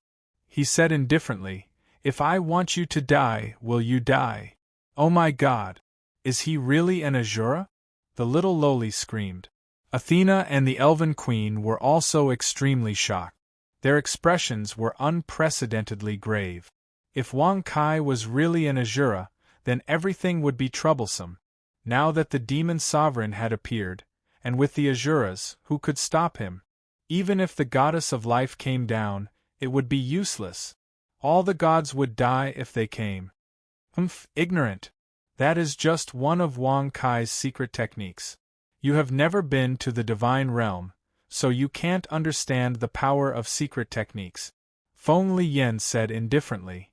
He said indifferently, If I want you to die, will you die? Oh my God! Is he really an Asura? The little Loli screamed. Athena and the Elven Queen were also extremely shocked. Their expressions were unprecedentedly grave. If Wang Kai was really an Asura, then everything would be troublesome. Now that the demon sovereign had appeared, and with the Asuras, who could stop him? Even if the goddess of life came down, it would be useless. All the gods would die if they came. Ignorant. That is just one of Wang Kai's secret techniques. You have never been to the divine realm, so you can't understand the power of secret techniques. Feng Liyan said indifferently.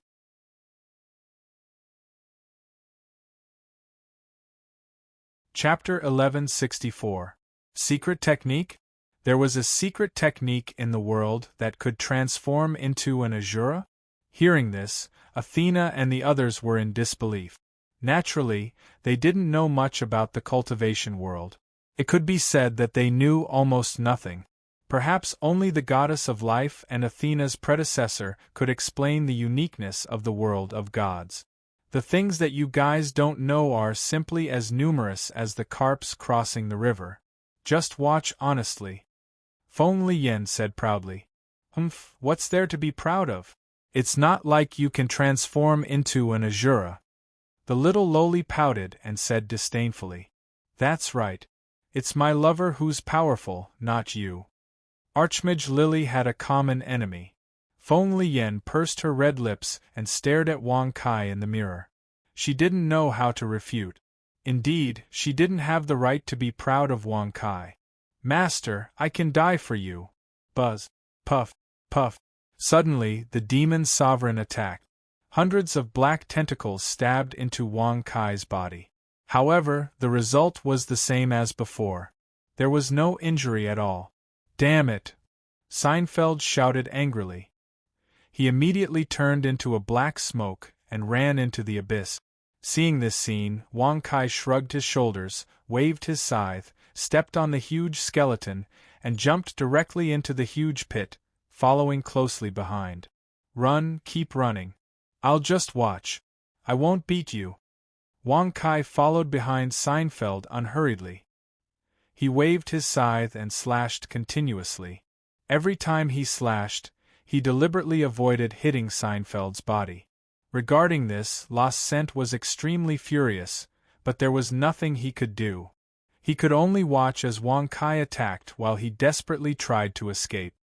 Chapter 1164. Secret Technique? There was a secret technique in the world that could transform into an Asura? Hearing this, Athena and the others were in disbelief. Naturally, they didn't know much about the cultivation world. It could be said that they knew almost nothing. Perhaps only the goddess of life and Athena's predecessor could explain the uniqueness of the world of gods. The things that you guys don't know are simply as numerous as the carps crossing the river. Just watch honestly. Feng Liyan said proudly. What's there to be proud of? It's not like you can transform into an Asura. The little Loli pouted and said disdainfully. That's right. It's my lover who's powerful, not you. Archmage Lily had a common enemy. Feng Liyan pursed her red lips and stared at Wang Kai in the mirror. She didn't know how to refute. Indeed, she didn't have the right to be proud of Wang Kai. Master, I can die for you. Buzz. Puff. Puff. Suddenly, the demon sovereign attacked. Hundreds of black tentacles stabbed into Wang Kai's body. However, the result was the same as before. There was no injury at all. Damn it! Seinfeld shouted angrily. He immediately turned into a black smoke and ran into the abyss. Seeing this scene, Wang Kai shrugged his shoulders, waved his scythe, stepped on the huge skeleton, and jumped directly into the huge pit, following closely behind. Run, keep running. I'll just watch. I won't beat you. Wang Kai followed behind Seinfeld unhurriedly. He waved his scythe and slashed continuously. Every time he slashed, he deliberately avoided hitting Seinfeld's body. Regarding this, Los Cent was extremely furious, but there was nothing he could do. He could only watch as Wang Kai attacked while he desperately tried to escape.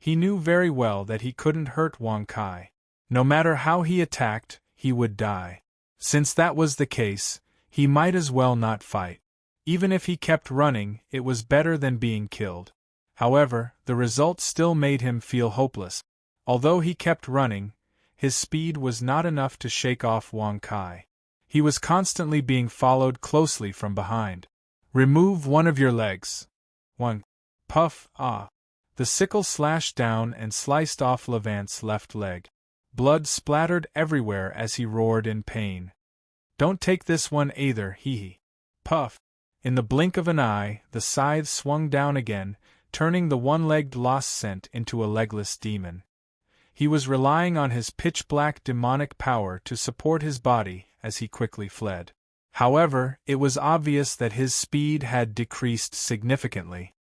He knew very well that he couldn't hurt Wang Kai. No matter how he attacked, he would die. Since that was the case, he might as well not fight. Even if he kept running, it was better than being killed. However, the result still made him feel hopeless. Although he kept running, his speed was not enough to shake off Wang Kai. He was constantly being followed closely from behind. Remove one of your legs. One. Puff, ah. The sickle slashed down and sliced off Levant's left leg. Blood splattered everywhere as he roared in pain. Don't take this one either, hee. Puff. In the blink of an eye, the scythe swung down again, turning the one-legged Los Cent into a legless demon. He was relying on his pitch-black demonic power to support his body as he quickly fled. However, it was obvious that his speed had decreased significantly.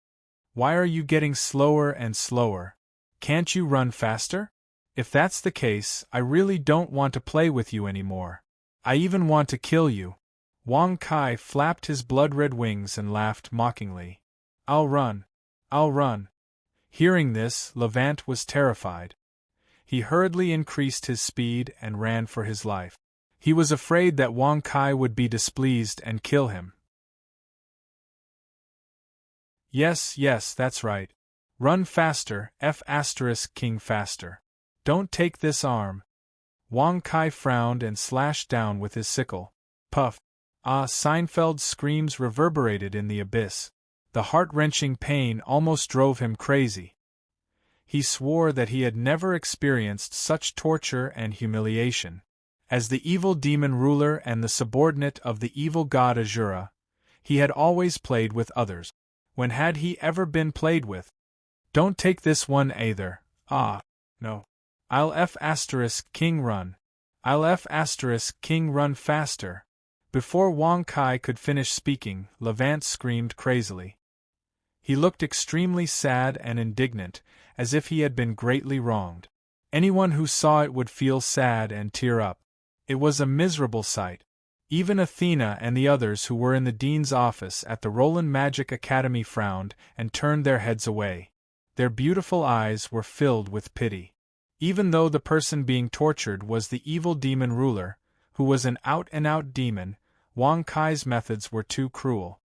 Why are you getting slower and slower? Can't you run faster? If that's the case, I really don't want to play with you anymore. I even want to kill you. Wang Kai flapped his blood-red wings and laughed mockingly. I'll run. I'll run. Hearing this, Levant was terrified. He hurriedly increased his speed and ran for his life. He was afraid that Wang Kai would be displeased and kill him. Yes, that's right. Run faster, F*King faster. Don't take this arm. Wang Kai frowned and slashed down with his sickle. Puff. Ah! Seinfeld's screams reverberated in the abyss. The heart-wrenching pain almost drove him crazy. He swore that he had never experienced such torture and humiliation. As the evil demon ruler and the subordinate of the evil god Azura, he had always played with others. When had he ever been played with? Don't take this one either. Ah, no. I'll F*King run. I'll F*King run faster. Before Wang Kai could finish speaking, Levant screamed crazily. He looked extremely sad and indignant, as if he had been greatly wronged. Anyone who saw it would feel sad and tear up. It was a miserable sight. Even Athena and the others who were in the dean's office at the Roland Magic Academy frowned and turned their heads away. Their beautiful eyes were filled with pity. Even though the person being tortured was the evil demon ruler, who was an out-and-out demon, Wang Kai's methods were too cruel.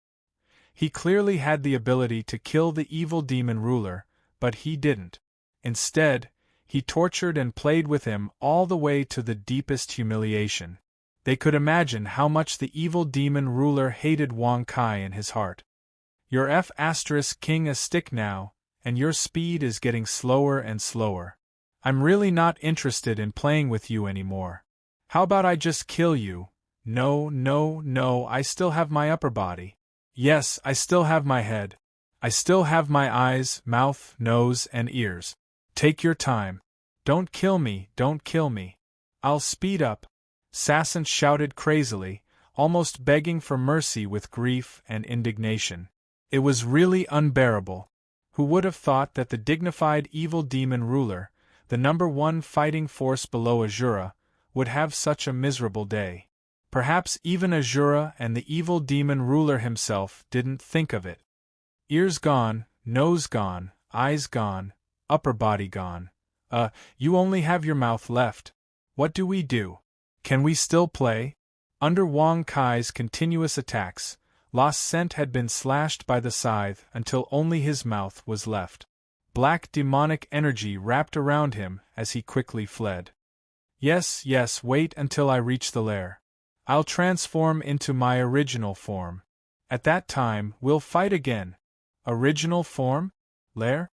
He clearly had the ability to kill the evil demon ruler, but he didn't. Instead, he tortured and played with him all the way to the deepest humiliation. They could imagine how much the evil demon ruler hated Wang Kai in his heart. You're F*King a stick now, and your speed is getting slower and slower. I'm really not interested in playing with you anymore. How about I just kill you? No, I still have my upper body. Yes, I still have my head. I still have my eyes, mouth, nose, and ears. Take your time. Don't kill me. I'll speed up. Sassant shouted crazily, almost begging for mercy with grief and indignation. It was really unbearable. Who would have thought that the dignified evil demon ruler, the #1 fighting force below Azura, would have such a miserable day? Perhaps even Azura and the evil demon ruler himself didn't think of it. Ears gone, nose gone, eyes gone, upper body gone. You only have your mouth left. What do we do? Can we still play? Under Wang Kai's continuous attacks, Los Cent had been slashed by the scythe until only his mouth was left. black demonic energy wrapped around him as he quickly fled. Yes, yes, wait until I reach the lair. I'll transform into my original form. At that time, we'll fight again. Original form? Lair?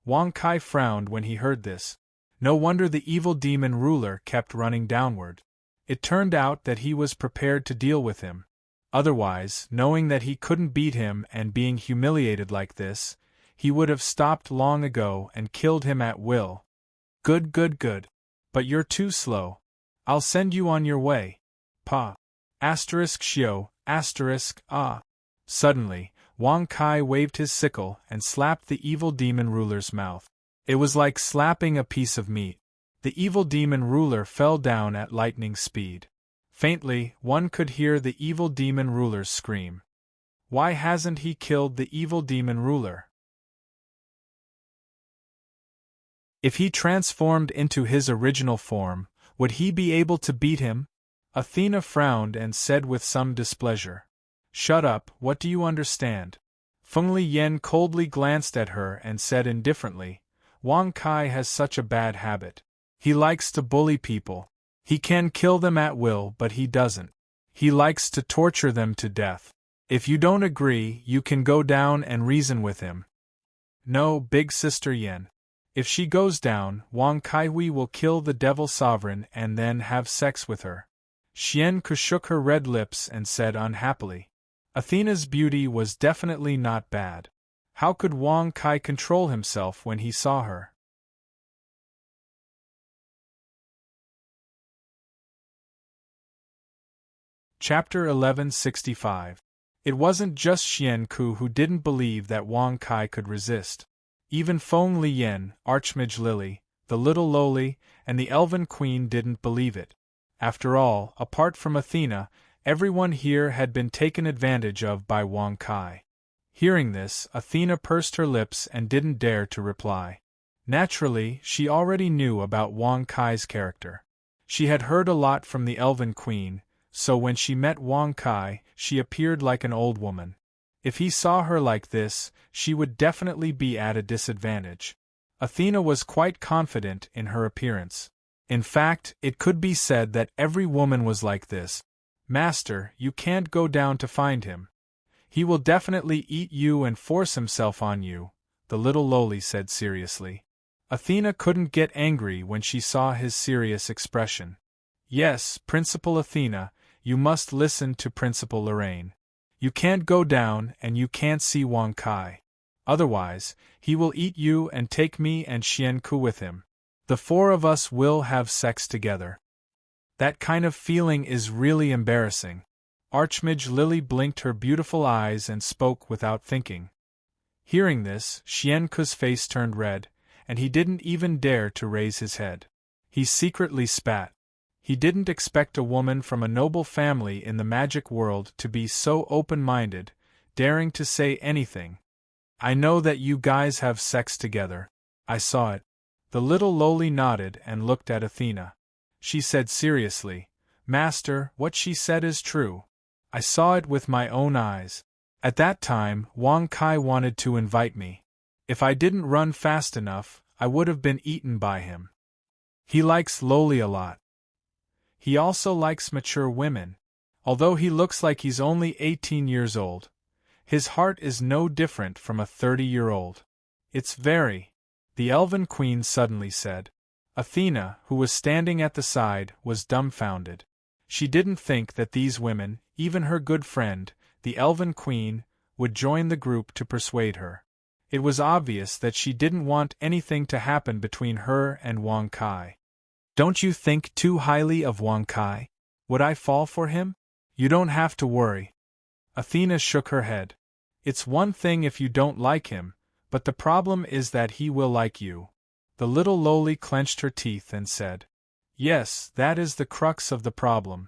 Wang Kai frowned when he heard this. No wonder the evil demon ruler kept running downward. It turned out that he was prepared to deal with him. Otherwise, knowing that he couldn't beat him and being humiliated like this, he would have stopped long ago and killed him at will. Good, good, good. But you're too slow. I'll send you on your way. Pa. *Shio, ah. Suddenly, Wang Kai waved his sickle and slapped the evil demon ruler's mouth. It was like slapping a piece of meat. The evil demon ruler fell down at lightning speed. Faintly, one could hear the evil demon ruler scream. Why hasn't he killed the evil demon ruler? If he transformed into his original form, would he be able to beat him? Athena frowned and said with some displeasure. Shut up, what do you understand? Feng Liyan coldly glanced at her and said indifferently, Wang Kai has such a bad habit. He likes to bully people. He can kill them at will, but he doesn't. He likes to torture them to death. If you don't agree, you can go down and reason with him. No, big sister Yen. If she goes down, Wang Kaihui will kill the devil sovereign and then have sex with her. Xian Ku shook her red lips and said unhappily. Athena's beauty was definitely not bad. How could Wang Kai control himself when he saw her? Chapter 1165. It wasn't just Xian Ku who didn't believe that Wang Kai could resist. Even Feng Liyan, Archmage Lily, the little lowly, and the Elven Queen didn't believe it. After all, apart from Athena, everyone here had been taken advantage of by Wang Kai. Hearing this, Athena pursed her lips and didn't dare to reply. Naturally, she already knew about Wang Kai's character. She had heard a lot from the Elven Queen, so when she met Wang Kai, she appeared like an old woman. If he saw her like this, she would definitely be at a disadvantage. Athena was quite confident in her appearance. In fact, it could be said that every woman was like this. Master, you can't go down to find him. He will definitely eat you and force himself on you, the little lowly said seriously. Athena couldn't get angry when she saw his serious expression. Yes, Principal Athena, you must listen to Principal Lorraine. You can't go down and you can't see Wang Kai. Otherwise, he will eat you and take me and Xian Ku with him. The four of us will have sex together. That kind of feeling is really embarrassing. Archmage Lily blinked her beautiful eyes and spoke without thinking. Hearing this, Xian Ku's face turned red, and he didn't even dare to raise his head. He secretly spat. He didn't expect a woman from a noble family in the magic world to be so open-minded, daring to say anything. I know that you guys have sex together. I saw it. The little lowly nodded and looked at Athena. She said seriously, Master, what she said is true. I saw it with my own eyes. At that time, Wang Kai wanted to invite me. If I didn't run fast enough, I would have been eaten by him. He likes lowly a lot. He also likes mature women. Although he looks like he's only 18 years old, his heart is no different from a 30-year-old. It's very. The Elven Queen suddenly said. Athena, who was standing at the side, was dumbfounded. She didn't think that these women, even her good friend, the Elven Queen, would join the group to persuade her. It was obvious that she didn't want anything to happen between her and Wang Kai. Don't you think too highly of Wang Kai? Would I fall for him? You don't have to worry. Athena shook her head. It's one thing if you don't like him, but the problem is that he will like you. The little lowly clenched her teeth and said. Yes, that is the crux of the problem.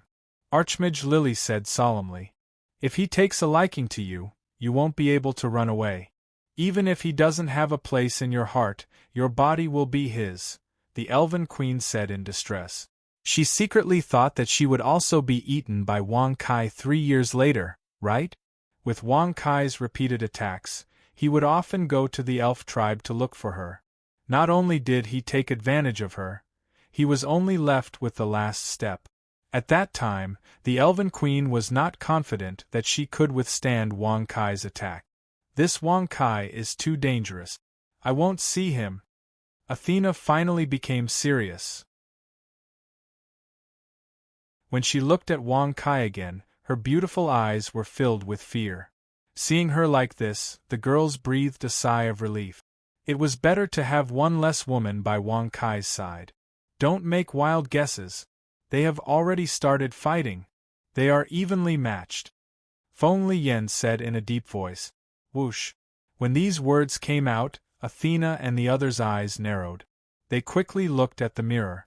Archmage Lily said solemnly. If he takes a liking to you, you won't be able to run away. Even if he doesn't have a place in your heart, your body will be his, the Elven Queen said in distress. She secretly thought that she would also be eaten by Wang Kai 3 years later, right? With Wang Kai's repeated attacks, he would often go to the elf tribe to look for her. Not only did he take advantage of her, he was only left with the last step. At that time, the Elven Queen was not confident that she could withstand Wang Kai's attack. This Wang Kai is too dangerous. I won't see him. Athena finally became serious. When she looked at Wang Kai again, her beautiful eyes were filled with fear. Seeing her like this, the girls breathed a sigh of relief. It was better to have one less woman by Wang Kai's side. Don't make wild guesses. They have already started fighting. They are evenly matched. Feng Liyan said in a deep voice. Whoosh. When these words came out, Athena and the others' eyes narrowed. They quickly looked at the mirror.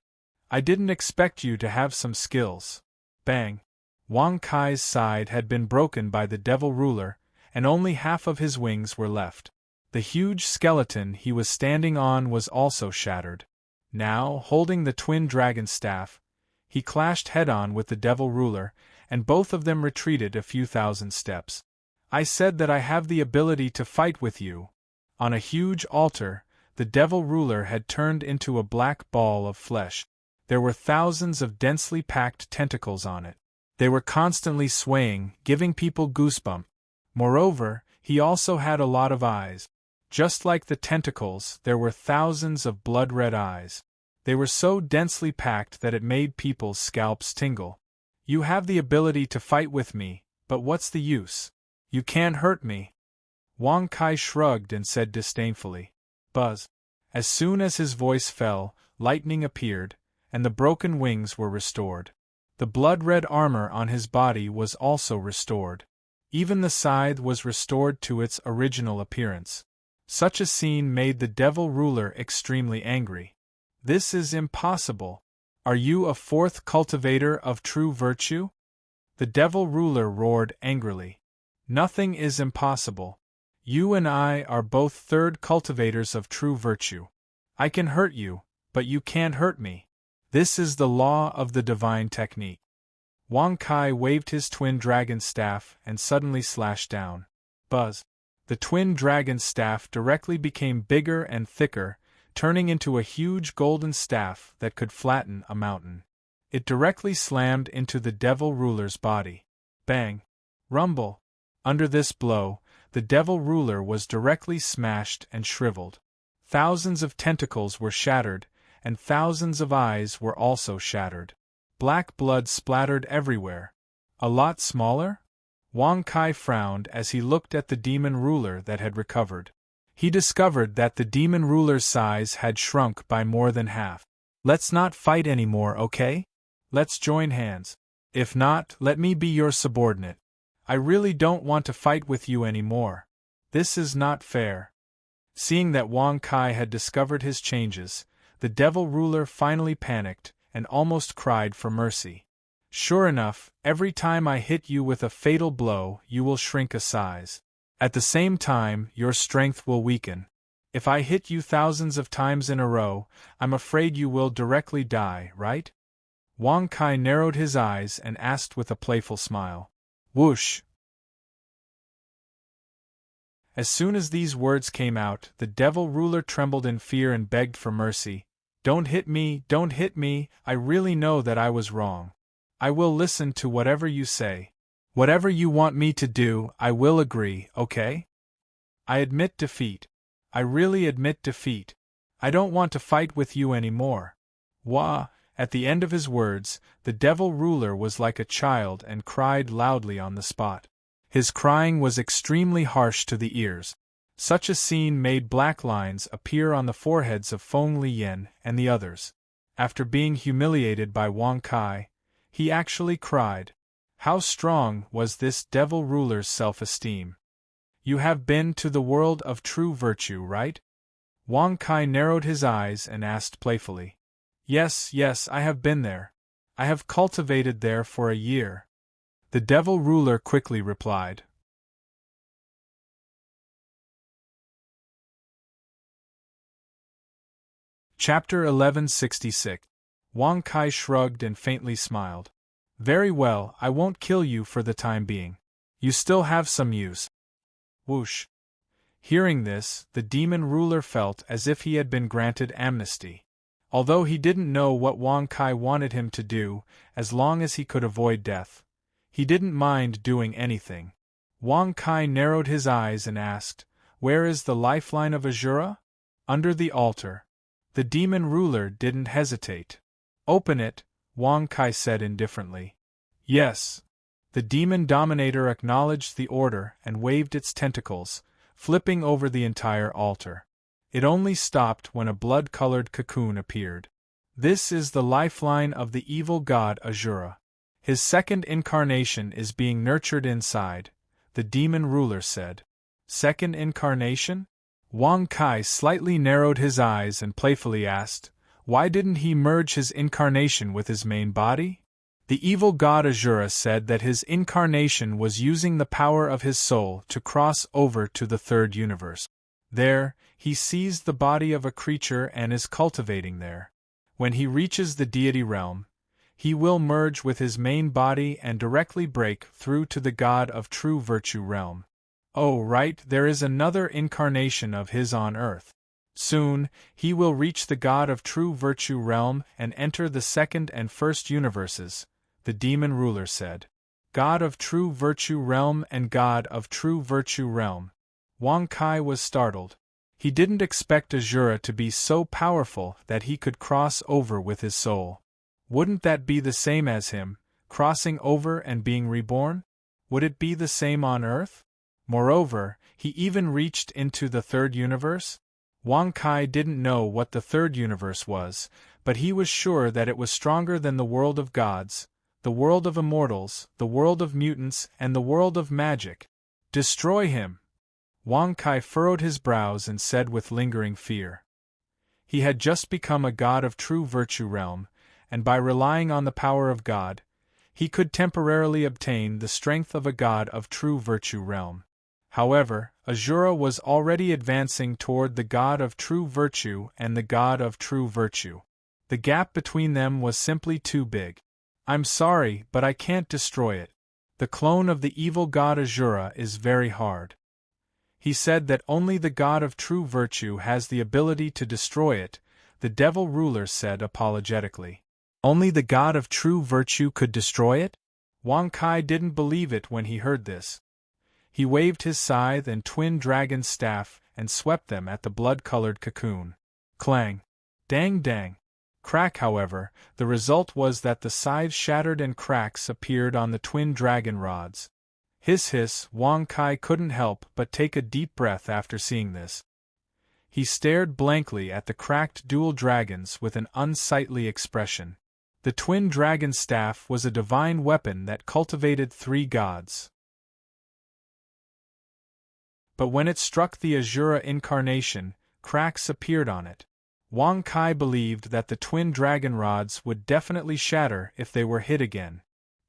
I didn't expect you to have some skills. Bang. Wang Kai's side had been broken by the devil ruler, and only half of his wings were left. The huge skeleton he was standing on was also shattered. Now, holding the twin dragon staff, he clashed head-on with the devil ruler, and both of them retreated a few thousand steps. I said that I have the ability to fight with you. On a huge altar, the devil ruler had turned into a black ball of flesh. There were thousands of densely packed tentacles on it. They were constantly swaying, giving people goosebumps. Moreover, he also had a lot of eyes. Just like the tentacles, there were thousands of blood-red eyes. They were so densely packed that it made people's scalps tingle. You have the ability to fight with me, but what's the use? You can't hurt me. Wang Kai shrugged and said disdainfully. Buzz. As soon as his voice fell, lightning appeared, and the broken wings were restored. The blood-red armor on his body was also restored. Even the scythe was restored to its original appearance. Such a scene made the devil ruler extremely angry. This is impossible. Are you a fourth cultivator of true virtue? The devil ruler roared angrily. Nothing is impossible. You and I are both third cultivators of true virtue. I can hurt you, but you can't hurt me. This is the law of the divine technique. Wang Kai waved his twin dragon staff and suddenly slashed down. Buzz. The twin dragon staff directly became bigger and thicker, turning into a huge golden staff that could flatten a mountain. It directly slammed into the devil ruler's body. Bang! Rumble! Under this blow, the devil ruler was directly smashed and shriveled. Thousands of tentacles were shattered, and thousands of eyes were also shattered. Black blood splattered everywhere. A lot smaller? Wang Kai frowned as he looked at the demon ruler that had recovered. He discovered that the demon ruler's size had shrunk by more than half. Let's not fight anymore, okay? Let's join hands. If not, let me be your subordinate. I really don't want to fight with you anymore. This is not fair. Seeing that Wang Kai had discovered his changes, the devil ruler finally panicked and almost cried for mercy. Sure enough, every time I hit you with a fatal blow, you will shrink a size. At the same time, your strength will weaken. If I hit you thousands of times in a row, I'm afraid you will directly die, right? Wang Kai narrowed his eyes and asked with a playful smile. Whoosh! As soon as these words came out, the devil ruler trembled in fear and begged for mercy. Don't hit me, I really know that I was wrong. I will listen to whatever you say. Whatever you want me to do, I will agree, okay? I admit defeat. I really admit defeat. I don't want to fight with you anymore. Wah! At the end of his words, the devil ruler was like a child and cried loudly on the spot. His crying was extremely harsh to the ears. Such a scene made black lines appear on the foreheads of Feng Liyan and the others. After being humiliated by Wang Kai, he actually cried. How strong was this devil ruler's self-esteem? You have been to the world of true virtue, right? Wang Kai narrowed his eyes and asked playfully. Yes, I have been there. I have cultivated there for a year. The devil ruler quickly replied. Chapter 1166. Wang Kai shrugged and faintly smiled. Very well, I won't kill you for the time being. You still have some use. Whoosh! Hearing this, the demon ruler felt as if he had been granted amnesty. Although he didn't know what Wang Kai wanted him to do, as long as he could avoid death, he didn't mind doing anything. Wang Kai narrowed his eyes and asked, "Where is the lifeline of Azura?" "Under the altar." The demon ruler didn't hesitate. "Open it," Wang Kai said indifferently. "Yes." The demon dominator acknowledged the order and waved its tentacles, flipping over the entire altar. It only stopped when a blood-colored cocoon appeared. "This is the lifeline of the evil god Azura. His second incarnation is being nurtured inside," the demon ruler said. "Second incarnation?" Wang Kai slightly narrowed his eyes and playfully asked, "Why didn't he merge his incarnation with his main body?" The evil god Azura said that his incarnation was using the power of his soul to cross over to the third universe. There, he seized the body of a creature and is cultivating there. When he reaches the deity realm, he will merge with his main body and directly break through to the god of true virtue realm. Oh right, there is another incarnation of his on Earth. Soon, he will reach the god of true virtue realm and enter the second and first universes, the demon ruler said. God of true virtue realm and god of true virtue realm. Wang Kai was startled. He didn't expect Azura to be so powerful that he could cross over with his soul. Wouldn't that be the same as him, crossing over and being reborn? Would it be the same on Earth? Moreover, he even reached into the third universe? Wang Kai didn't know what the third universe was, but he was sure that it was stronger than the world of gods, the world of immortals, the world of mutants, and the world of magic. "Destroy him!" Wang Kai furrowed his brows and said with lingering fear. He had just become a god of true virtue realm, and by relying on the power of God, he could temporarily obtain the strength of a god of true virtue realm. However, Azura was already advancing toward the god of true virtue and the god of true virtue. The gap between them was simply too big. "I'm sorry, but I can't destroy it. The clone of the evil god Azura is very hard. He said that only the god of true virtue has the ability to destroy it," the devil ruler said apologetically. Only the god of true virtue could destroy it? Wang Kai didn't believe it when he heard this. He waved his scythe and twin dragon staff and swept them at the blood-colored cocoon. Clang! Dang dang! Crack. However, the result was that the scythe shattered and cracks appeared on the twin dragon rods. Hiss hiss, Wang Kai couldn't help but take a deep breath after seeing this. He stared blankly at the cracked dual dragons with an unsightly expression. The twin dragon staff was a divine weapon that cultivated 3 gods. But when it struck the Azura incarnation, cracks appeared on it. Wang Kai believed that the twin dragon rods would definitely shatter if they were hit again.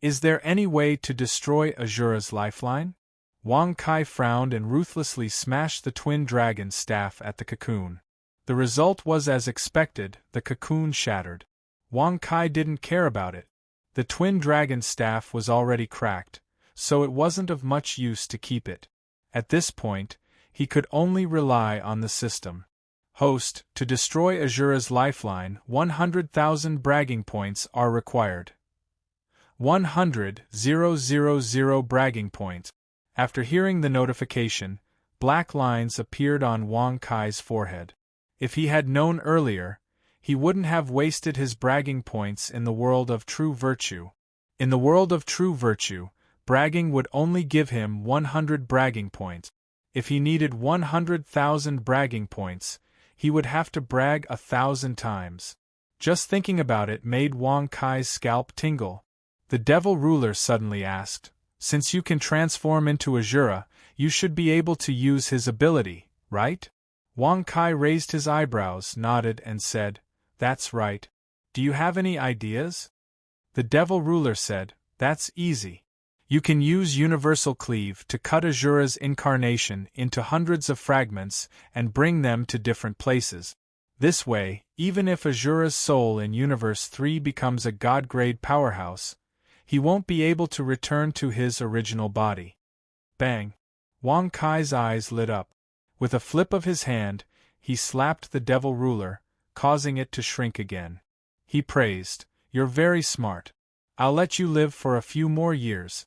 Is there any way to destroy Azura's lifeline? Wang Kai frowned and ruthlessly smashed the twin dragon staff at the cocoon. The result was as expected, the cocoon shattered. Wang Kai didn't care about it. The twin dragon staff was already cracked, so it wasn't of much use to keep it. At this point, he could only rely on the system. Host, to destroy Azura's lifeline, 100,000 bragging points are required. 100,000 bragging points. After hearing the notification, black lines appeared on Wang Kai's forehead. If he had known earlier, he wouldn't have wasted his bragging points in the world of true virtue. In the world of true virtue, bragging would only give him 100 bragging points. If he needed 100,000 bragging points, he would have to brag 1,000 times. Just thinking about it made Wang Kai's scalp tingle. The devil ruler suddenly asked, "Since you can transform into Azura, you should be able to use his ability, right?" Wang Kai raised his eyebrows, nodded, and said, "That's right. Do you have any ideas?" The devil ruler said, "That's easy. You can use Universal Cleave to cut Azura's incarnation into hundreds of fragments and bring them to different places. This way, even if Azura's soul in Universe 3 becomes a god-grade powerhouse, he won't be able to return to his original body." Bang! Wang Kai's eyes lit up. With a flip of his hand, he slapped the devil ruler, causing it to shrink again. He praised, "You're very smart. I'll let you live for a few more years."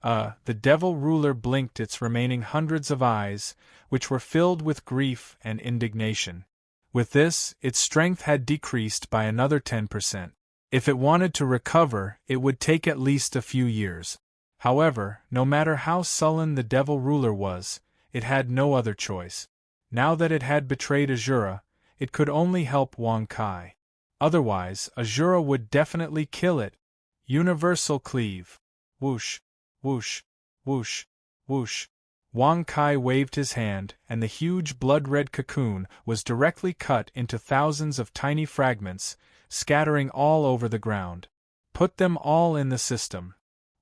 The devil ruler blinked its remaining hundreds of eyes, which were filled with grief and indignation. With this, its strength had decreased by another 10%. If it wanted to recover, it would take at least a few years. However, no matter how sullen the devil ruler was, it had no other choice. Now that it had betrayed Azura, it could only help Wang Kai. Otherwise, Azura would definitely kill it. Universal cleave. Whoosh, whoosh, whoosh, whoosh. Wang Kai waved his hand, and the huge blood-red cocoon was directly cut into thousands of tiny fragments, scattering all over the ground. Put them all in the system.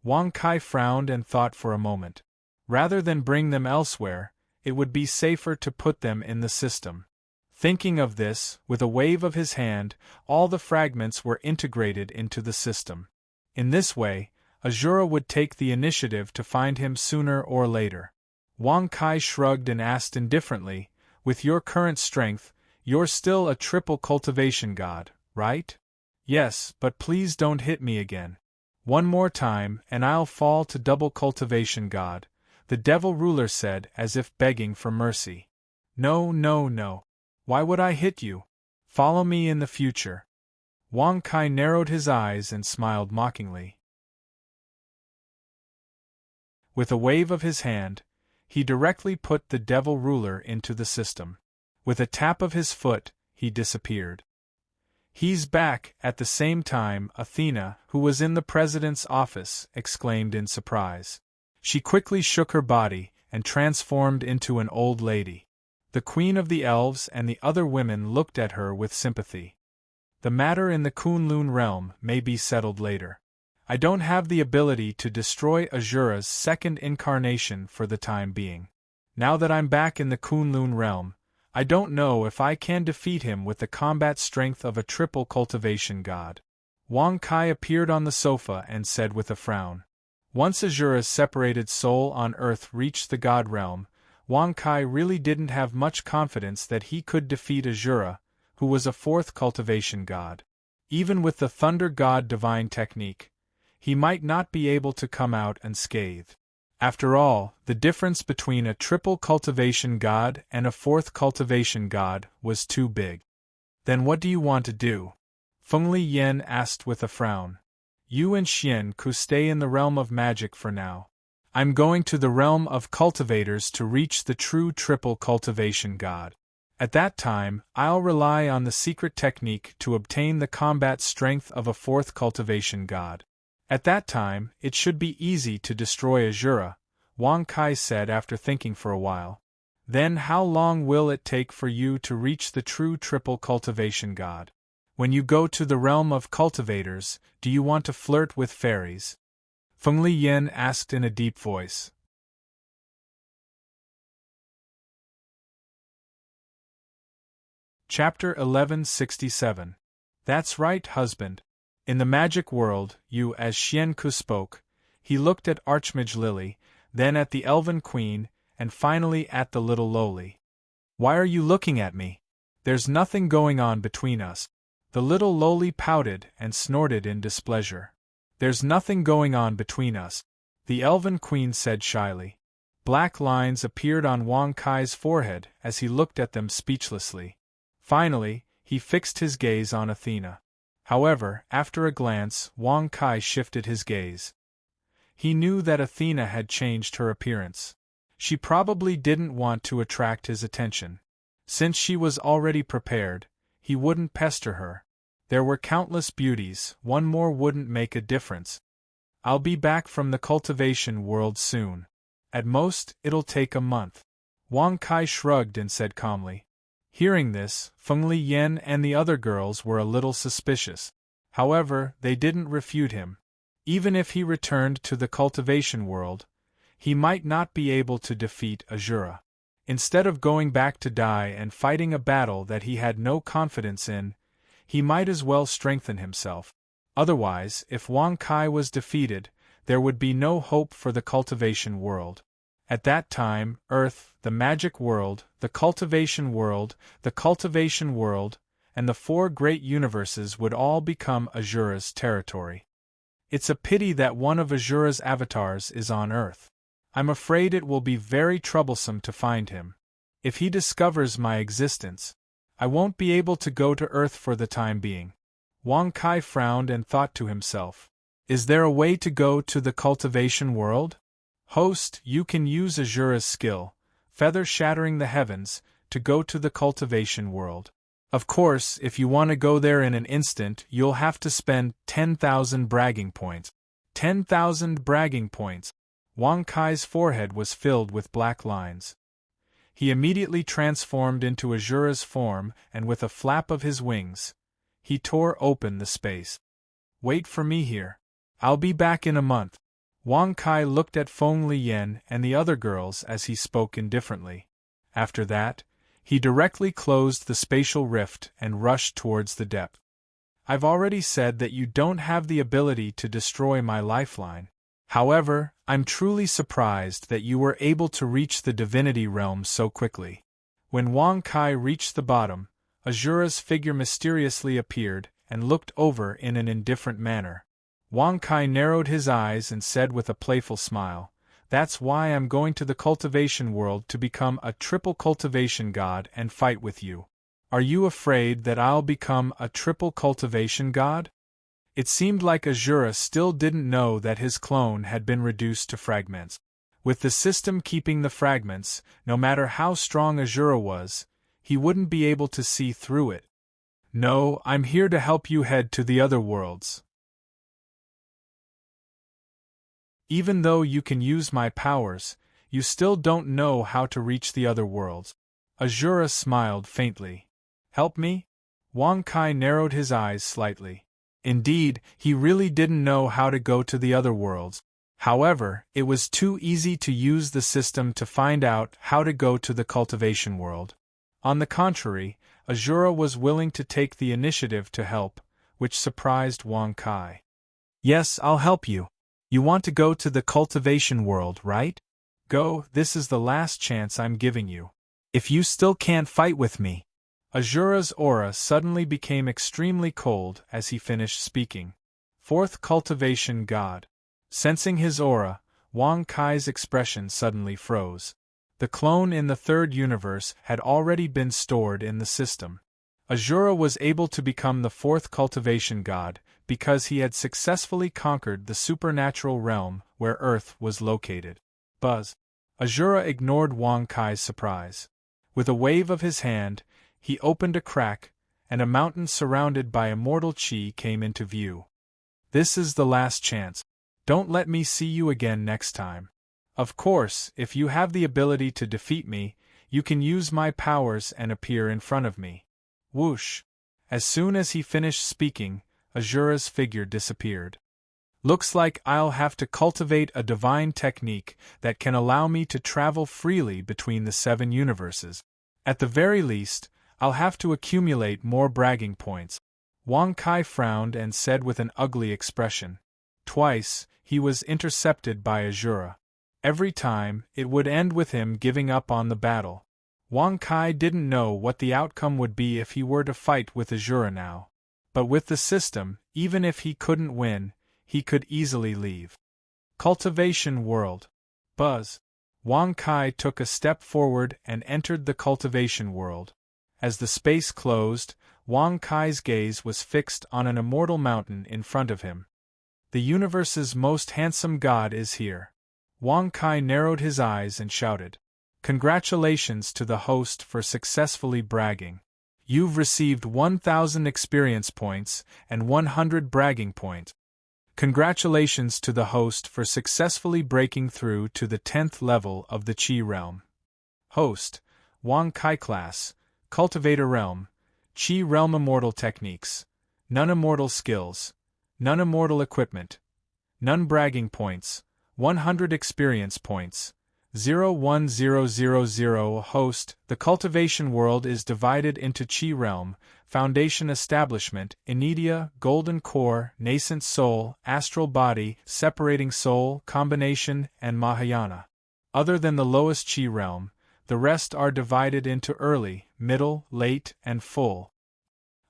Wang Kai frowned and thought for a moment. Rather than bring them elsewhere, it would be safer to put them in the system. Thinking of this, with a wave of his hand, all the fragments were integrated into the system. In this way, Azura would take the initiative to find him sooner or later. Wang Kai shrugged and asked indifferently, "With your current strength, you're still a triple cultivation god, right?" "Yes, but please don't hit me again. One more time, and I'll fall to double cultivation god," the devil ruler said as if begging for mercy. "No, no, no. Why would I hit you? Follow me in the future." Wang Kai narrowed his eyes and smiled mockingly. With a wave of his hand, he directly put the devil ruler into the system. With a tap of his foot, he disappeared. "He's back!" At the same time, Athena, who was in the president's office, exclaimed in surprise. She quickly shook her body and transformed into an old lady. The queen of the elves and the other women looked at her with sympathy. "The matter in the Kunlun realm may be settled later. I don't have the ability to destroy Azura's second incarnation for the time being. Now that I'm back in the Kunlun realm, I don't know if I can defeat him with the combat strength of a triple cultivation god." Wang Kai appeared on the sofa and said with a frown. Once Azura's separated soul on Earth reached the god realm, Wang Kai really didn't have much confidence that he could defeat Azura, who was a fourth cultivation god. Even with the Thunder God divine technique, he might not be able to come out unscathed. After all, the difference between a triple cultivation god and a fourth cultivation god was too big. "Then what do you want to do?" Feng Li Yen asked with a frown. "You and Xian Ku stay in the realm of magic for now. I'm going to the realm of cultivators to reach the true triple cultivation god. At that time, I'll rely on the secret technique to obtain the combat strength of a fourth cultivation god. At that time, it should be easy to destroy Azura," Wang Kai said after thinking for a while. "Then how long will it take for you to reach the true triple cultivation god? When you go to the realm of cultivators, do you want to flirt with fairies?" Feng Li Yen asked in a deep voice. Chapter 1167. That's right, husband. In the magic world, you as Xian Ku spoke, he looked at Archmage Lily, then at the Elven Queen, and finally at the little lowly. "Why are you looking at me? There's nothing going on between us." The little lowly pouted and snorted in displeasure. "There's nothing going on between us," the Elven Queen said shyly. Black lines appeared on Wang Kai's forehead as he looked at them speechlessly. Finally, he fixed his gaze on Athena. However, after a glance, Wang Kai shifted his gaze. He knew that Athena had changed her appearance. She probably didn't want to attract his attention. Since she was already prepared, he wouldn't pester her. There were countless beauties, one more wouldn't make a difference. "I'll be back from the cultivation world soon. At most, it'll take a month." Wang Kai shrugged and said calmly. Hearing this, Feng Li Yen and the other girls were a little suspicious. However, they didn't refute him. Even if he returned to the cultivation world, he might not be able to defeat Azura. Instead of going back to die and fighting a battle that he had no confidence in, he might as well strengthen himself. Otherwise, if Wang Kai was defeated, there would be no hope for the cultivation world. At that time, Earth, the magic world, the cultivation world, and the four great universes would all become Azura's territory. It's a pity that one of Azura's avatars is on Earth. I'm afraid it will be very troublesome to find him. If he discovers my existence, I won't be able to go to Earth for the time being. Wang Kai frowned and thought to himself, is there a way to go to the cultivation world? Host, you can use Azura's skill, feather shattering the heavens, to go to the cultivation world. Of course, if you want to go there in an instant, you'll have to spend 10,000 bragging points. 10,000 bragging points. Wang Kai's forehead was filled with black lines. He immediately transformed into Azura's form, and with a flap of his wings, he tore open the space. Wait for me here. I'll be back in a month. Wang Kai looked at Feng Liyan and the other girls as he spoke indifferently. After that, he directly closed the spatial rift and rushed towards the depth. I've already said that you don't have the ability to destroy my lifeline. However, I'm truly surprised that you were able to reach the divinity realm so quickly. When Wang Kai reached the bottom, Azura's figure mysteriously appeared and looked over in an indifferent manner. Wang Kai narrowed his eyes and said with a playful smile, "That's why I'm going to the cultivation world to become a triple cultivation god and fight with you. Are you afraid that I'll become a triple cultivation god?" It seemed like Azura still didn't know that his clone had been reduced to fragments. With the system keeping the fragments, no matter how strong Azura was, he wouldn't be able to see through it. "No, I'm here to help you head to the other worlds. Even though you can use my powers, you still don't know how to reach the other worlds." Azura smiled faintly. "Help me?" Wang Kai narrowed his eyes slightly. Indeed, he really didn't know how to go to the other worlds. However, it was too easy to use the system to find out how to go to the cultivation world. On the contrary, Azura was willing to take the initiative to help, which surprised Wang Kai. "Yes, I'll help you. You want to go to the cultivation world, right? Go, this is the last chance I'm giving you. If you still can't fight with me." Azura's aura suddenly became extremely cold as he finished speaking. Fourth cultivation god. Sensing his aura, Wang Kai's expression suddenly froze. The clone in the third universe had already been stored in the system. Azura was able to become the fourth cultivation god because he had successfully conquered the supernatural realm where Earth was located. Buzz. Azura ignored Wang Kai's surprise. With a wave of his hand, he opened a crack, and a mountain surrounded by immortal chi came into view. "This is the last chance. Don't let me see you again next time. Of course, if you have the ability to defeat me, you can use my powers and appear in front of me." Whoosh! As soon as he finished speaking, Azura's figure disappeared. "Looks like I'll have to cultivate a divine technique that can allow me to travel freely between the 7 universes. At the very least, I'll have to accumulate more bragging points." Wang Kai frowned and said with an ugly expression. Twice, he was intercepted by Azura. Every time, it would end with him giving up on the battle. Wang Kai didn't know what the outcome would be if he were to fight with Azura now. But with the system, even if he couldn't win, he could easily leave. Cultivation world. Buzz. Wang Kai took a step forward and entered the cultivation world. As the space closed, Wang Kai's gaze was fixed on an immortal mountain in front of him. "The universe's most handsome god is here." Wang Kai narrowed his eyes and shouted, "Congratulations to the host for successfully bragging. You've received 1,000 experience points and 100 bragging points. Congratulations to the host for successfully breaking through to the 10th level of the Qi realm." Host, Wang Kai class, Cultivator realm, Qi realm immortal techniques, none immortal skills, none immortal equipment, none bragging points, 100 experience points, 01000. Host, the cultivation world is divided into Qi realm, foundation establishment, Inidia, golden core, nascent soul, astral body, separating soul, combination, and Mahayana. Other than the lowest Chi realm, the rest are divided into early, middle, late, and full.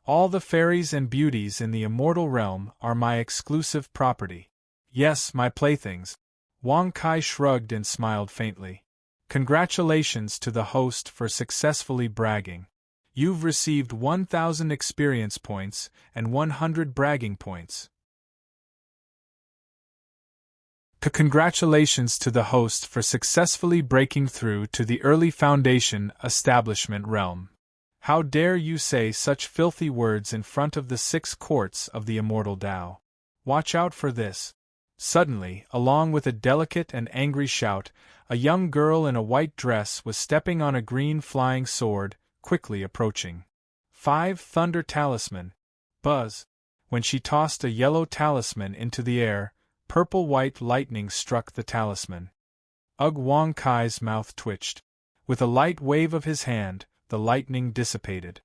All the fairies and beauties in the immortal realm are my exclusive property. Yes, my playthings. Wang Kai shrugged and smiled faintly. Congratulations to the host for successfully bragging. You've received 1,000 experience points and 100 bragging points. Congratulations to the host for successfully breaking through to the early foundation establishment realm. How dare you say such filthy words in front of the 6 courts of the immortal Tao? Watch out for this. Suddenly, along with a delicate and angry shout, a young girl in a white dress was stepping on a green flying sword, quickly approaching. 5 Thunder Talisman. Buzz. When she tossed a yellow talisman into the air, purple-white lightning struck the talisman. Wang Kai's mouth twitched. With a light wave of his hand, the lightning dissipated.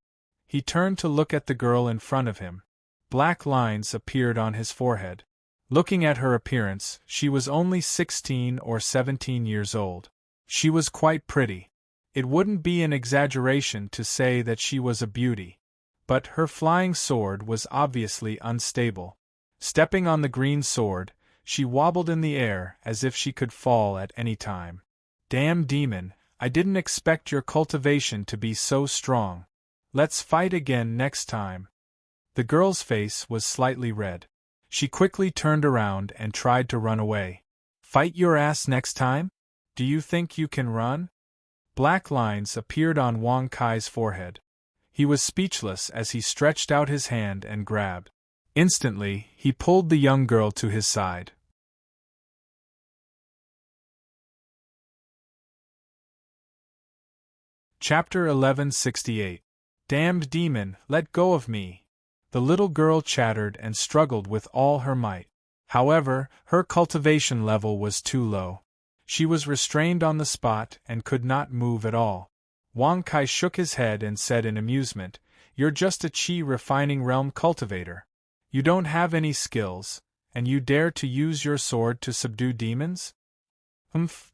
He turned to look at the girl in front of him. Black lines appeared on his forehead. Looking at her appearance, she was only 16 or 17 years old. She was quite pretty. It wouldn't be an exaggeration to say that she was a beauty. But her flying sword was obviously unstable. Stepping on the green sword, she wobbled in the air as if she could fall at any time. Damn demon, I didn't expect your cultivation to be so strong. Let's fight again next time. The girl's face was slightly red. She quickly turned around and tried to run away. Fight your ass next time? Do you think you can run? Black lines appeared on Wang Kai's forehead. He was speechless as he stretched out his hand and grabbed. Instantly, he pulled the young girl to his side. Chapter 1168. Damned demon, let go of me! The little girl chattered and struggled with all her might. However, her cultivation level was too low. She was restrained on the spot and could not move at all. Wang Kai shook his head and said in amusement, "You're just a Qi refining realm cultivator. You don't have any skills, and you dare to use your sword to subdue demons?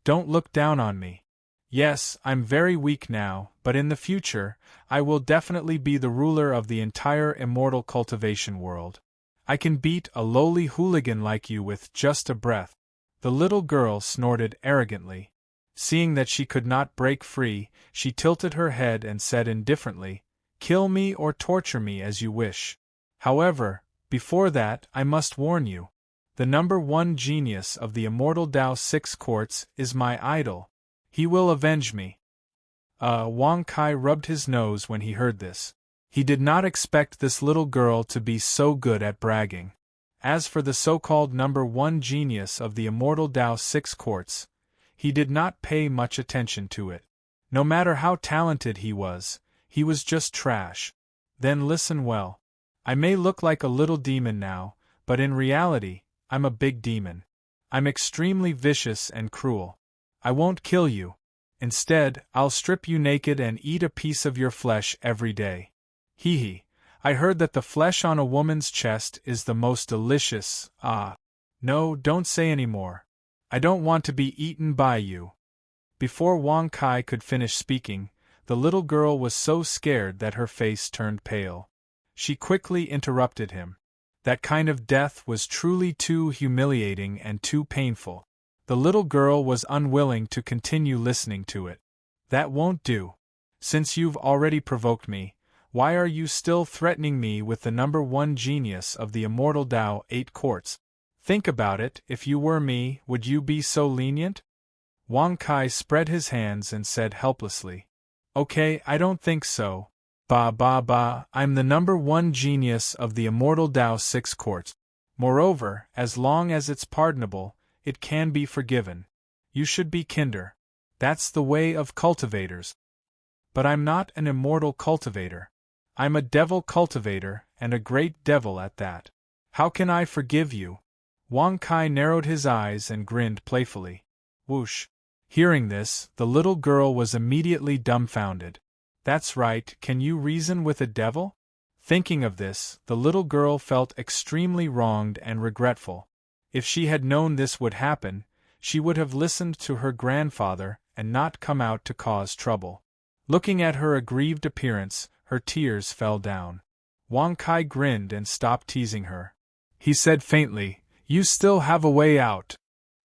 Don't look down on me. Yes, I'm very weak now, but in the future, I will definitely be the ruler of the entire immortal cultivation world. I can beat a lowly hooligan like you with just a breath." The little girl snorted arrogantly. Seeing that she could not break free, she tilted her head and said indifferently, "Kill me or torture me as you wish. However, before that, I must warn you. The number 1 genius of the immortal Tao 6 courts is my idol. He will avenge me." Wang Kai rubbed his nose when he heard this. He did not expect this little girl to be so good at bragging. As for the so-called number 1 genius of the immortal Tao 6 courts, he did not pay much attention to it. No matter how talented he was just trash. Then listen well. I may look like a little demon now, but in reality, I'm a big demon. I'm extremely vicious and cruel. I won't kill you. Instead, I'll strip you naked and eat a piece of your flesh every day. Hee hee. I heard that the flesh on a woman's chest is the most delicious. No, don't say any more. I don't want to be eaten by you. Before Wang Kai could finish speaking, the little girl was so scared that her face turned pale. She quickly interrupted him. That kind of death was truly too humiliating and too painful. The little girl was unwilling to continue listening to it. That won't do. Since you've already provoked me, why are you still threatening me with the number 1 genius of the immortal Tao 8 courts? Think about it, if you were me, would you be so lenient? Wang Kai spread his hands and said helplessly. Okay, I don't think so. I'm the number 1 genius of the immortal Tao 6 courts. Moreover, as long as it's pardonable, it can be forgiven. You should be kinder. That's the way of cultivators. But I'm not an immortal cultivator. I'm a devil cultivator, and a great devil at that. How can I forgive you? Wang Kai narrowed his eyes and grinned playfully. Whoosh. Hearing this, the little girl was immediately dumbfounded. That's right, can you reason with a devil? Thinking of this, the little girl felt extremely wronged and regretful. If she had known this would happen, she would have listened to her grandfather and not come out to cause trouble. Looking at her aggrieved appearance, her tears fell down. Wang Kai grinned and stopped teasing her. He said faintly, "You still have a way out."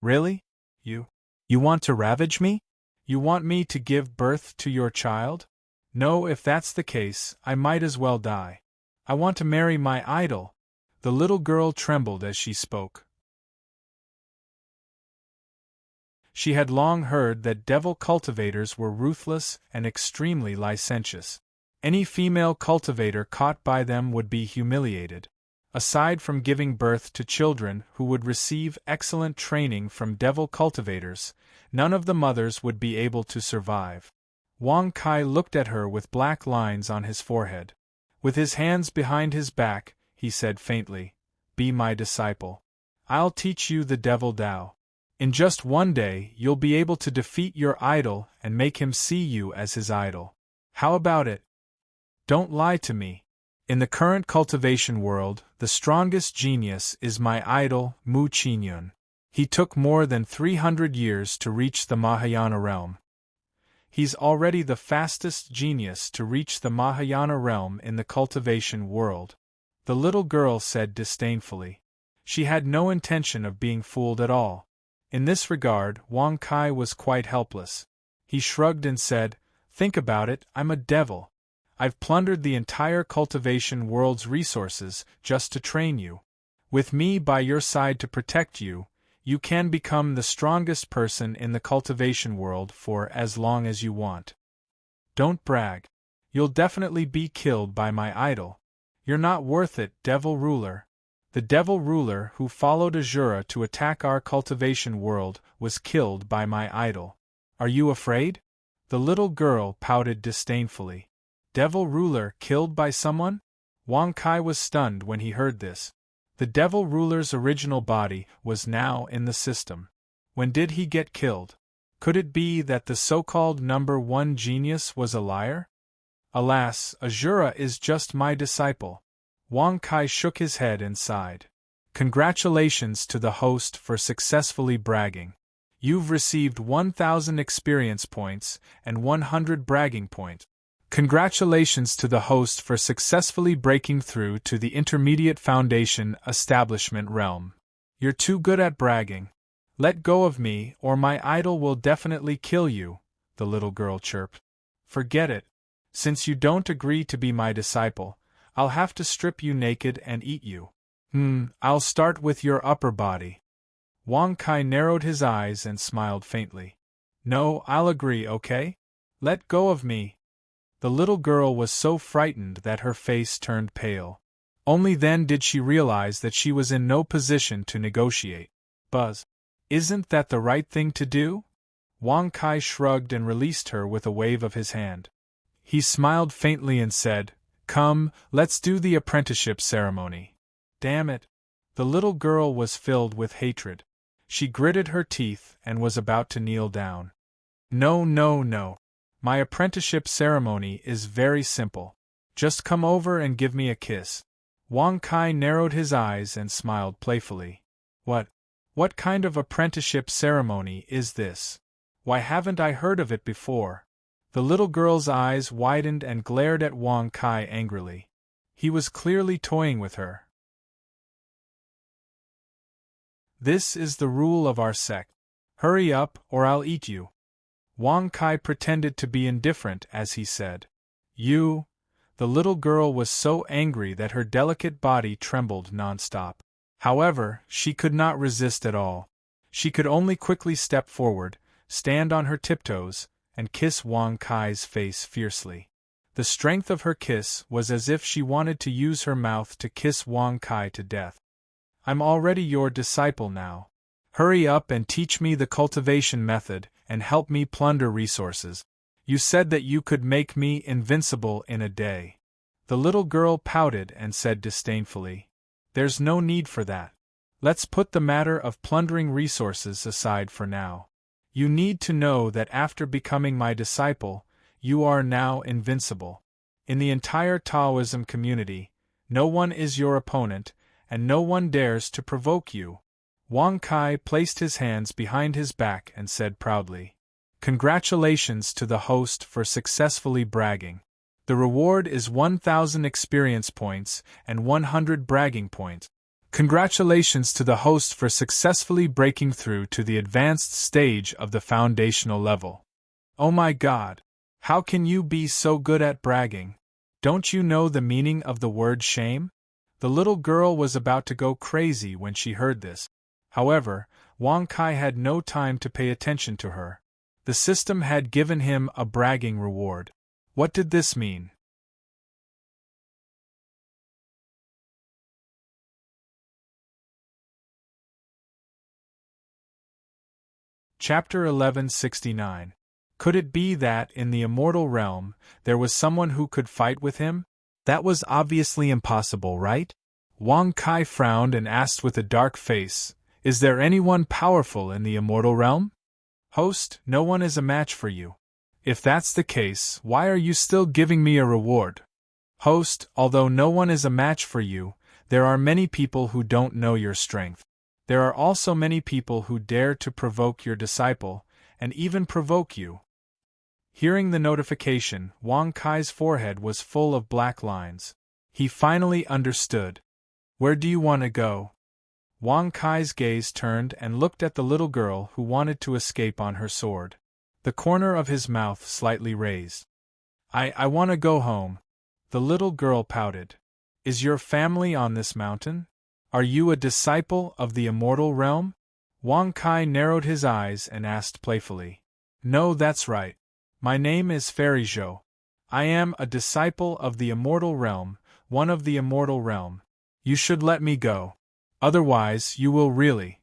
"Really? You want to ravage me? You want me to give birth to your child?" "No, if that's the case, I might as well die. I want to marry my idol." The little girl trembled as she spoke. She had long heard that devil cultivators were ruthless and extremely licentious. Any female cultivator caught by them would be humiliated. Aside from giving birth to children who would receive excellent training from devil cultivators, none of the mothers would be able to survive. Wang Kai looked at her with black lines on his forehead. With his hands behind his back, he said faintly, "Be my disciple. I'll teach you the devil Tao. In just one day you'll be able to defeat your idol and make him see you as his idol. How about it? Don't lie to me. In the current cultivation world, the strongest genius is my idol, Mu Qinyun. He took more than 300 years to reach the Mahayana realm. He's already the fastest genius to reach the Mahayana realm in the cultivation world." The little girl said disdainfully. She had no intention of being fooled at all. In this regard, Wang Kai was quite helpless. He shrugged and said, "Think about it, I'm a devil. I've plundered the entire cultivation world's resources just to train you. With me by your side to protect you, you can become the strongest person in the cultivation world for as long as you want. Don't brag. You'll definitely be killed by my idol. You're not worth it, devil ruler." The devil ruler who followed Azura to attack our cultivation world was killed by my idol. Are you afraid? The little girl pouted disdainfully. Devil ruler killed by someone? Wang Kai was stunned when he heard this. The devil ruler's original body was now in the system. When did he get killed? Could it be that the so-called number one genius was a liar? Alas, Azura is just my disciple. Wang Kai shook his head and sighed. Congratulations to the host for successfully bragging. You've received 1,000 experience points and 100 bragging points. Congratulations to the host for successfully breaking through to the intermediate foundation establishment realm. You're too good at bragging. Let go of me or my idol will definitely kill you, the little girl chirped. Forget it. Since you don't agree to be my disciple, I'll have to strip you naked and eat you. I'll start with your upper body. Wang Kai narrowed his eyes and smiled faintly. No, I'll agree, okay? Let go of me. The little girl was so frightened that her face turned pale. Only then did she realize that she was in no position to negotiate. Buzz, isn't that the right thing to do? Wang Kai shrugged and released her with a wave of his hand. He smiled faintly and said, "Come, let's do the apprenticeship ceremony." Damn it! The little girl was filled with hatred. She gritted her teeth and was about to kneel down. No, no, no. My apprenticeship ceremony is very simple. Just come over and give me a kiss. Wang Kai narrowed his eyes and smiled playfully. What kind of apprenticeship ceremony is this? Why haven't I heard of it before? The little girl's eyes widened and glared at Wang Kai angrily. He was clearly toying with her. This is the rule of our sect. Hurry up or I'll eat you. Wang Kai pretended to be indifferent as he said. You. The little girl was so angry that her delicate body trembled non-stop. However, she could not resist at all. She could only quickly step forward, stand on her tiptoes, and kiss Wang Kai's face fiercely. The strength of her kiss was as if she wanted to use her mouth to kiss Wang Kai to death. I'm already your disciple now. Hurry up and teach me the cultivation method and help me plunder resources. You said that you could make me invincible in a day. The little girl pouted and said disdainfully, There's no need for that. Let's put the matter of plundering resources aside for now. You need to know that after becoming my disciple, you are now invincible. In the entire Taoism community, no one is your opponent, and no one dares to provoke you. Wang Kai placed his hands behind his back and said proudly, "Congratulations to the host for successfully bragging. The reward is 1,000 experience points and 100 bragging points. Congratulations to the host for successfully breaking through to the advanced stage of the foundational level. Oh my God! How can you be so good at bragging? Don't you know the meaning of the word shame?" The little girl was about to go crazy when she heard this. However, Wang Kai had no time to pay attention to her. The system had given him a bragging reward. What did this mean? Chapter 1169. Could it be that, in the immortal realm, there was someone who could fight with him? That was obviously impossible, right? Wang Kai frowned and asked with a dark face, "Is there anyone powerful in the immortal realm?" "Host, no one is a match for you. If that's the case, why are you still giving me a reward?" "Host, although no one is a match for you, there are many people who don't know your strength. There are also many people who dare to provoke your disciple, and even provoke you." Hearing the notification, Wang Kai's forehead was full of black lines. He finally understood. "Where do you want to go?" Wang Kai's gaze turned and looked at the little girl who wanted to escape on her sword. The corner of his mouth slightly raised. I want to go home." The little girl pouted. "Is your family on this mountain? Are you a disciple of the immortal realm?" Wang Kai narrowed his eyes and asked playfully. "No, that's right. My name is Fairy Zhou. I am a disciple of the immortal realm, one of the immortal realm. You should let me go. Otherwise, you will really.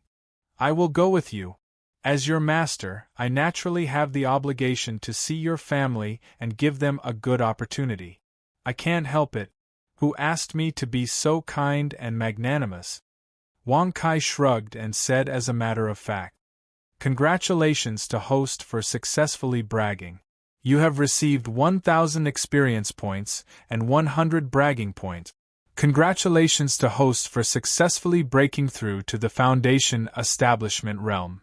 I will go with you. As your master, I naturally have the obligation to see your family and give them a good opportunity. I can't help it. Who asked me to be so kind and magnanimous?" Wang Kai shrugged and said as a matter of fact, "Congratulations to host for successfully bragging. You have received 1,000 experience points and 100 bragging points. Congratulations to host for successfully breaking through to the foundation establishment realm.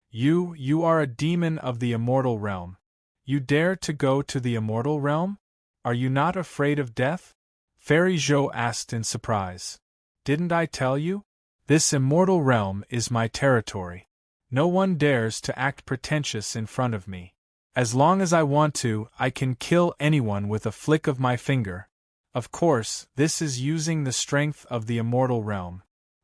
You are a demon of the immortal realm. You dare to go to the immortal realm? Are you not afraid of death?" Fairy Zhou asked in surprise. "Didn't I tell you? This immortal realm is my territory. No one dares to act pretentious in front of me. As long as I want to, I can kill anyone with a flick of my finger. Of course, this is using the strength of the immortal realm."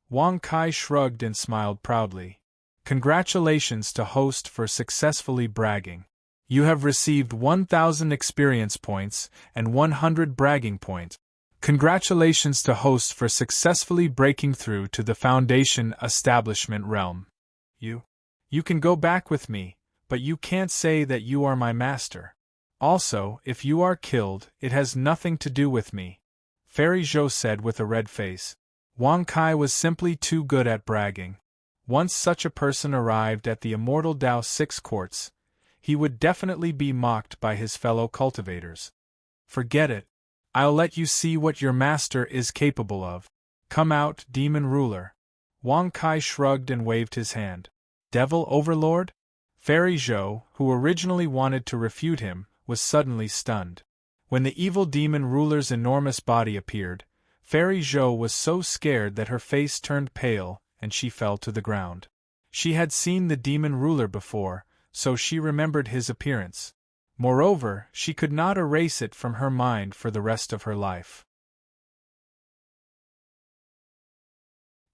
Wang Kai shrugged and smiled proudly. "Congratulations to host for successfully bragging. You have received 1,000 experience points and 100 bragging points. Congratulations to host for successfully breaking through to the foundation establishment realm. You can go back with me, but you can't say that you are my master. Also, if you are killed, it has nothing to do with me," Fairy Zhou said with a red face. Wang Kai was simply too good at bragging. Once such a person arrived at the immortal Dao 6 courts, he would definitely be mocked by his fellow cultivators. "Forget it. I'll let you see what your master is capable of. Come out, demon ruler." Wang Kai shrugged and waved his hand. "Devil overlord?" Fairy Zhou, who originally wanted to refute him, was suddenly stunned. When the evil demon ruler's enormous body appeared, Fairy Zhou was so scared that her face turned pale and she fell to the ground. She had seen the demon ruler before, so she remembered his appearance. Moreover, she could not erase it from her mind for the rest of her life.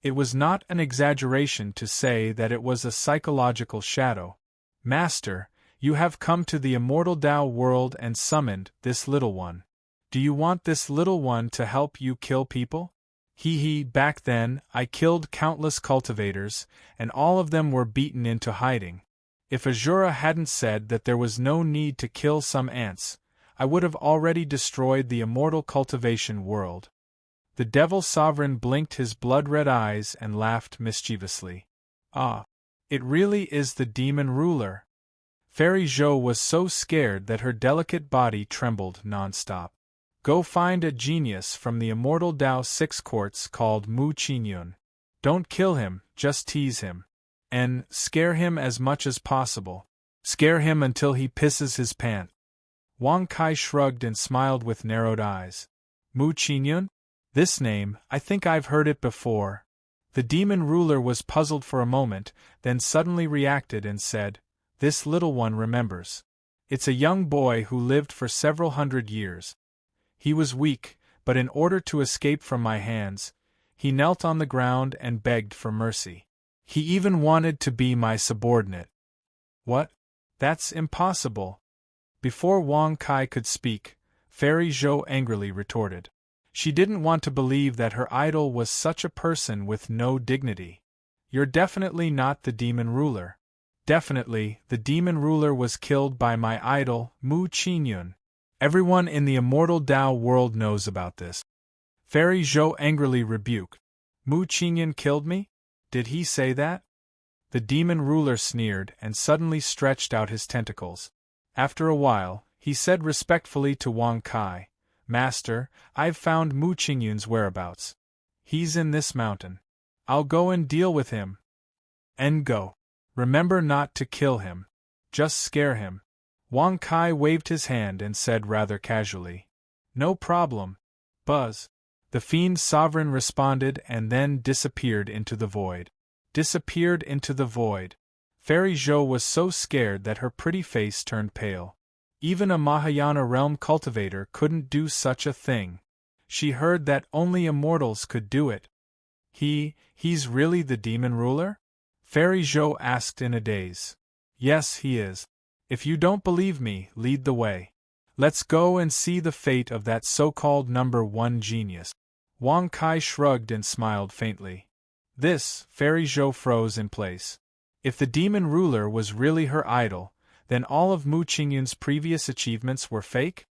It was not an exaggeration to say that it was a psychological shadow. "Master, you have come to the immortal Dao world and summoned this little one. Do you want this little one to help you kill people?" Back then, I killed countless cultivators, and all of them were beaten into hiding. If Azura hadn't said that there was no need to kill some ants, I would have already destroyed the immortal cultivation world. The Devil Sovereign blinked his blood-red eyes and laughed mischievously. "Ah, it really is the demon ruler." Fairy Zhou was so scared that her delicate body trembled non-stop. "Go find a genius from the immortal Dao 6 courts called Mu Qingyun. Don't kill him, just tease him. And scare him as much as possible. Scare him until he pisses his pants. Wang Kai shrugged and smiled with narrowed eyes. Mu Qingyun? This name, I think I've heard it before. The demon ruler was puzzled for a moment, then suddenly reacted and said, This little one remembers. It's a young boy who lived for several hundred years. He was weak, but in order to escape from my hands, he knelt on the ground and begged for mercy. He even wanted to be my subordinate. What? That's impossible. Before Wang Kai could speak, Fairy Zhou angrily retorted. She didn't want to believe that her idol was such a person with no dignity. You're definitely not the demon ruler. Definitely, the demon ruler was killed by my idol, Mu Qingyun. Everyone in the immortal Dao world knows about this. Fairy Zhou angrily rebuked. Mu Qingyun killed me? Did he say that? The demon ruler sneered and suddenly stretched out his tentacles. After a while, he said respectfully to Wang Kai, Master, I've found Mu Qingyun's whereabouts. He's in this mountain. I'll go and deal with him. And go. Remember not to kill him. Just scare him. Wang Kai waved his hand and said rather casually, No problem. Buzz. The fiend sovereign responded and then disappeared into the void. Disappeared into the void. Fairy Zhou was so scared that her pretty face turned pale. Even a Mahayana realm cultivator couldn't do such a thing. She heard that only immortals could do it. He's really the demon ruler? Fairy Zhou asked in a daze. Yes, he is. If you don't believe me, lead the way. Let's go and see the fate of that so-called number 1 genius. Wang Kai shrugged and smiled faintly. Fairy Zhou froze in place. If the demon ruler was really her idol, then all of Mu Qingyun's previous achievements were fake?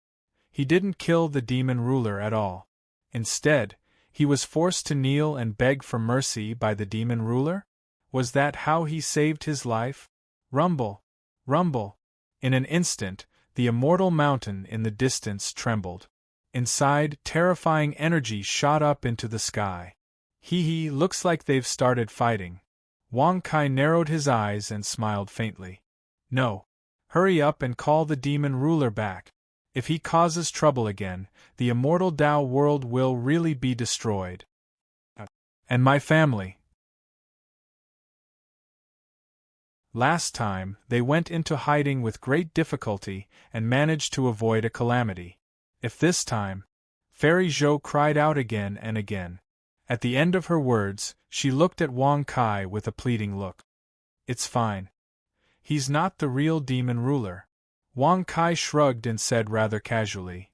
He didn't kill the demon ruler at all. Instead, he was forced to kneel and beg for mercy by the demon ruler? Was that how he saved his life? Rumble! Rumble! In an instant, the immortal mountain in the distance trembled. Inside, terrifying energy shot up into the sky. Looks like they've started fighting. Wang Kai narrowed his eyes and smiled faintly. No. Hurry up and call the demon ruler back. If he causes trouble again, the immortal Dao world will really be destroyed. And my family. Last time, they went into hiding with great difficulty and managed to avoid a calamity. If this time... Fairy Zhou cried out again and again. At the end of her words, she looked at Wang Kai with a pleading look. It's fine. He's not the real demon ruler. Wang Kai shrugged and said rather casually.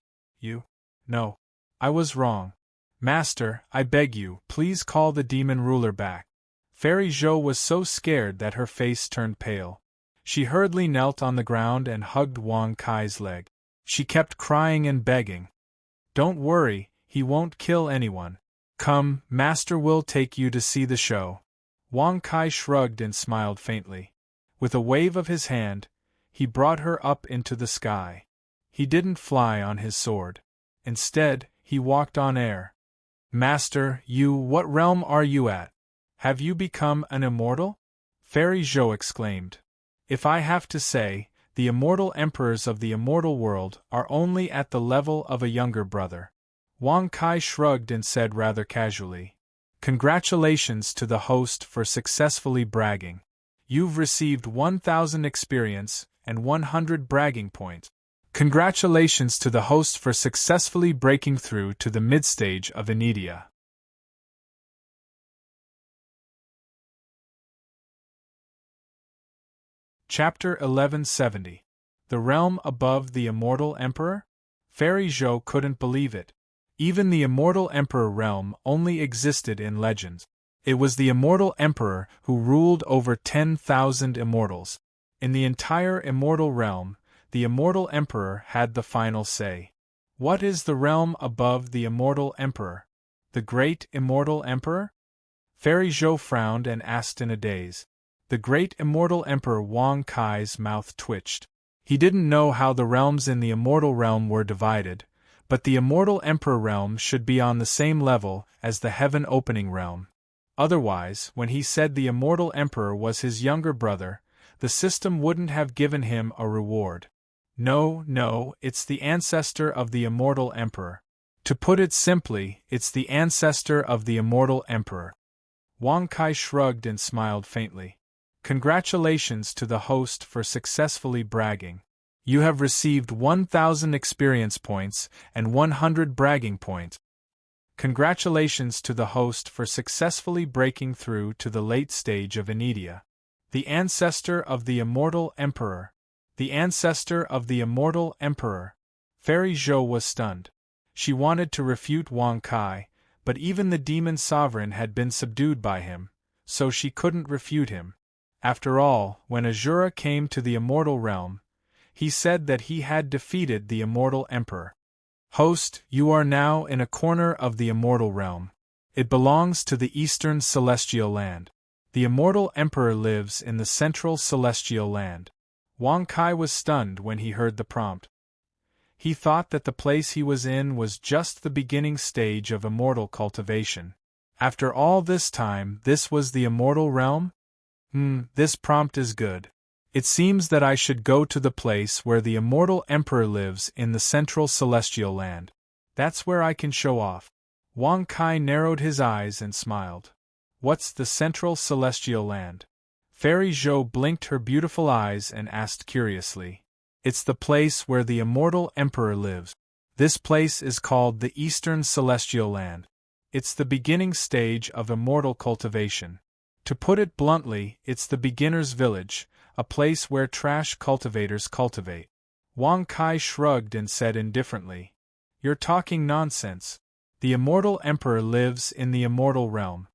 No. I was wrong. Master, I beg you, please call the demon ruler back. Fairy Zhou was so scared that her face turned pale. She hurriedly knelt on the ground and hugged Wang Kai's leg. She kept crying and begging. Don't worry, he won't kill anyone. Come, Master will take you to see the show. Wang Kai shrugged and smiled faintly. With a wave of his hand, he brought her up into the sky. He didn't fly on his sword. Instead, he walked on air. Master, what realm are you at? Have you become an immortal? Fairy Zhou exclaimed. If I have to say, the immortal emperors of the immortal world are only at the level of a younger brother. Wang Kai shrugged and said rather casually. Congratulations to the host for successfully bragging. You've received 1,000 experience and 100 bragging points. Congratulations to the host for successfully breaking through to the mid-stage of Inidia. Chapter 1170. The Realm Above the Immortal Emperor? Fairy Zhou couldn't believe it. Even the Immortal Emperor realm only existed in legends. It was the Immortal Emperor who ruled over 10,000 immortals. In the entire Immortal Realm, the Immortal Emperor had the final say. What is the realm above the Immortal Emperor? The Great Immortal Emperor? Fairy Zhou frowned and asked in a daze. The Great Immortal Emperor Wang Kai's mouth twitched. He didn't know how the realms in the Immortal Realm were divided, but the Immortal Emperor realm should be on the same level as the Heaven Opening Realm. Otherwise, when he said the immortal emperor was his younger brother, the system wouldn't have given him a reward. No, it's the ancestor of the immortal emperor. To put it simply, it's the ancestor of the immortal emperor. Wang Kai shrugged and smiled faintly. Congratulations to the host for successfully bragging. You have received 1,000 experience points and 100 bragging points. Congratulations to the host for successfully breaking through to the late stage of Anidia. The ancestor of the immortal emperor. The ancestor of the immortal emperor. Fairy Zhou was stunned. She wanted to refute Wang Kai, but even the demon sovereign had been subdued by him, so she couldn't refute him. After all, when Azura came to the immortal realm, he said that he had defeated the immortal emperor. Host, you are now in a corner of the immortal realm. It belongs to the eastern celestial land. The immortal emperor lives in the central celestial land. Wang Kai was stunned when he heard the prompt. He thought that the place he was in was just the beginning stage of immortal cultivation. After all this time, this was the immortal realm? This prompt is good. It seems that I should go to the place where the immortal emperor lives in the central celestial land. That's where I can show off. Wang Kai narrowed his eyes and smiled. What's the central celestial land? Fairy Zhou blinked her beautiful eyes and asked curiously. It's the place where the immortal emperor lives. This place is called the eastern celestial land. It's the beginning stage of immortal cultivation. To put it bluntly, it's the beginner's village, a place where trash cultivators cultivate. Wang Kai shrugged and said indifferently, You're talking nonsense. The immortal emperor lives in the immortal realm.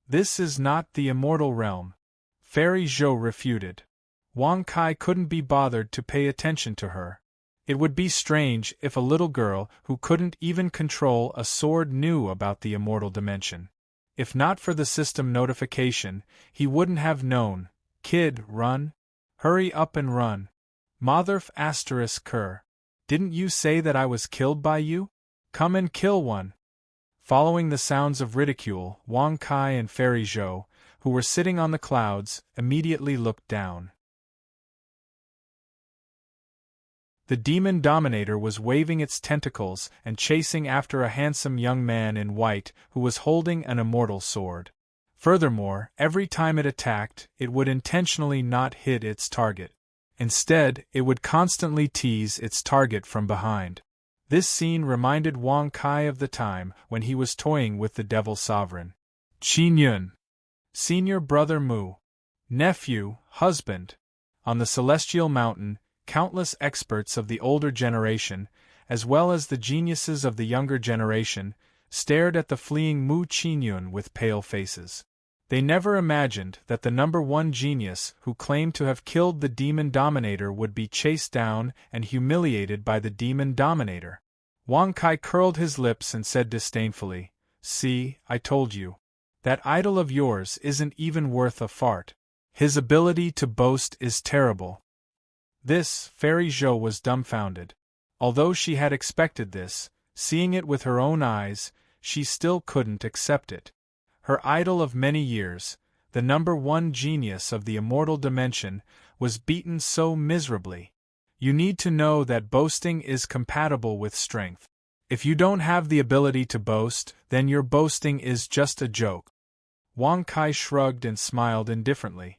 This is not the immortal realm. Fairy Zhou refuted. Wang Kai couldn't be bothered to pay attention to her. It would be strange if a little girl who couldn't even control a sword knew about the immortal dimension. If not for the system notification, he wouldn't have known. Kid, run. Hurry up and run. Motherf ****. Didn't you say that I was killed by you? Come and kill one. Following the sounds of ridicule, Wang Kai and Fairy Zhou, who were sitting on the clouds, immediately looked down. The demon dominator was waving its tentacles and chasing after a handsome young man in white who was holding an immortal sword. Furthermore, every time it attacked, it would intentionally not hit its target. Instead, it would constantly tease its target from behind. This scene reminded Wang Kai of the time when he was toying with the Devil Sovereign. Qin Yun. Senior brother Mu. Nephew, husband. On the Celestial Mountain, countless experts of the older generation, as well as the geniuses of the younger generation, stared at the fleeing Mu Qinyun with pale faces. They never imagined that the #1 genius who claimed to have killed the Demon Dominator would be chased down and humiliated by the Demon Dominator. Wang Kai curled his lips and said disdainfully, "See, I told you. That idol of yours isn't even worth a fart. His ability to boast is terrible." This, Fairy Zhou was dumbfounded. Although she had expected this, seeing it with her own eyes, she still couldn't accept it. Her idol of many years, the #1 genius of the immortal dimension, was beaten so miserably. You need to know that boasting is compatible with strength. If you don't have the ability to boast, then your boasting is just a joke. Wang Kai shrugged and smiled indifferently.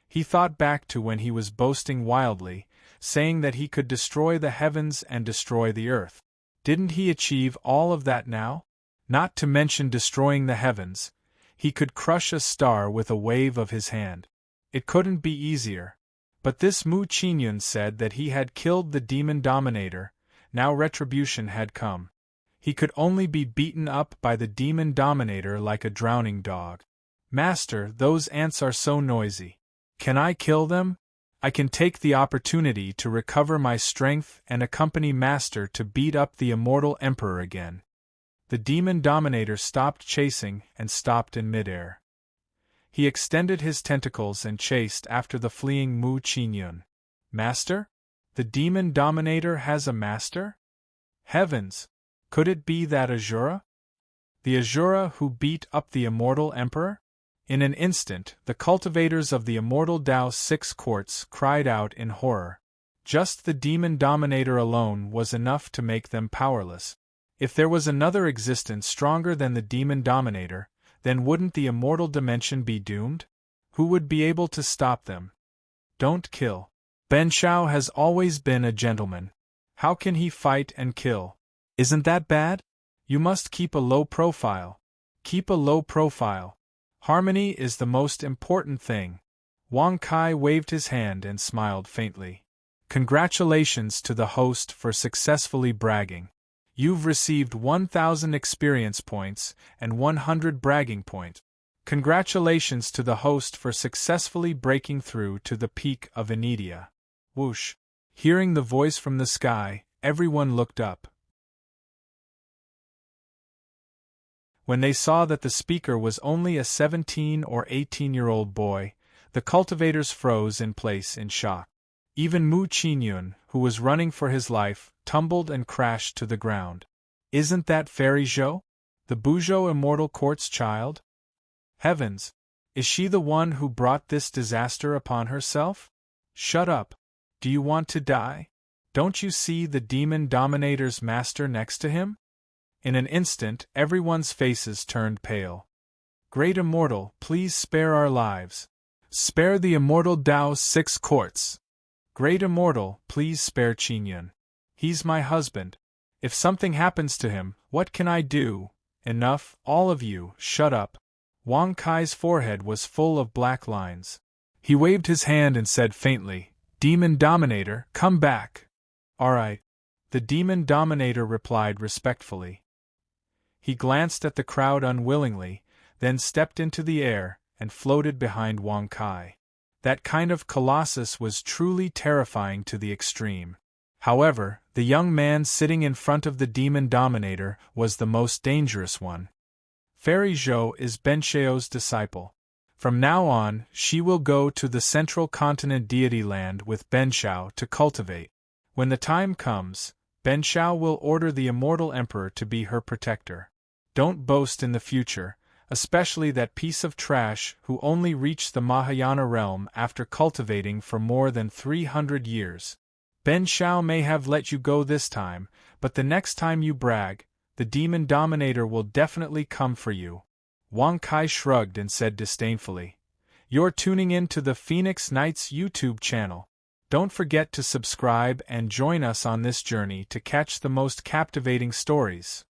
He thought back to when he was boasting wildly, saying that he could destroy the heavens and destroy the earth. Didn't he achieve all of that now? Not to mention destroying the heavens, he could crush a star with a wave of his hand. It couldn't be easier. But this Mu Qinyun said that he had killed the Demon Dominator, now retribution had come. He could only be beaten up by the Demon Dominator like a drowning dog. "Master, those ants are so noisy. Can I kill them? I can take the opportunity to recover my strength and accompany Master to beat up the immortal Emperor again." The Demon Dominator stopped chasing and stopped in midair. He extended his tentacles and chased after the fleeing Mu Qinyun. "Master? The Demon Dominator has a master? Heavens! Could it be that Azura? The Azura who beat up the immortal Emperor? In an instant, the cultivators of the immortal Tao Six Courts cried out in horror. Just the demon dominator alone was enough to make them powerless. If there was another existence stronger than the demon dominator, then wouldn't the immortal dimension be doomed? Who would be able to stop them? Don't kill. Ben Shao has always been a gentleman. How can he fight and kill? Isn't that bad? You must keep a low profile. Keep a low profile. Harmony is the most important thing. Wang Kai waved his hand and smiled faintly. Congratulations to the host for successfully bragging. You've received 1,000 experience points and 100 bragging points. Congratulations to the host for successfully breaking through to the peak of Enidia. Whoosh! Hearing the voice from the sky, everyone looked up. When they saw that the speaker was only a 17 or 18-year-old boy, the cultivators froze in place in shock. Even Mu Qinyun, who was running for his life, tumbled and crashed to the ground. Isn't that Fairy Zhou? The Buzhou Immortal Court's child? Heavens! Is she the one who brought this disaster upon herself? Shut up! Do you want to die? Don't you see the demon dominator's master next to him? In an instant, everyone's faces turned pale. Great Immortal, please spare our lives. Spare the Immortal Tao's Six Courts. Great Immortal, please spare Qinyun. He's my husband. If something happens to him, what can I do? Enough, all of you, shut up. Wang Kai's forehead was full of black lines. He waved his hand and said faintly, Demon Dominator, come back. All right. The Demon Dominator replied respectfully. He glanced at the crowd unwillingly, then stepped into the air and floated behind Wang Kai. That kind of colossus was truly terrifying to the extreme. However, the young man sitting in front of the Demon Dominator was the most dangerous one. Fairy Zhou is Ben Shao's disciple. From now on, she will go to the Central Continent Deity Land with Ben Shao to cultivate. When the time comes, Ben Shao will order the Immortal Emperor to be her protector. Don't boast in the future, especially that piece of trash who only reached the Mahayana realm after cultivating for more than 300 years. Ben Shao may have let you go this time, but the next time you brag, the Demon Dominator will definitely come for you. Wang Kai shrugged and said disdainfully, You're tuning in to the Phoenix Knights YouTube channel. Don't forget to subscribe and join us on this journey to catch the most captivating stories.